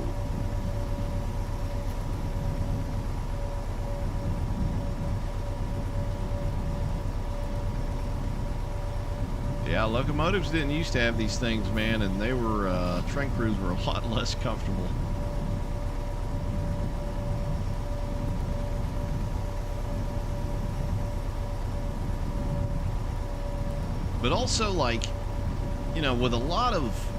Yeah, locomotives didn't used to have these things, man, and they were, train crews were a lot less comfortable. But also, like, you know, with a lot of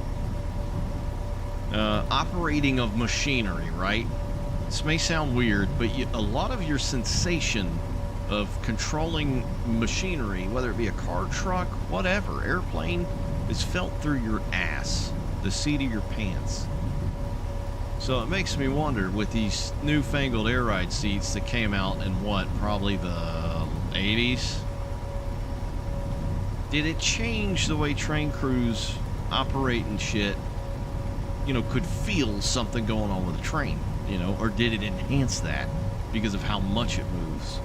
operating of machinery, right? This may sound weird, but a lot of your sensation of controlling machinery, whether it be a car, truck, whatever, airplane, is felt through your ass, the seat of your pants. So it makes me wonder, with these newfangled air ride seats that came out in what, probably the 80s? Did it change the way train crews operate and shit, you know, could feel something going on with a train, you know, or did it enhance that because of how much it moves?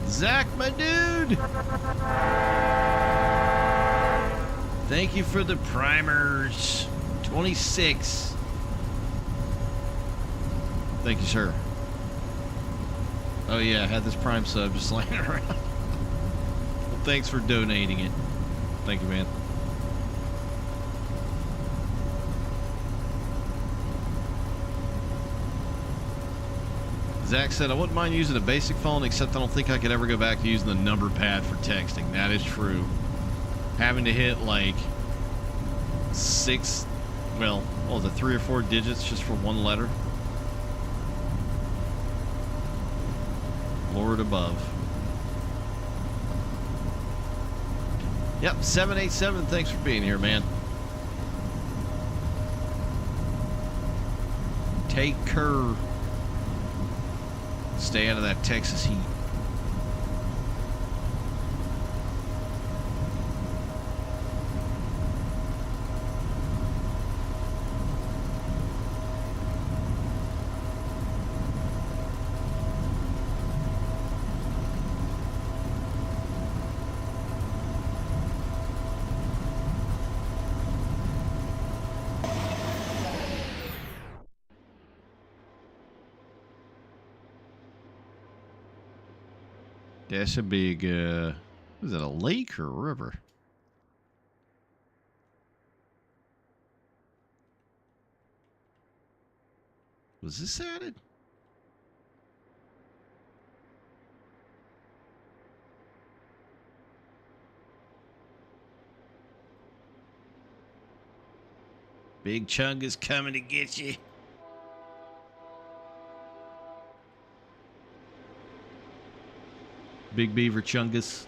Zach, my dude! Thank you for the primers. 26. Thank you, sir. Oh yeah, I had this Prime sub just laying around. Well, thanks for donating it. Thank you, man. Zach said, I wouldn't mind using a basic phone, except I don't think I could ever go back to using the number pad for texting. That is true. Having to hit like 6, well, what was it, 3 or 4 digits just for one letter? Lord above. Yep, 787, thanks for being here, man. Take care. Stay out of that Texas heat. That's a big, is it a lake or a river? Was this added? Big Chunk is coming to get you. Big Beaver Chungus.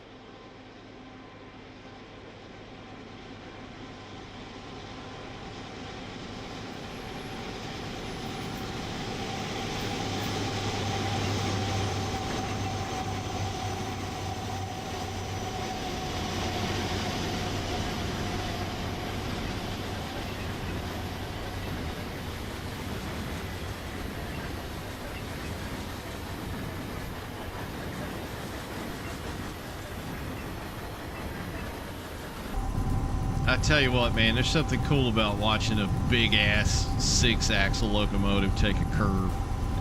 I tell you what, man, there's something cool about watching a big-ass 6-axle locomotive take a curve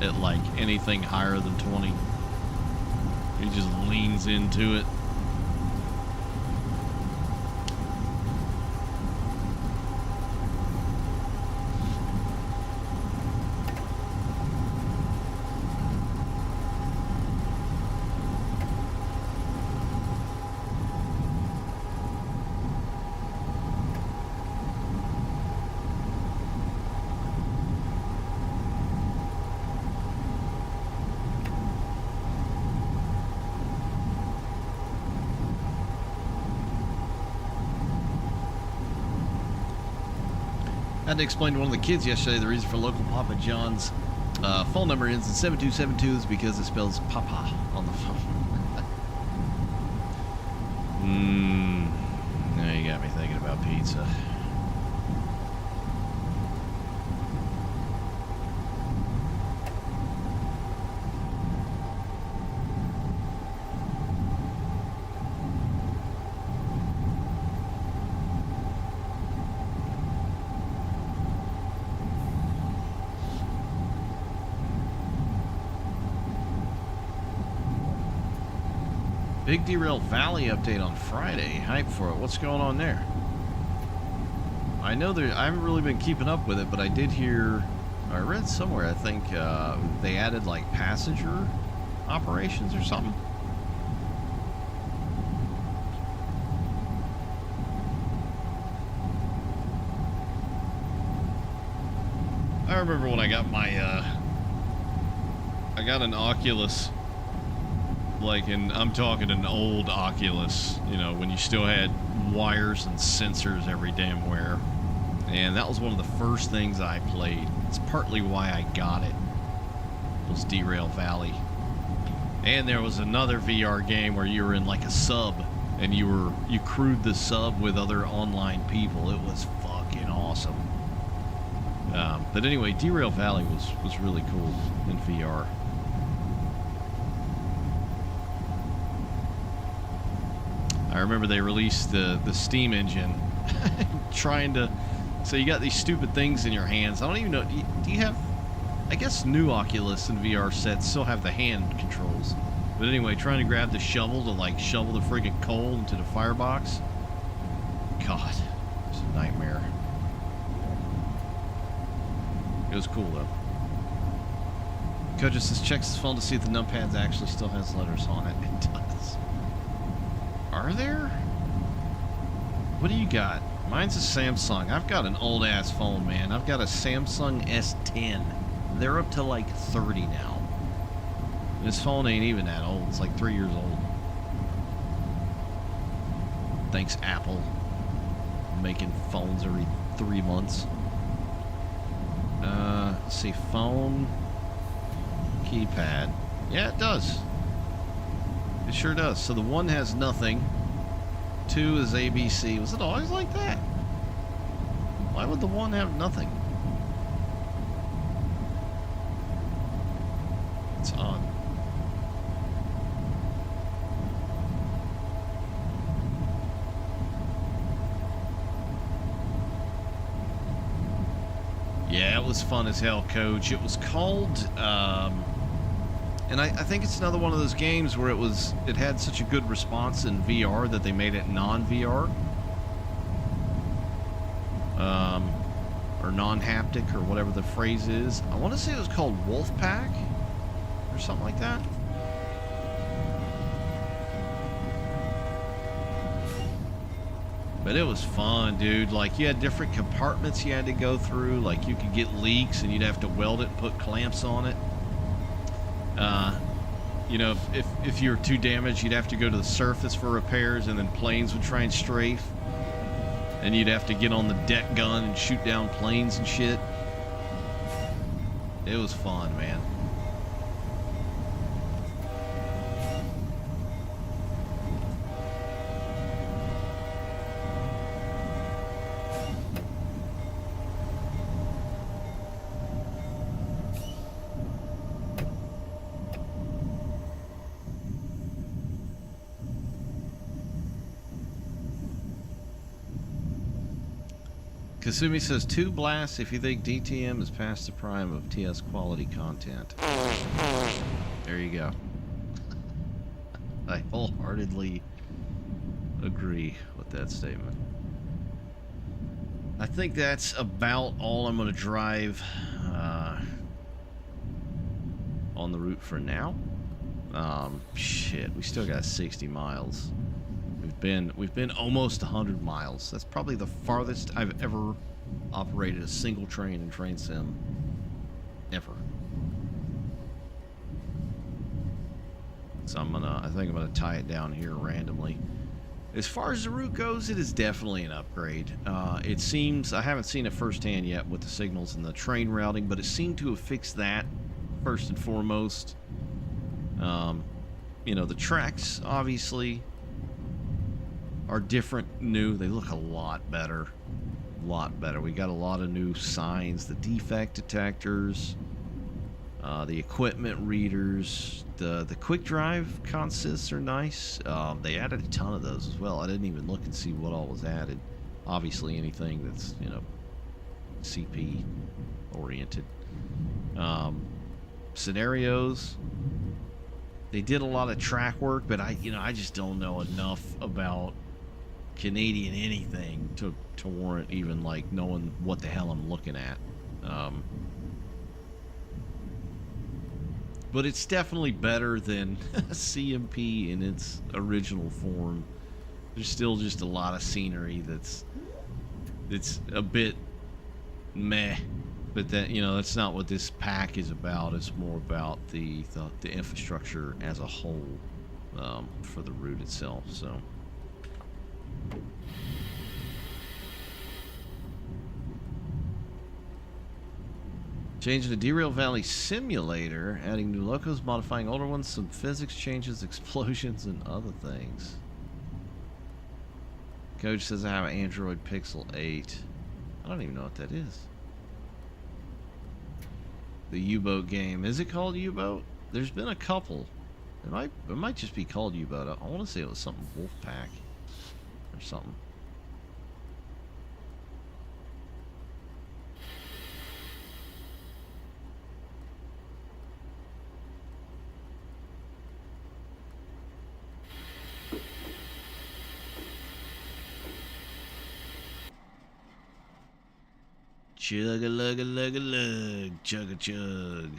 at, like, anything higher than 20. It just leans into it. Had to explain to one of the kids yesterday the reason for local Papa John's phone number ends in 7272 is because it spells Papa on the phone. Now you got me thinking about pizza. Big Derail Valley update on Friday. Hype for it. What's going on there? I know there. I haven't really been keeping up with it, but I did hear. I read somewhere. I think they added like passenger operations or something. I remember when I got my. I got an Oculus. Like, I'm talking an old Oculus, you know, when you still had wires and sensors every damn where. And that was one of the first things I played. It's partly why I got it. Was Derail Valley. And there was another VR game where you were in like a sub and you crewed the sub with other online people. It was fucking awesome. But anyway, Derail Valley was really cool in VR. I remember they released the Steam engine, trying to. So you got these stupid things in your hands. I don't even know. Do you have? I guess new Oculus and VR sets still have the hand controls. But anyway, trying to grab the shovel to like shovel the friggin' coal into the firebox. God, it's a nightmare. It was cool though. Coach just says checks his phone to see if the numpads actually still has letters on it. It does. Are there? What do you got? Mine's a Samsung. I've got an old ass phone, man. I've got a Samsung S10. They're up to like 30 now. This phone ain't even that old. It's like 3 years old. Thanks, Apple. Making phones every 3 months. Let's see. Phone. Keypad. Yeah, it does. It sure does. So the 1 has nothing. 2 is ABC. Was it always like that? Why would the 1 have nothing? It's odd. Yeah, it was fun as hell, Coach. It was called, and I think it's another one of those games where it had such a good response in VR that they made it non-VR. Or non-haptic, or whatever the phrase is. I want to say it was called Wolfpack, or something like that. But it was fun, dude. Like, you had different compartments you had to go through. Like, you could get leaks and you'd have to weld it and put clamps on it. You know, if you were too damaged, you'd have to go to the surface for repairs, and then planes would try and strafe. And you'd have to get on the deck gun and shoot down planes and shit. It was fun, man. Kasumi says 2 blasts if you think DTM is past the prime of TS quality content. There you go. I wholeheartedly agree with that statement. I think that's about all I'm going to drive on the route for now. Shit, we still got 60 miles. We've been almost 100 miles. That's probably the farthest I've ever operated a single train in Train Sim. Ever. So I think I'm gonna tie it down here randomly. As far as the route goes, it is definitely an upgrade. It seems, I haven't seen it firsthand yet with the signals and the train routing, but it seemed to have fixed that first and foremost. You know, the tracks obviously are different, new. They look a lot better. A lot better. We got a lot of new signs, the defect detectors, the equipment readers, the quick drive consists are nice. They added a ton of those as well. I didn't even look and see what all was added. Obviously anything that's, you know, CP oriented. Scenarios. They did a lot of track work, but I just don't know enough about Canadian anything to warrant even like knowing what the hell I'm looking at. But it's definitely better than CMP in its original form. There's still just a lot of scenery that's a bit meh. But that, you know, that's not what this pack is about. It's more about the infrastructure as a whole, for the route itself. So. Changing the Derail Valley simulator, adding new locos, modifying older ones, some physics changes, explosions, and other things. Coach says I have an Android Pixel 8. I don't even know what that is. The U-boat game. Is it called U-boat? There's been a couple. It might just be called U-boat. I want to say it was something Wolfpack or something. Chug-a-lug-a-lug-a-lug. Chug-a-chug.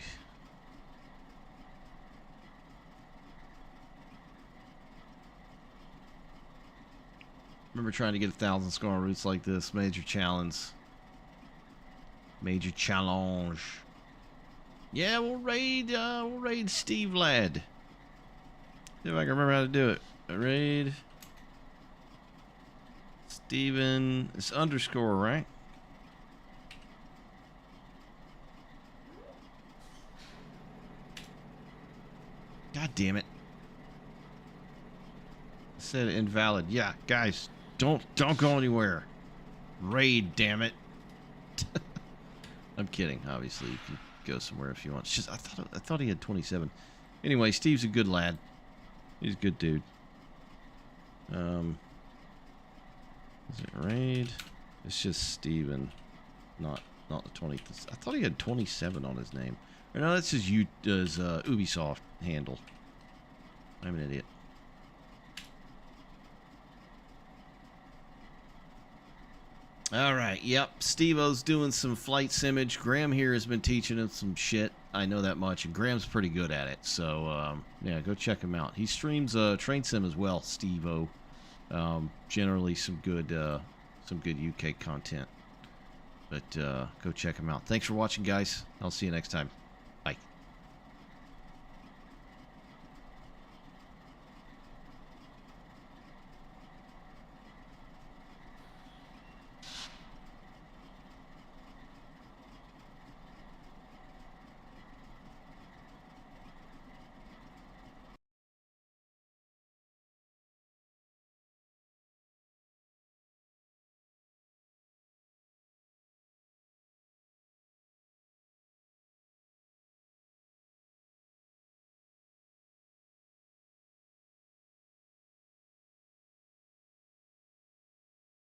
Remember trying to get 1,000 score on routes like this. Major challenge. Major challenge. Yeah, we'll raid Steve Ladd. See if I can remember how to do it. Raid Steven. It's underscore, right? God damn it. I said invalid. Yeah, guys, don't go anywhere. Raid, damn it. I'm kidding. Obviously, you can go somewhere if you want. It's just I thought he had 27. Anyway, Steve's a good lad. He's a good dude. Is it raid? It's just Steven, not the 20. I thought he had 27 on his name. Or no, that's his Ubisoft handle. I'm an idiot. Alright, yep. Steve-O's doing some flight simage. Graham here has been teaching him some shit. I know that much. And Graham's pretty good at it. So, yeah, go check him out. He streams train sim as well, Steve-O. Generally some good UK content. But go check him out. Thanks for watching, guys. I'll see you next time.